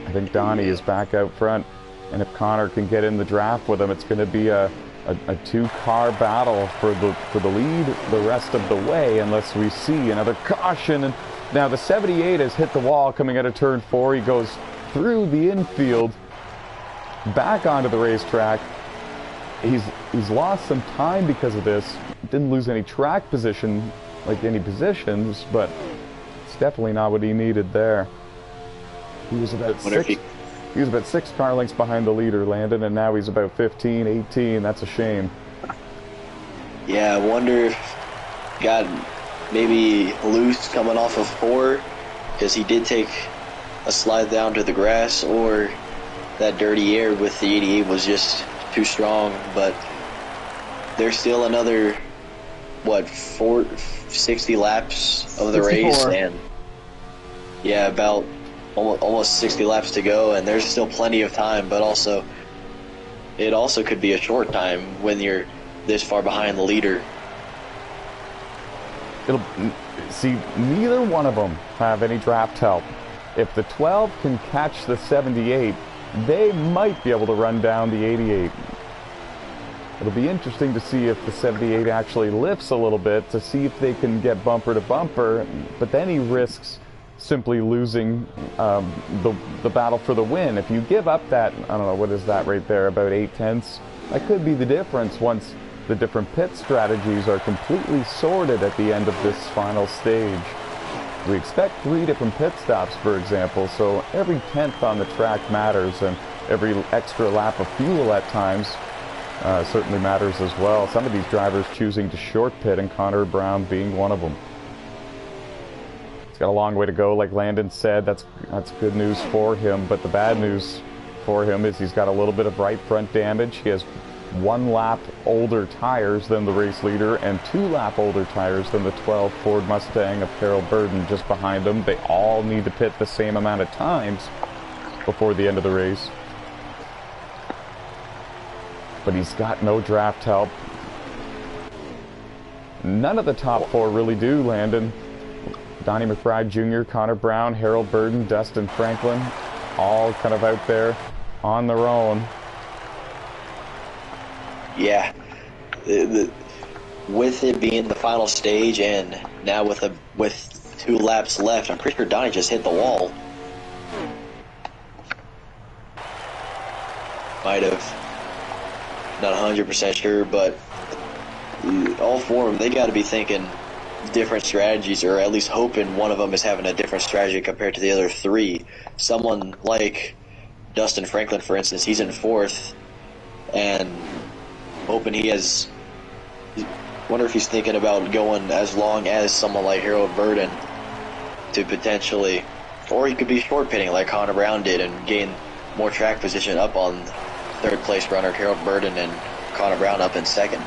I think Donnie is back out front, and if Connor can get in the draft with him, it's going to be a two-car battle for the lead the rest of the way, unless we see another caution. And now the 78 has hit the wall coming out of turn 4. He goes through the infield, back onto the racetrack. He's lost some time because of this. Didn't lose any track position, like any positions, but it's definitely not what he needed there. He was about he was about 6 car lengths behind the leader, Landon, and now he's about 15, 18. That's a shame. Yeah, I wonder if got maybe loose coming off of 4, because he did take a slide down to the grass, or that dirty air with the 88 was just too strong. But there's still another, what, 60 laps of the 64. race, and yeah, about almost 60 laps to go, and there's still plenty of time. But also, it also could be a short time when you're this far behind the leader. See, neither one of them have any draft help. If the 12 can catch the 78, they might be able to run down the 88. It'll be interesting to see if the 78 actually lifts a little bit, to see if they can get bumper to bumper, but then he risks simply losing the battle for the win. If you give up that, I don't know, what is that right there, about 8/10, that could be the difference once the different pit strategies are completely sorted at the end of this final stage. We expect 3 different pit stops, for example, so every 10th on the track matters, and every extra lap of fuel at times certainly matters as well. Some of these drivers choosing to short pit, and Connor Brown being one of them. He's got a long way to go, like Landon said. That's good news for him, but the bad news for him is he's got a little bit of right front damage. He has 1 lap older tires than the race leader, and 2 lap older tires than the 12 Ford Mustang of Harold Burden just behind him. They all need to pit the same amount of times before the end of the race. But he's got no draft help. None of the top 4 really do, Landon. Donnie McBride Jr., Connor Brown, Harold Burden, Dustin Franklin, all kind of out there on their own. Yeah, with it being the final stage, and now with 2 laps left, I'm pretty sure Donnie just hit the wall. Might have. Not 100% sure, but all 4 of them, they got to be thinking different strategies, or at least hoping one of them is having a different strategy compared to the other 3. Someone like Dustin Franklin, for instance, he's in 4th, and hoping he has. Wonder if he's thinking about going as long as someone like Harold Burden to potentially, or he could be short pitting like Connor Brown did and gain more track position up on 3rd place runner Harold Burden, and Connor Brown up in 2nd.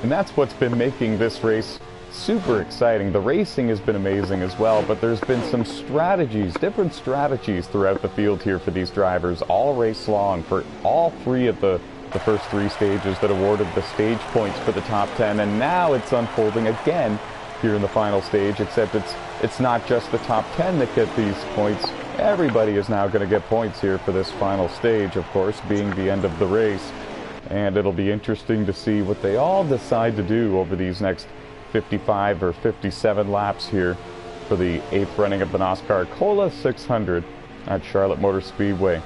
And that's what's been making this race super exciting. The racing has been amazing as well, but there's been some strategies, different strategies throughout the field here for these drivers all race long, for all 3 of the first 3 stages that awarded the stage points for the top 10, and now it's unfolding again here in the final stage, except it's not just the top 10 that get these points. Everybody is now going to get points here for this final stage, of course, being the end of the race. And it'll be interesting to see what they all decide to do over these next 55 or 57 laps here for the 8th running of the NOSSCAR Cola 600 at Charlotte Motor Speedway.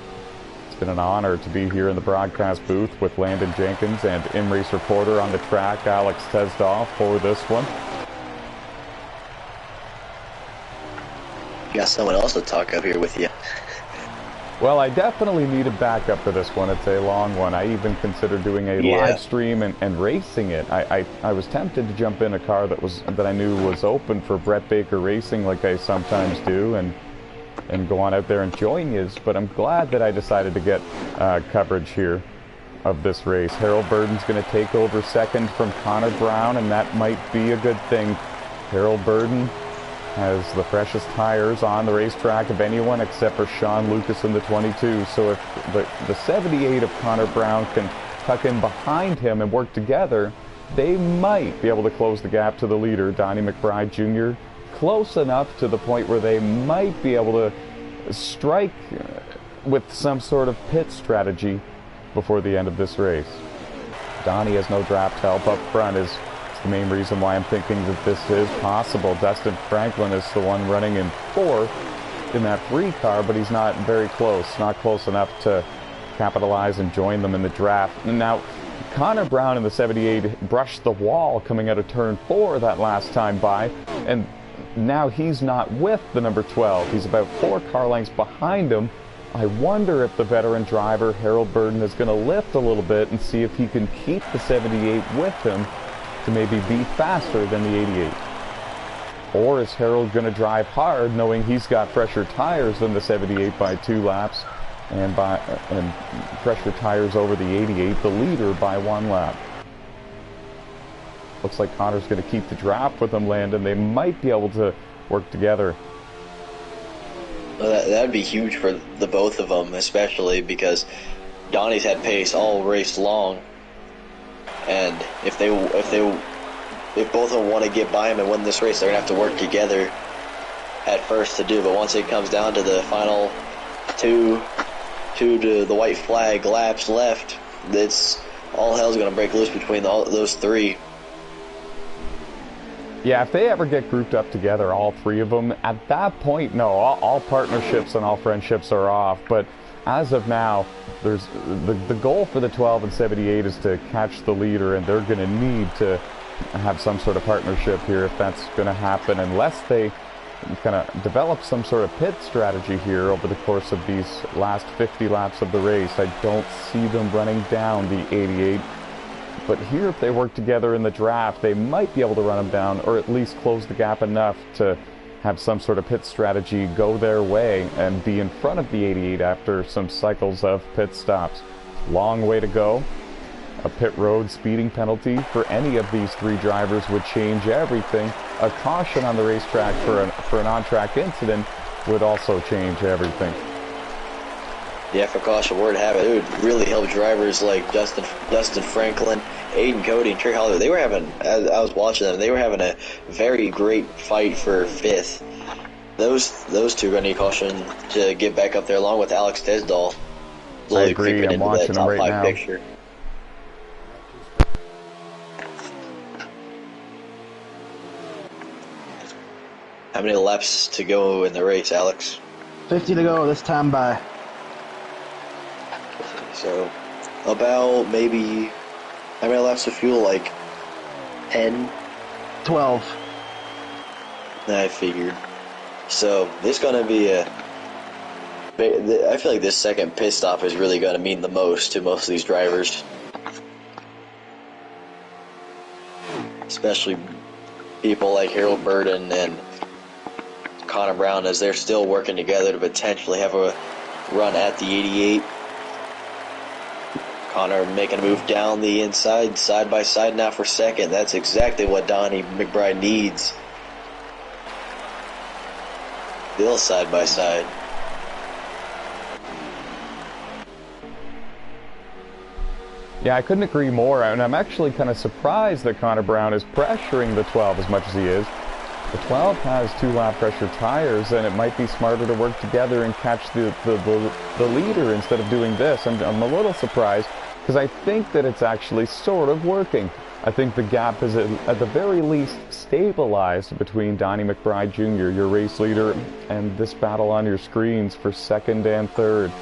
It's been an honor to be here in the broadcast booth with Landon Jenkins and in-race reporter on the track, Alex Tesdall, for this one. You got someone else to talk up here with you. Well, I definitely need a backup for this one. It's a long one. I even considered doing a live stream and racing it. I was tempted to jump in a car that I knew was open for Brett Baker Racing, like I sometimes do, and go on out there and join you. But I'm glad that I decided to get coverage here of this race. Harold Burden's going to take over 2nd from Connor Brown, and that might be a good thing. Harold Burden has the freshest tires on the racetrack of anyone except for Sean Lucas in the 22. So if the 78 of Connor Brown can tuck in behind him and work together, they might be able to close the gap to the leader, Donnie McBride Jr., close enough to the point where they might be able to strike with some sort of pit strategy before the end of this race. Donnie has no draft help up front is the main reason why I'm thinking that this is possible. Dustin Franklin is the one running in fourth in that 3 car, but he's not very close, not close enough to capitalize and join them in the draft. And now, Connor Brown in the 78 brushed the wall coming out of turn 4 that last time by, and now he's not with the number 12. He's about 4 car lengths behind him. I wonder if the veteran driver, Harold Burden, is going to lift a little bit and see if he can keep the 78 with him to maybe be faster than the 88. Or is Harold going to drive hard knowing he's got fresher tires than the 78 by 2 laps and fresher tires over the 88, the leader, by 1 lap? Looks like Connor's going to keep the draft with him, Landon. They might be able to work together. Well, that'd be huge for the both of them, especially because Donnie's had pace all race long, and if both of them want to get by him and win this race, they're gonna have to work together at first to do. But once it comes down to the final two to the white flag laps left, it's all hell's gonna break loose between those 3. Yeah, if they ever get grouped up together, all 3 of them, at that point, no, all partnerships and all friendships are off. But as of now, there's the goal for the 12 and 78 is to catch the leader, and they're going to need to have some sort of partnership here if that's going to happen, unless they kind of develop some sort of pit strategy here over the course of these last 50 laps of the race. I don't see them running down the 88. But here, if they work together in the draft, they might be able to run them down, or at least close the gap enough to have some sort of pit strategy go their way and be in front of the 88 after some cycles of pit stops. Long way to go. A pit road speeding penalty for any of these 3 drivers would change everything. A caution on the racetrack for an on-track incident would also change everything. Yeah, for caution word habit, it would really help drivers like Dustin Franklin, Aiden Cody, and Trey Holler. They were having, as I was watching them, they were having a very great fight for 5th. Those 2 are going to need caution to get back up there, along with Alex Tesdahl. I agree. I'm watching them right now. Picture. How many laps to go in the race, Alex? 50 to go this time by. So, about maybe, how many laps of fuel? Like 10? 12. I figured. So, this is going to be I feel like this second pit stop is really going to mean the most to most of these drivers. Especially people like Harold Burden and Connor Brown, as they're still working together to potentially have a run at the 88. Connor making a move down the inside, side by side now for second. That's exactly what Donnie McBride needs. Still side by side. Yeah, I couldn't agree more, and I'm actually kind of surprised that Connor Brown is pressuring the 12 as much as he is. The 12 has 2-lap pressure tires, and it might be smarter to work together and catch the leader instead of doing this. I'm a little surprised, because I think that it's actually sort of working. I think the gap is at the very least stabilized between Donnie McBride Jr., your race leader, and this battle on your screens for 2nd and 3rd.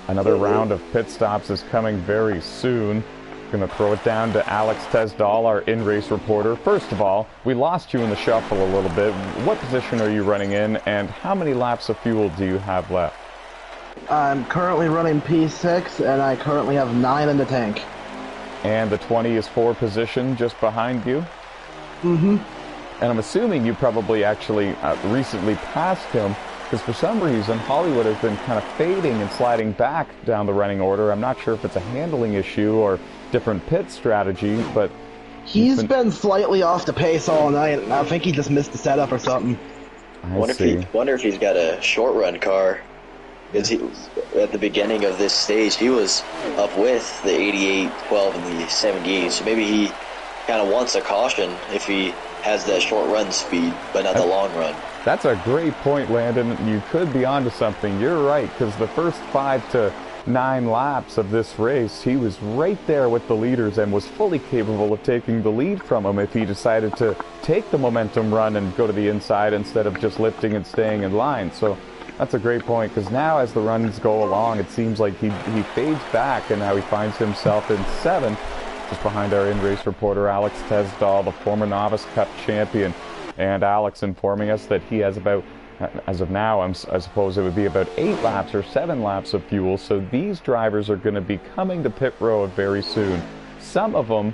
Another round of pit stops is coming very soon. Going to throw it down to Alex Tesdahl, our in-race reporter. First of all, we lost you in the shuffle a little bit. What position are you running in, and how many laps of fuel do you have left? I'm currently running P6, and I currently have 9 in the tank. And the 20 is 4 position just behind you? Mm-hmm. And I'm assuming you probably actually recently passed him, because for some reason Hollywood has been kind of fading and sliding back down the running order. I'm not sure if it's a handling issue or different pit strategy, but He's been slightly off the pace all night, and I think he just missed the setup or something. Wonder if he's got a short run car. Because at the beginning of this stage, he was up with the 88, 12, and the 78. So maybe he kind of wants a caution if he has that short run speed, but not the long run. That's a great point, Landon. You could be onto something. You're right, because the first 5 to 9 laps of this race, he was right there with the leaders and was fully capable of taking the lead from them if he decided to take the momentum run and go to the inside instead of just lifting and staying in line. So that's a great point, because now as the runs go along, it seems like he fades back, and now he finds himself in 7th, just behind our in-race reporter, Alex Tesdahl, the former Novice Cup champion. And Alex informing us that he has about, as of now, I suppose it would be about 8 laps or 7 laps of fuel. So these drivers are going to be coming to pit road very soon. Some of them,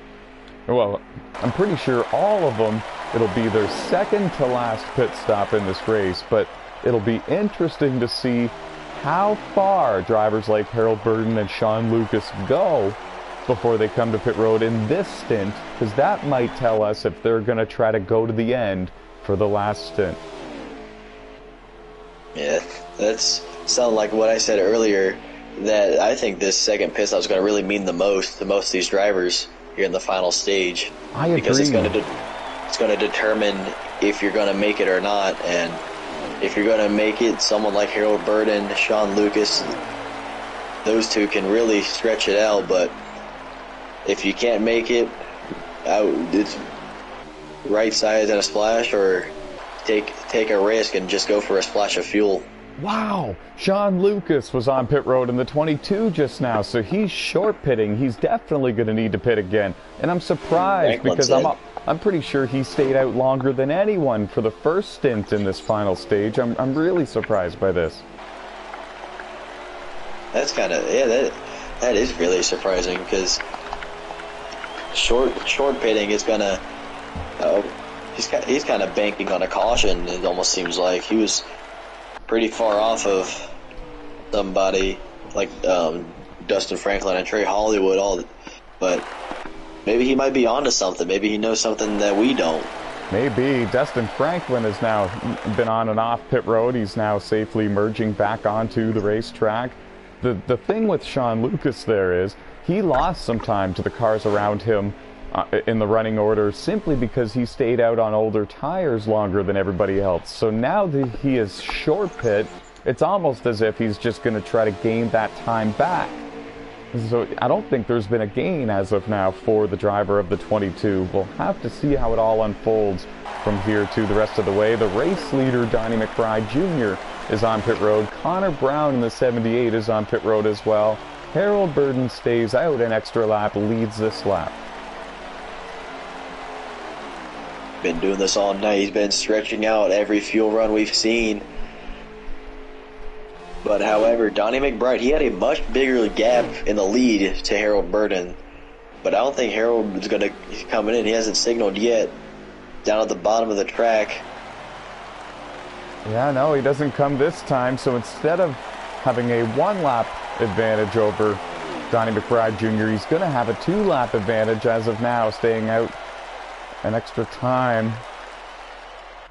well, I'm pretty sure all of them, it'll be their second to last pit stop in this race. But it'll be interesting to see how far drivers like Harold Burton and Sean Lucas go before they come to pit road in this stint, because that might tell us if they're going to try to go to the end for the last stint. Yeah, that's sound like what I said earlier, that I think this second pit stop is going to really mean the most to most of these drivers here in the final stage. I agree. Because it's going to determine if you're going to make it or not, and if you're going to make it, someone like Harold Burton, Sean Lucas, those two can really stretch it out, but if you can't make it, it's right sides and a splash, or take a risk and just go for a splash of fuel. Wow, Sean Lucas was on pit road in the 22 just now, so he's short pitting. He's definitely going to need to pit again, and I'm surprised because I'm pretty sure he stayed out longer than anyone for the first stint in this final stage. I'm really surprised by this. That's kind of, yeah, that is really surprising, because short pitting is gonna he's kind of banking on a caution. It almost seems like he was pretty far off of somebody like Dustin Franklin and Trey Hollywood, but maybe he might be onto something. Maybe he knows something that we don't. Maybe. Dustin Franklin has now been on and off pit road. He's now safely merging back onto the racetrack. The thing with Sean Lucas there is he lost some time to the cars around him in the running order simply because he stayed out on older tires longer than everybody else. So now that he is short pit, it's almost as if he's just going to try to gain that time back. So I don't think there's been a gain as of now for the driver of the 22. We'll have to see how it all unfolds from here to the rest of the way. The race leader, Donnie McBride Jr., is on pit road. Connor Brown in the 78 is on pit road as well. Harold Burton stays out an extra lap, leads this lap. Been doing this all night. He's been stretching out every fuel run we've seen. But however, Donnie McBride, he had a much bigger gap in the lead to Harold Burton. But I don't think Harold is going to come in. He hasn't signaled yet. Down at the bottom of the track. Yeah, no, he doesn't come this time. So instead of having a 1-lap advantage over Donnie McBride Jr., he's going to have a 2-lap advantage as of now, staying out an extra time.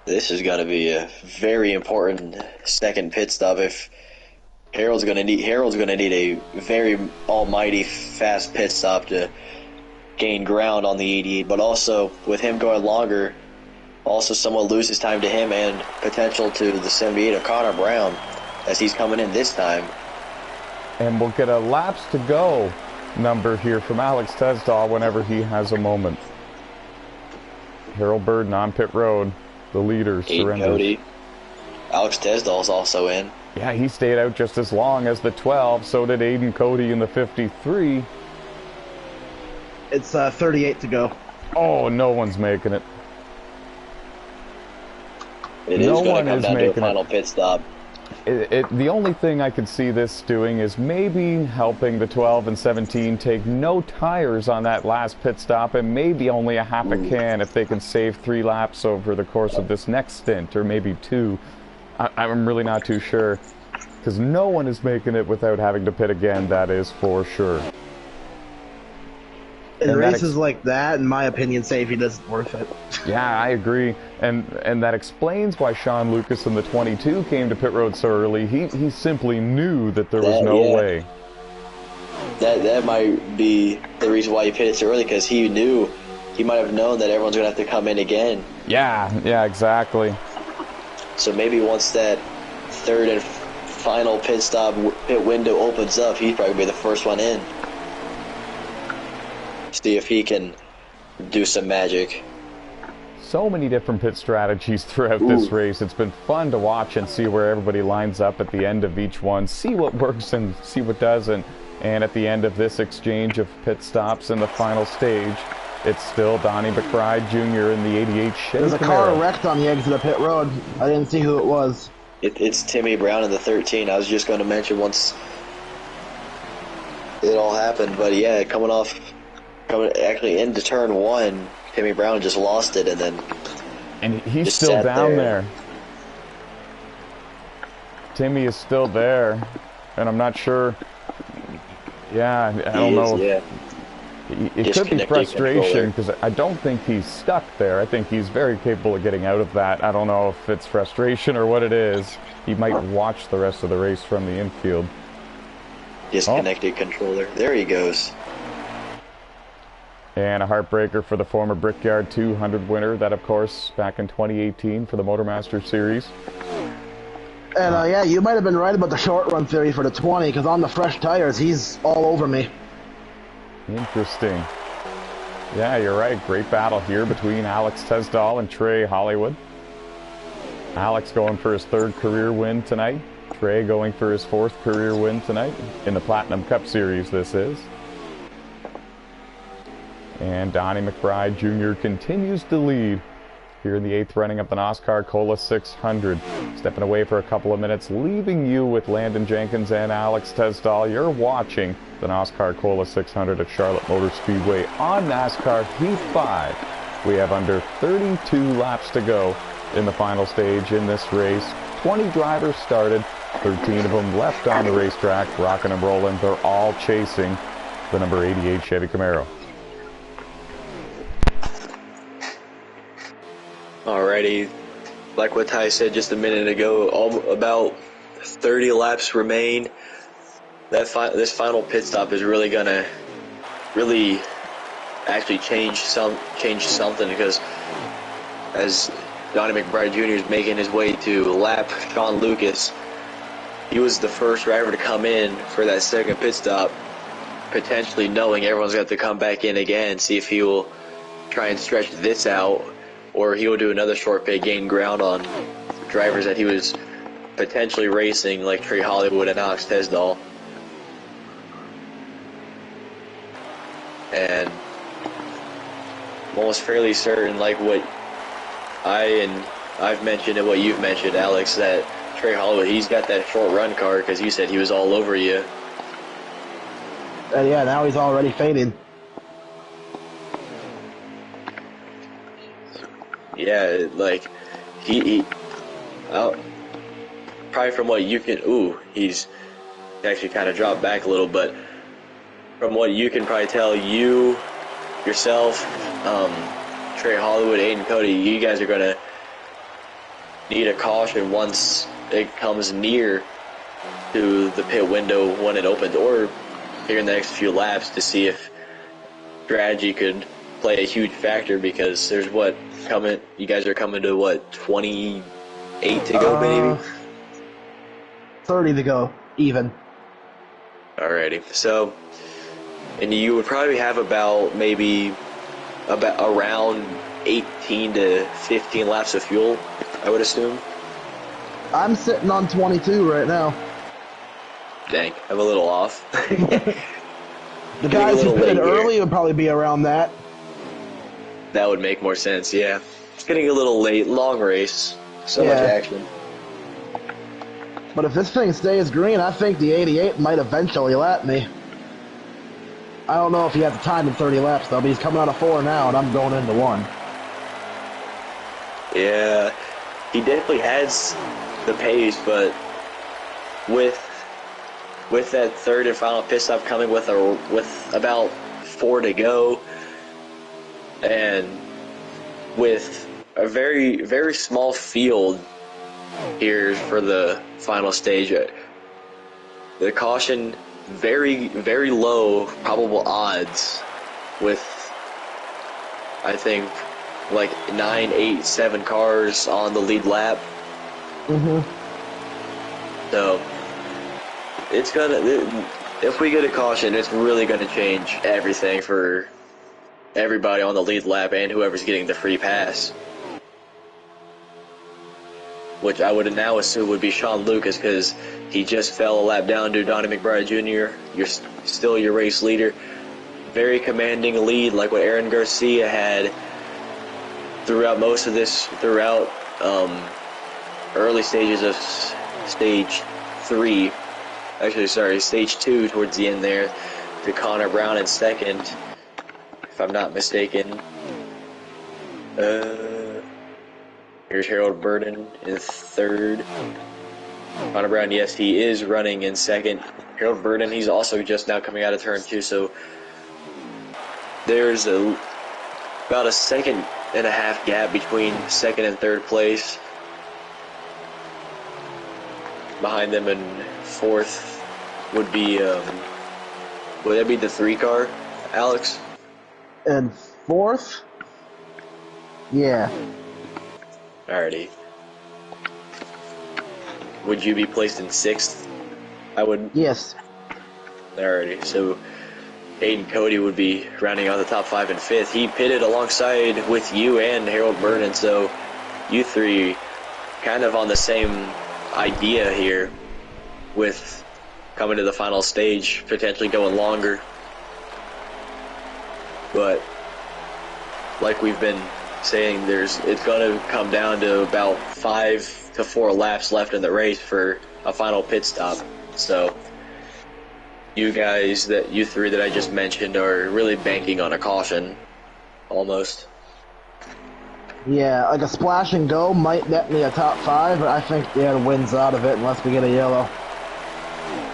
This is going to be a very important second pit stop. If Harold's going to need a very almighty fast pit stop to gain ground on the 88, but also with him going longer, also somewhat loses time to him and potential to the 78 of Connor Brown as he's coming in this time. And we'll get a laps to go number here from Alex Tesdahl whenever he has a moment. Harold Burton on pit road, the leader surrenders. Cody. Alex Tesdahl's also in. Yeah, he stayed out just as long as the 12. So did Aiden Cody in the 53. It's 38 to go. Oh, no one's making it. It is going to come down to a final pit stop. The only thing I could see this doing is maybe helping the 12 and 17 take no tires on that last pit stop, and maybe only a half a can if they can save 3 laps over the course of this next stint, or maybe 2. I'm really not too sure, because no one is making it without having to pit again, that is for sure. In And races like that, in my opinion, safety isn't worth it. Yeah, I agree, and that explains why Sean Lucas in the 22 came to pit road so early. He simply knew that there was no way. That might be the reason why he pitted so early, because he knew, he might have known that everyone's gonna have to come in again. Yeah, exactly. So maybe once that third and final pit window opens up, he's probably gonna be the first one in. See if he can do some magic. So many different pit strategies throughout this race. It's been fun to watch and see where everybody lines up at the end of each one, see what works and see what doesn't. And at the end of this exchange of pit stops in the final stage, it's still Donnie McBride Jr. in the 88 Chevy There's a Camaro. car wrecked on the exit of pit road. I didn't see who it was. It's Timmy Brown in the 13. I was just going to mention once it all happened, but yeah, coming actually into turn one, Timmy Brown just lost it, and he's still down there. Timmy is still there, and I'm not sure. Yeah, I don't know. Yeah. It could be frustration, because I don't think he's stuck there. I think he's very capable of getting out of that. I don't know if it's frustration or what it is. He might watch the rest of the race from the infield. Disconnected controller. There he goes. And a heartbreaker for the former Brickyard 200 winner. That, of course, back in 2018 for the Motormaster Series. And yeah, you might have been right about the short run theory for the 20, because on the fresh tires, he's all over me. Interesting. Yeah, you're right. Great battle here between Alex Tesdall and Trey Hollywood. Alex going for his third career win tonight. Trey going for his fourth career win tonight in the Platinum Cup Series, this is. And Donnie McBride Jr. continues to lead here in the 8th running of the NOSSCAR Cola 600. Stepping away for a couple of minutes, leaving you with Landon Jenkins and Alex Tesdall. You're watching the NOSSCAR Cola 600 at Charlotte Motor Speedway on NASCAR Heat 5. We have under 32 laps to go in the final stage in this race. 20 drivers started, 13 of them left on the racetrack, rocking and rolling. They're all chasing the number 88 Chevy Camaro. Alrighty, like what Ty said just a minute ago, about 30 laps remain. This final pit stop is really gonna actually change something, because as Donnie McBride Jr. is making his way to lap Sean Lucas, he was the first driver to come in for that second pit stop, potentially knowing everyone's got to come back in again, see if he will try and stretch this out, or he will do another short pit, gain ground on drivers that he was potentially racing, like Trey Hollywood and Alex Tesdall. And I'm almost fairly certain, like what I've mentioned and what you've mentioned, Alex, that Trey Hollywood, he's got that short run car, because you said he was all over you. And yeah, now he's already fading. Yeah, like he probably from what you can, he's actually kind of dropped back a little, but from what you can probably tell, yourself, Trey Hollywood, Aiden Cody, you guys are gonna need a caution once it comes near to the pit window when it opens, or here in the next few laps, to see if strategy could play a huge factor, because there's you guys are coming to 28 to go, maybe? 30 to go, even. Alrighty, so, and you would probably have about around 18 to 15 laps of fuel, I would assume. I'm sitting on 22 right now. Dang, I'm a little off. The guys who pitted early would probably be around that. That would make more sense, yeah. It's getting a little late. Long race. So much action. But if this thing stays green, I think the 88 might eventually lap me. I don't know if he has the time in 30 laps, though, but he's coming out of 4 now, and I'm going into 1. Yeah, he definitely has the pace, but with that third and final pit stop coming with about 4 to go, and with a very, very small field here for the final stage, the caution, very, very low probable odds with, I think, like 9, 8, 7 cars on the lead lap. So it's gonna, if we get a caution, it's really gonna change everything for everybody on the lead lap and whoever's getting the free pass, which I would now assume would be Sean Lucas, because he just fell a lap down to Donnie McBride Jr. You're still your race leader. Very commanding lead, like what Aaron Garcia had throughout most of this, throughout early stages of stage 3. Actually, sorry, stage 2 towards the end there, to Connor Brown in second, if I'm not mistaken. Here's Harold Burden in third. Connor Brown, yes, he is running in second. Harold Burden, he's also just now coming out of turn 2, so there's about a 1.5 second gap between second and third place. Behind them in fourth would be, would that be the 3 car, Alex? And fourth? Yeah. Alrighty. Would you be placed in 6th? I would. Yes. Alrighty, so Aiden Cody would be rounding out the top 5 and 5th. He pitted alongside with you and Harold Burden, so you three kind of on the same idea here with coming to the final stage, potentially going longer. But like we've been saying, it's going to come down to about 5 to 4 laps left in the race for a final pit stop. So you three that I just mentioned are really banking on a caution, almost. Yeah, like a splash and go might net me a top 5, but I think the other wins out of it unless we get a yellow.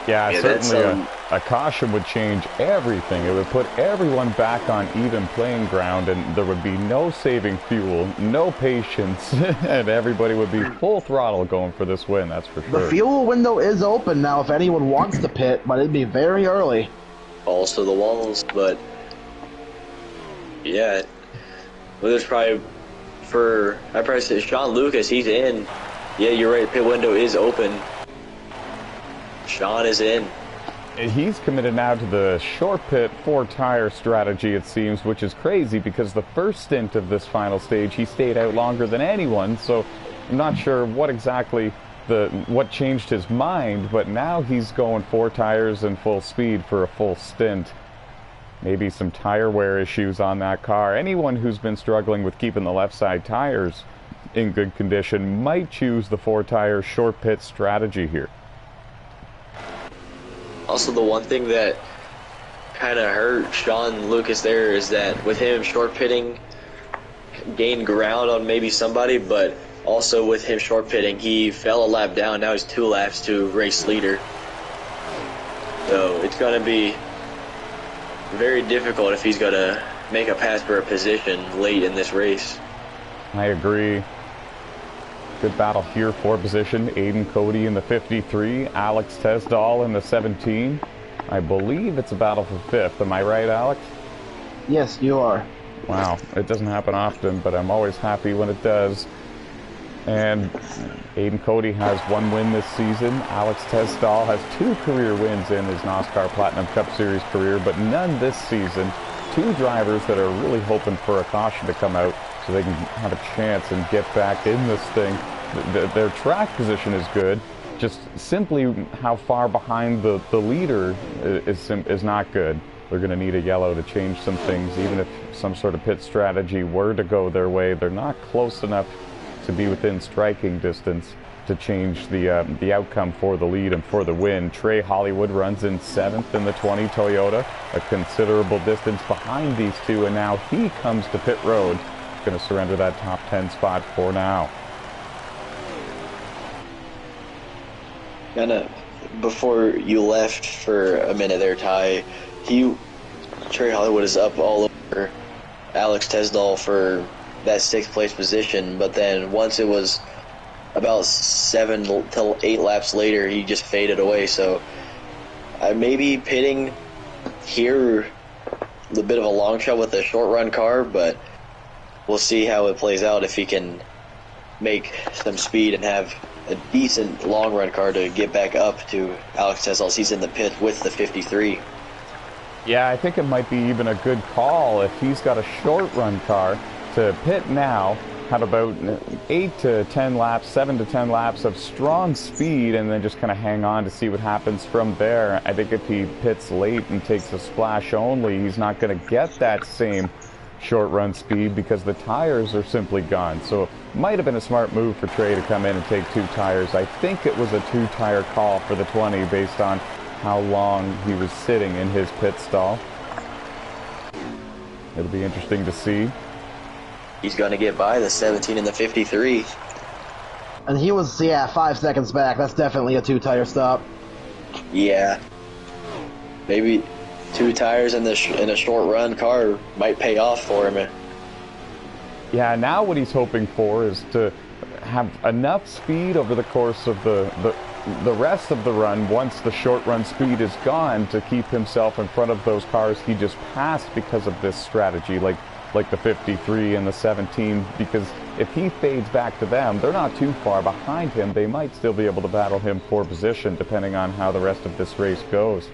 Yeah, certainly a caution would change everything. It would put everyone back on even playing ground, and there would be no saving fuel, no patience, and everybody would be full throttle going for this win, that's for sure. The fuel window is open now if anyone wants to pit, but it'd be very early. Balls to the walls, but yeah, well, there's probably, I'd probably say Sean Lucas, he's in. Yeah, you're right, pit window is open. Sean is in. He's committed now to the short pit 4-tire strategy, it seems, which is crazy because the first stint of this final stage he stayed out longer than anyone, so I'm not sure what exactly what changed his mind, but now he's going 4 tires and full speed for a full stint. Maybe some tire wear issues on that car. Anyone who's been struggling with keeping the left side tires in good condition might choose the 4-tire short pit strategy here. Also, the one thing that kind of hurt Sean Lucas there is that with him short pitting, gained ground on maybe somebody, but also with him short pitting, he fell a lap down. Now he's 2 laps to race leader. So it's going to be very difficult if he's going to make a pass for a position late in this race. I agree. Good battle here for position. Aiden Cody in the 53, Alex Tesdall in the 17. I believe it's a battle for 5th. Am I right, Alex? Yes, you are. Wow, it doesn't happen often, but I'm always happy when it does. And Aiden Cody has 1 win this season. Alex Tesdall has 2 career wins in his NOSSCAR Platinum Cup Series career, but none this season. 2 drivers that are really hoping for a caution to come out so they can have a chance and get back in this thing. Their track position is good, just simply how far behind the leader is not good. They're going to need a yellow to change some things. Even if some sort of pit strategy were to go their way, they're not close enough to be within striking distance to change the outcome for the lead and for the win. Trey Hollywood runs in 7th in the 20 Toyota, a considerable distance behind these 2, and now he comes to pit road. Going to surrender that top 10 spot for now. Before you left for a minute there, Ty, Trey Hollywood is up all over Alex Tesdall for that 6th place position, but then once it was about 7 till 8 laps later, he just faded away. So I may be pitting here a bit of a long shot with a short run car, but we'll see how it plays out if he can make some speed and have a decent long run car to get back up to Alex Tesdall. He's in the pit with the 53. Yeah, I think it might be even a good call if he's got a short run car to pit now, have about 8 to 10 laps, 7 to 10 laps of strong speed, and then just kind of hang on to see what happens from there. I think if he pits late and takes a splash only, he's not going to get that same short run speed because the tires are simply gone. So it might have been a smart move for Trey to come in and take 2 tires. I think it was a 2-tire call for the 20 based on how long he was sitting in his pit stall. It'll be interesting to see. He's going to get by the 17 and the 53. And he was, 5 seconds back. That's definitely a 2-tire stop. Yeah. Maybe 2 tires in a short run car might pay off for him. Yeah, now what he's hoping for is to have enough speed over the course of the rest of the run, once the short run speed is gone, to keep himself in front of those cars he just passed because of this strategy, like the 53 and the 17, because if he fades back to them, they're not too far behind him. They might still be able to battle him for position depending on how the rest of this race goes.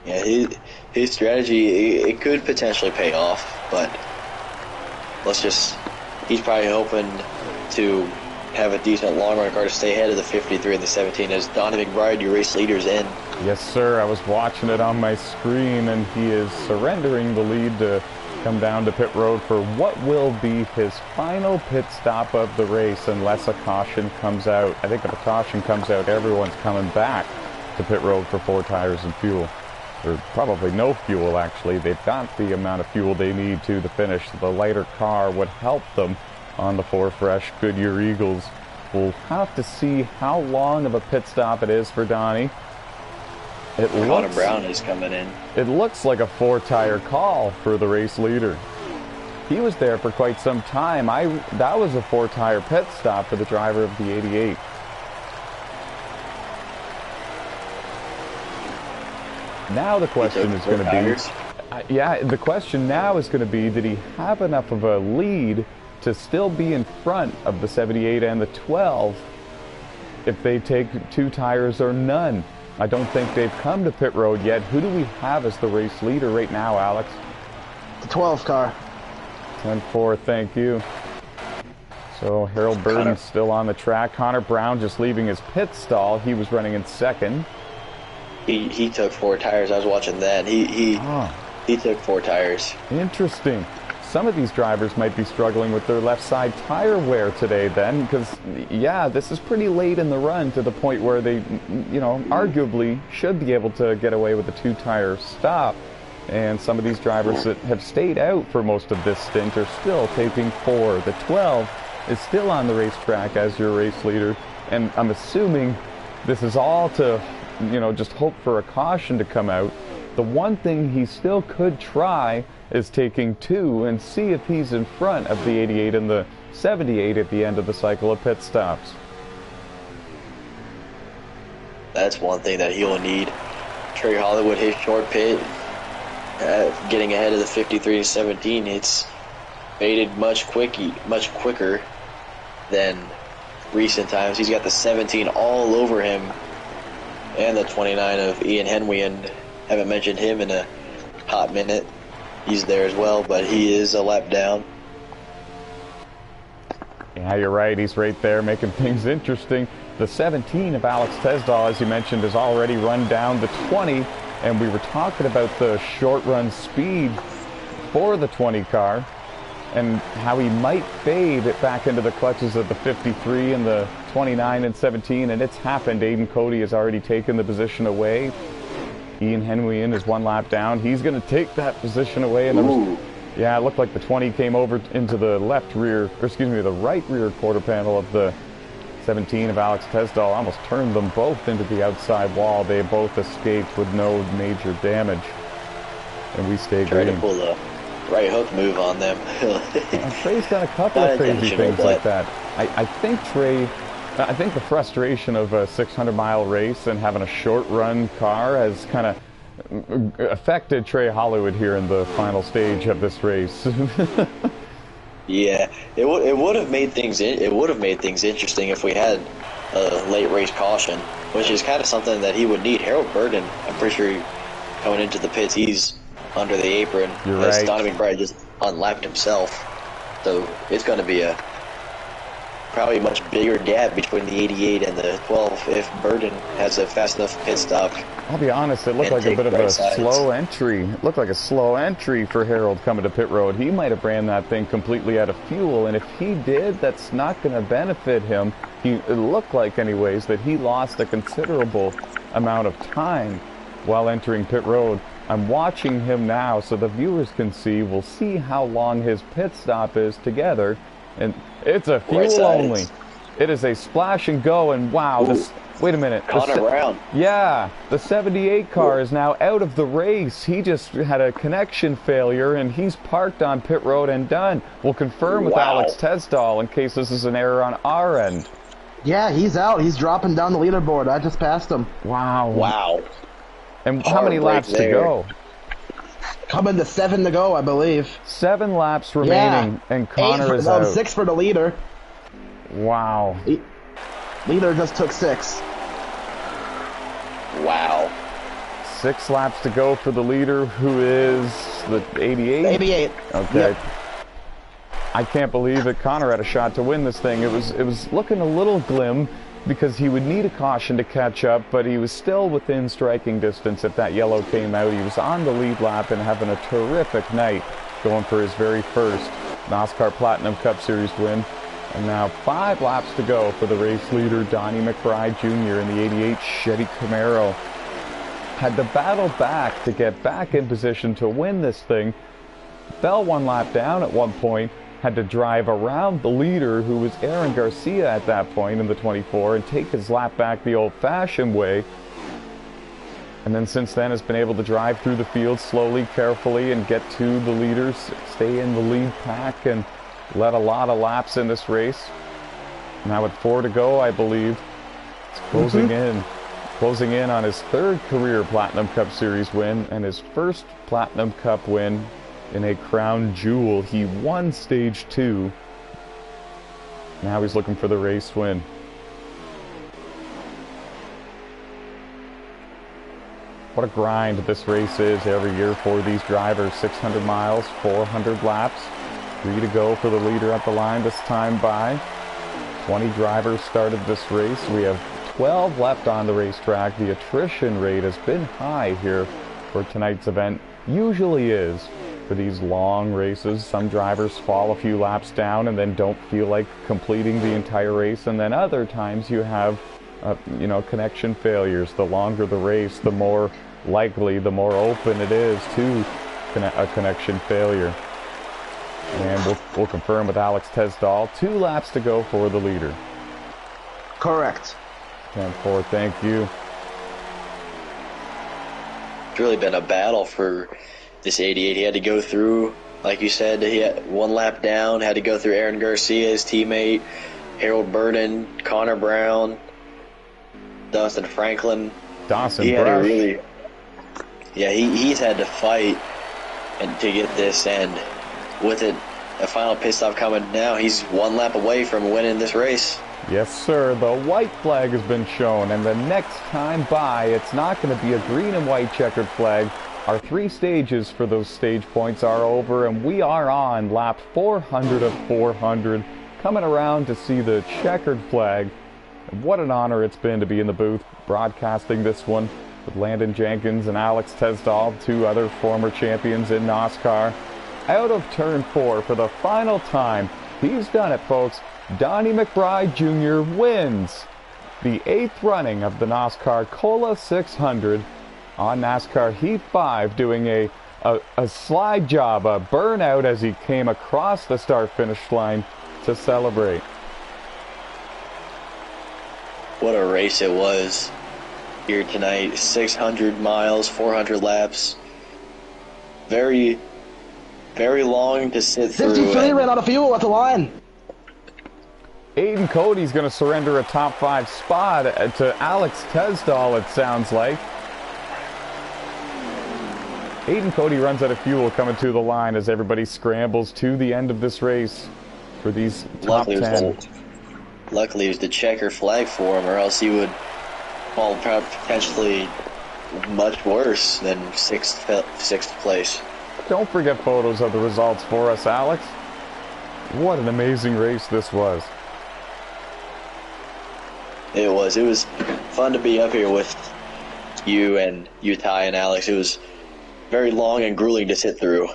Yeah, his strategy, it could potentially pay off, but he's probably hoping to have a decent long run car to stay ahead of the 53 and the 17 as Donovan McBride, your race leader's in. Yes, sir. I was watching it on my screen, and he is surrendering the lead to come down to pit road for what will be his final pit stop of the race unless a caution comes out. I think if a caution comes out, everyone's coming back to pit road for 4 tires and fuel. Or probably no fuel, actually. They've got the amount of fuel they need to the finish. The lighter car would help them on the 4 fresh Goodyear Eagles. We'll have to see how long of a pit stop it is for Donnie. Connor Brown is coming in. It looks like a 4-tire call for the race leader. He was there for quite some time. That was a 4-tire pit stop for the driver of the 88. Now the question is going to be, the question now is going to be, did he have enough of a lead to still be in front of the 78 and the 12 if they take 2 tires or none? I don't think they've come to pit road yet. Who do we have as the race leader right now, Alex? The 12 car. 10-4, thank you. So Harold Burton's still on the track. Connor Brown just leaving his pit stall. He was running in second. He took 4 tires. I was watching that. He took 4 tires. Interesting. Some of these drivers might be struggling with their left side tire wear today then, because, yeah, this is pretty late in the run to the point where they, arguably should be able to get away with a 2-tire stop. And some of these drivers that have stayed out for most of this stint are still taking 4. The 12 is still on the racetrack as your race leader, and I'm assuming this is all to just hope for a caution to come out. The one thing he still could try is taking 2 and see if he's in front of the 88 and the 78 at the end of the cycle of pit stops. That's one thing that he'll need. Trey Hollywood, his short pit, getting ahead of the 53 and 17, it's faded much quicker than recent times. He's got the 17 all over him, and the 29 of Ian Henry, and haven't mentioned him in a hot minute. He's there as well, but he is a lap down. Yeah, you're right. He's right there making things interesting. The 17 of Alex Tesdall, as you mentioned, has already run down the 20, and we were talking about the short run speed for the 20 car and how he might fade it back into the clutches of the 53 and the 29 and 17, and it's happened. Aiden Cody has already taken the position away. Ian Henry is 1 lap down. He's going to take that position away. And yeah, it looked like the 20 came over into the right rear quarter panel of the 17 of Alex Tesdall almost turned them both into the outside wall. They both escaped with no major damage. And we stayed green. Trying to pull the right hook move on them. Trey's done a couple of crazy things like that. I think the frustration of a 600-mile race and having a short-run car has kind of affected Trey Hollywood here in the final stage of this race. Yeah, it would have made things interesting if we had a late race caution, which is kind of something that he would need. Harold Burden, I'm pretty sure coming into the pits, he's under the apron. You're right. Donnie McBride just unlapped himself, so it's going to be probably a much bigger gap between the 88 and the 12 if Burden has a fast enough pit stop. I'll be honest, it looked like a bit of a slow entry. It looked like a slow entry for Harold coming to pit road. He might have ran that thing completely out of fuel, and if he did, that's not going to benefit him. It looked like, anyways, that he lost a considerable amount of time while entering pit road. I'm watching him now so the viewers can see. We'll see how long his pit stop is together. And it's a fuel only. It is a splash and go, and wow, this... Wait a minute. Connor Brown. Yeah, the 78 car is now out of the race. He just had a connection failure, and he's parked on pit road and done. We'll confirm with Alex Tesdall in case this is an error on our end. Yeah, he's out. He's dropping down the leaderboard. I just passed him. Wow. And how many laps to go? Coming to 7 to go, I believe. 7 laps remaining, and Connor is out. 6 for the leader. Wow. Leader just took 6. Wow. 6 laps to go for the leader, who is the 88? 88. Okay. Yep. I can't believe that Connor had a shot to win this thing. It was looking a little glim because he would need a caution to catch up, but he was still within striking distance if that yellow came out. He was on the lead lap and having a terrific night, going for his very first NASCAR Platinum Cup Series win. And now 5 laps to go for the race leader, Donnie McBride Jr. in the 88 Chevy Camaro. Had to battle back to get back in position to win this thing. Fell 1 lap down at one point. Had to drive around the leader, who was Aaron Garcia at that point in the 24, and take his lap back the old-fashioned way. And then since then has been able to drive through the field slowly, carefully, and get to the leaders, stay in the lead pack, and led a lot of laps in this race. Now with 4 to go, I believe, it's closing in on his 3rd career Platinum Cup Series win and his first Platinum Cup win in a crown jewel. He won stage 2. Now he's looking for the race win. What a grind this race is every year for these drivers. 600 miles, 400 laps. 3 to go for the leader at the line this time by. 20 drivers started this race. We have 12 left on the racetrack. The attrition rate has been high here for tonight's event. Usually is for these long races. Some drivers fall a few laps down and then don't feel like completing the entire race. And then other times you have, connection failures. The longer the race, the more likely, the more open it is to a connection failure. And we'll confirm with Alex Tesdall. 2 laps to go for the leader. Correct. 10-4, thank you. It's really been a battle for this 88. He had to go through, like you said, he had 1 lap down, had to go through Aaron Garcia, his teammate, Harold Burden, Connor Brown, Dustin Franklin. He's had to fight and to get this, and with it, a final pit stop coming now, he's 1 lap away from winning this race. Yes, sir. The white flag has been shown, and the next time by, it's not going to be a green and white checkered flag. Our 3 stages for those stage points are over, and we are on lap 400 of 400, coming around to see the checkered flag. And what an honor it's been to be in the booth broadcasting this one with Landon Jenkins and Alex Tesdall, 2 other former champions in NASCAR. Out of turn 4 for the final time. He's done it, folks. Donnie McBride Jr. wins the 8th running of the NASCAR Cola 600 on NASCAR Heat 5, doing a slide job, a burnout as he came across the start-finish line to celebrate. what a race it was here tonight. 600 miles, 400 laps. Very, very long to sit through. 53 ran out of fuel at the line. Aiden Cody's going to surrender a top 5 spot to Alex Tesdall, it sounds like. Aiden Cody runs out of fuel coming to the line as everybody scrambles to the end of this race for these top 10. Luckily, it was the checker flag for him, or else he would fall potentially much worse than sixth place. Don't forget photos of the results for us, Alex. What an amazing race this was. It was fun to be up here with you and Ty and Alex. It was very long and grueling to sit through.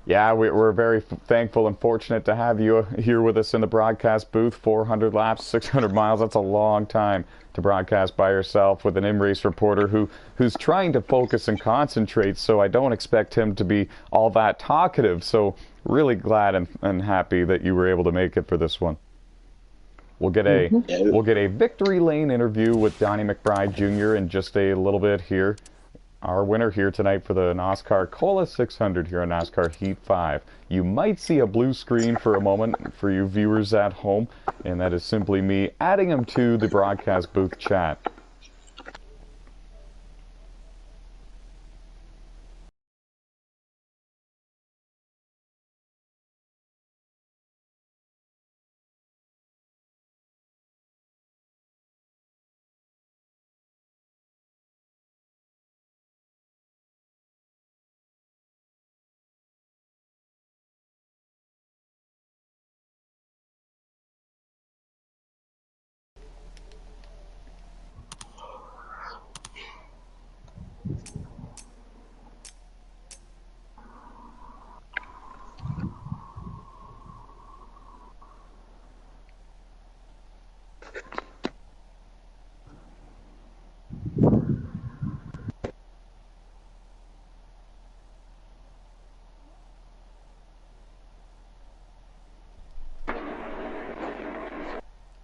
Yeah, we're very thankful and fortunate to have you here with us in the broadcast booth. 400 laps, 600 miles, that's a long time to broadcast by yourself with an in-race reporter who's trying to focus and concentrate, so I don't expect him to be all that talkative. So really glad and happy that you were able to make it for this one. We'll get a victory lane interview with Donnie McBride Jr. in just a little bit here. Our winner here tonight for the NOSSCAR Cola 600 here on NASCAR Heat 5. You might see a blue screen for a moment for you viewers at home, and that is simply me adding him to the broadcast booth chat.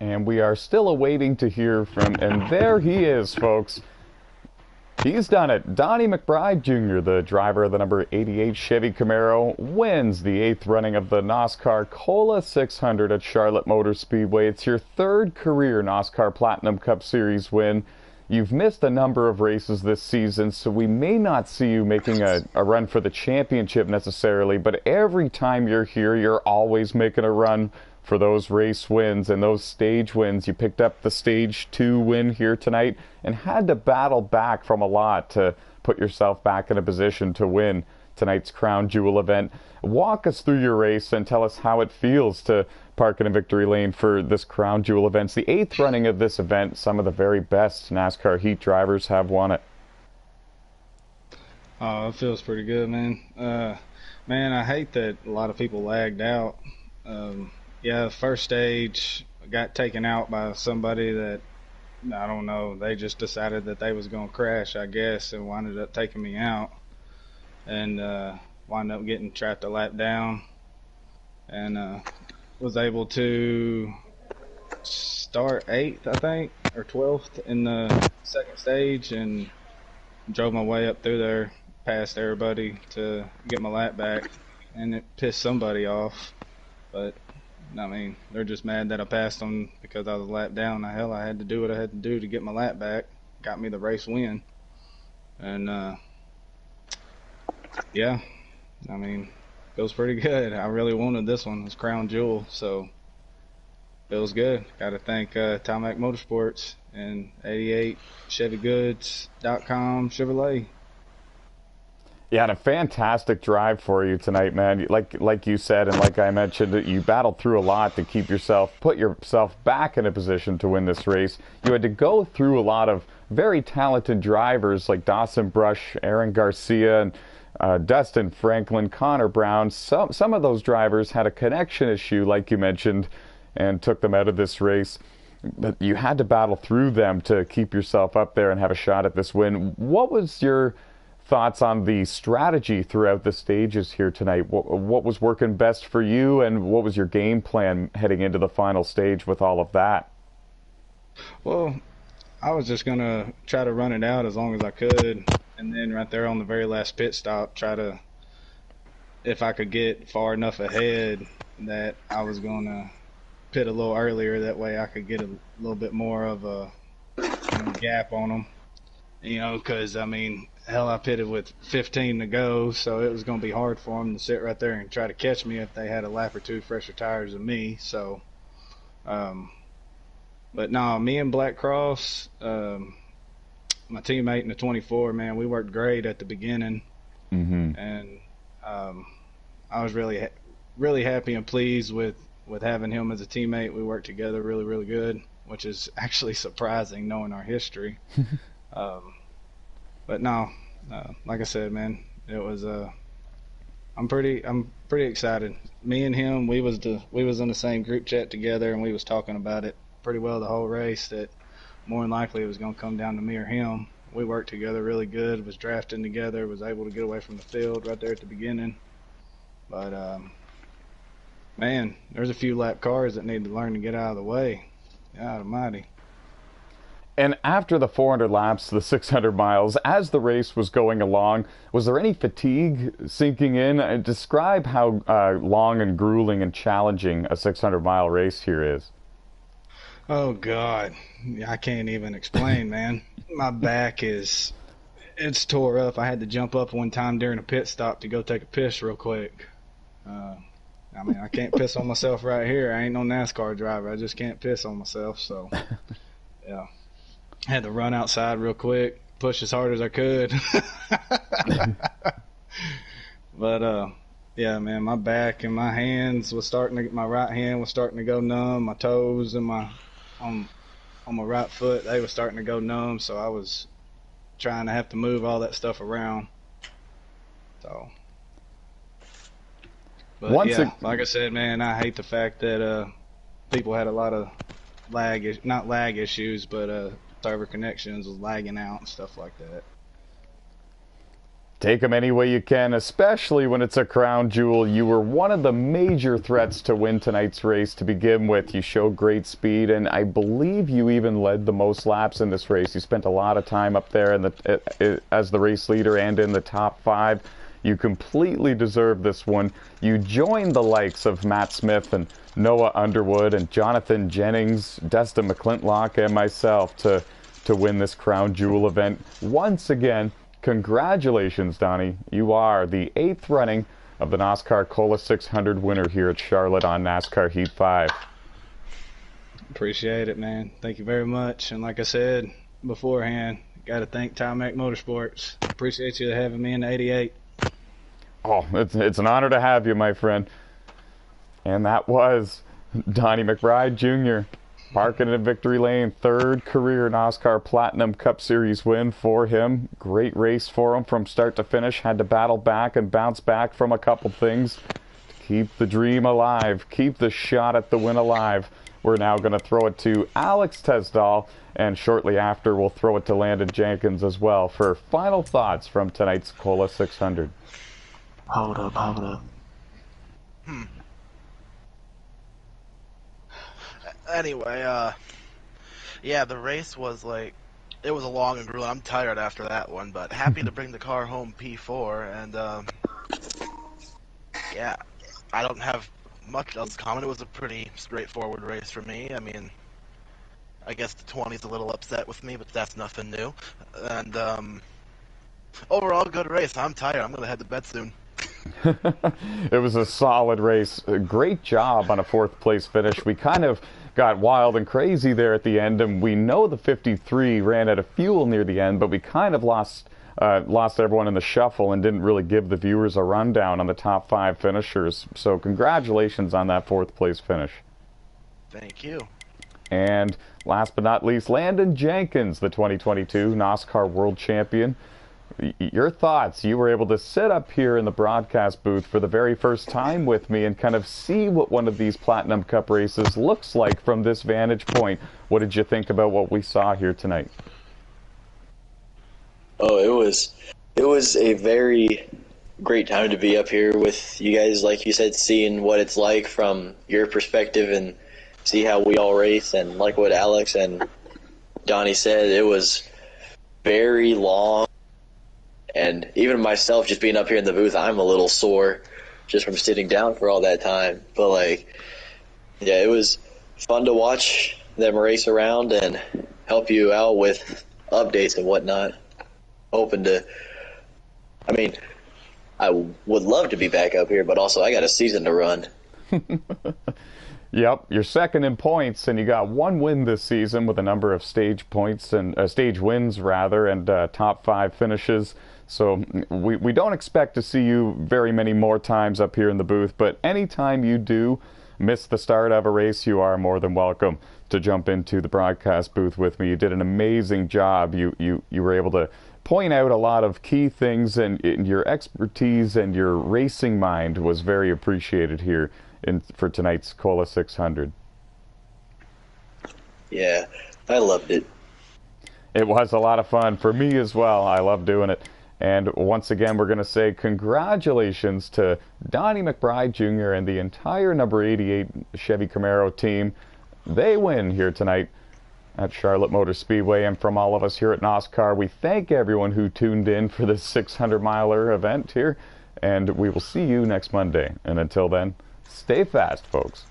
And we are still awaiting to hear from, and there he is, folks. He's done it. Donnie McBride Jr., the driver of the number 88 Chevy Camaro, wins the 8th running of the NOSSCAR Cola 600 at Charlotte Motor Speedway. It's your 3rd career NOSSCAR Platinum Cup Series win. You've missed a number of races this season, so we may not see you making a run for the championship necessarily, but every time you're here, you're always making a run for those race wins and those stage wins. You picked up the stage 2 win here tonight and had to battle back from a lot to put yourself back in a position to win tonight's Crown Jewel event. Walk us through your race and tell us how it feels to park in a victory lane for this Crown Jewel event. It's the 8th running of this event. Some of the very best NASCAR Heat drivers have won it. Oh, it feels pretty good, man. Man, I hate that a lot of people lagged out. Yeah, first stage got taken out by somebody that, I don't know, they just decided that they was going to crash, I guess, and wound up taking me out. And wound up getting trapped a lap down. And was able to start 8th, I think, or 12th in the second stage, and drove my way up through there, past everybody to get my lap back. And it pissed somebody off, but I mean, they're just mad that I passed them because I was a lap down. Hell, I had to do what I had to do to get my lap back. Got me the race win. And, yeah, I mean, feels pretty good. I really wanted this one. It's Crown Jewel, so feels good. Got to thank Tomac Motorsports and 88 ChevyGoods.com Chevrolet. Yeah, and a fantastic drive for you tonight, man. Like you said, and like I mentioned, you battled through a lot to put yourself back in a position to win this race. You had to go through a lot of very talented drivers like Dawson Brush, Aaron Garcia, and Dustin Franklin, Connor Brown. Some of those drivers had a connection issue, like you mentioned, and took them out of this race. But you had to battle through them to keep yourself up there and have a shot at this win. What was your thoughts on the strategy throughout the stages here tonight? What was working best for you, and what was your game plan heading into the final stage with all of that? Well, I was just gonna try to run it out as long as I could, and then right there on the very last pit stop, try to, if I could get far enough ahead, that I was gonna pit a little earlier. That way, I could get a little bit more of a gap on them. Because I mean, hell, I pitted with 15 to go, so it was gonna be hard for them to sit right there and try to catch me if they had a lap or two fresher tires than me. So, but no, me and Black Cross, my teammate in the 24, man, we worked great at the beginning, and I was really happy and pleased with having him as a teammate. We worked together really, really good, which is actually surprising knowing our history. But no, like I said, man, it was I'm pretty excited. Me and him, we was in the same group chat together, and we was talking about it pretty well the whole race, that more than likely it was going to come down to me or him. We worked together really good, was drafting together, was able to get away from the field right there at the beginning. But man, there's a few lap cars that need to learn to get out of the way. God almighty. And after the 400 laps, the 600 miles, as the race was going along, was there any fatigue sinking in? Describe how long and grueling and challenging a 600-mile race here is. Oh, God. I can't even explain, man. My back it's tore up. I had to jump up one time during a pit stop to go take a piss real quick. I mean, I can't piss on myself right here. I ain't no NASCAR driver. I just can't piss on myself, so, yeah. I had to run outside real quick, push as hard as I could. But, yeah, man, my back and my hands was my right hand was starting to go numb. My toes and on my right foot, they were starting to go numb, so I was trying to have to move all that stuff around. So, but like I said, man, I hate the fact that people had a lot of not lag issues, but server connections was lagging out and stuff like that. Take them any way you can, especially when it's a crown jewel. You were one of the major threats to win tonight's race to begin with. You showed great speed, and I believe you even led the most laps in this race. You spent a lot of time up there as the race leader and in the top 5. You completely deserve this one. You joined the likes of Matt Smith and Noah Underwood and Jonathan Jennings, Destin McClintock, and myself to win this crown jewel event once again. Congratulations, Donnie. You are the 8th running of the NOSSCAR Cola 600 winner here at Charlotte on NASCAR Heat 5. Appreciate it, man. Thank you very much. And like I said beforehand, got to thank Mac Motorsports. Appreciate you having me in the 88. Oh, it's an honor to have you, my friend. And that was Donnie McBride Jr. parking in victory lane. 3rd career NOSSCAR Platinum Cup Series win for him. Great race for him from start to finish. Had to battle back and bounce back from a couple things to keep the dream alive, keep the shot at the win alive. We're now going to throw it to Alex Tesdall, and shortly after we'll throw it to Landon Jenkins as well for final thoughts from tonight's Cola 600. Hold up. Anyway, yeah, the race was it was a long and grueling. I'm tired after that one, but happy to bring the car home P4, and yeah, I don't have much else to comment. It was a pretty straightforward race for me. I mean, I guess the 20's a little upset with me, but that's nothing new. And overall, good race. I'm tired. I'm gonna head to bed soon. It was a solid race. A great job on a 4th place finish. We kind of got wild and crazy there at the end, and we know the 53 ran out of fuel near the end, but we kind of lost everyone in the shuffle and didn't really give the viewers a rundown on the top 5 finishers. So congratulations on that 4th place finish. Thank you. And last but not least, Landon Jenkins, the 2022 NOSSCAR World Champion. Your thoughts? You were able to sit up here in the broadcast booth for the very first time with me and kind of see what one of these Platinum Cup races looks like from this vantage point. What did you think about what we saw here tonight? Oh, it was a very great time to be up here with you guys, like you said, seeing what it's like from your perspective and see how we all race, and like what Alex and Donnie said, it was very long. And even myself, just being up here in the booth, I'm a little sore just from sitting down for all that time. But, like, yeah, it was fun to watch them race around and help you out with updates and whatnot. Hoping to, I mean, I would love to be back up here, but also I got a season to run. Yep, you're second in points, and you got one win this season with a number of stage points and stage wins rather, and top 5 finishes. So we don't expect to see you very many more times up here in the booth, but anytime you do miss the start of a race, you are more than welcome to jump into the broadcast booth with me. You did an amazing job. You were able to point out a lot of key things, and your expertise and your racing mind was very appreciated here for tonight's Cola 600. Yeah, I loved it. It was a lot of fun for me as well. I love doing it. And once again, we're going to say congratulations to Donnie McBride Jr. and the entire number 88 Chevy Camaro team. They win here tonight at Charlotte Motor Speedway. And from all of us here at NOSSCAR, we thank everyone who tuned in for this 600-miler event here. And we will see you next Monday. And until then, stay fast, folks.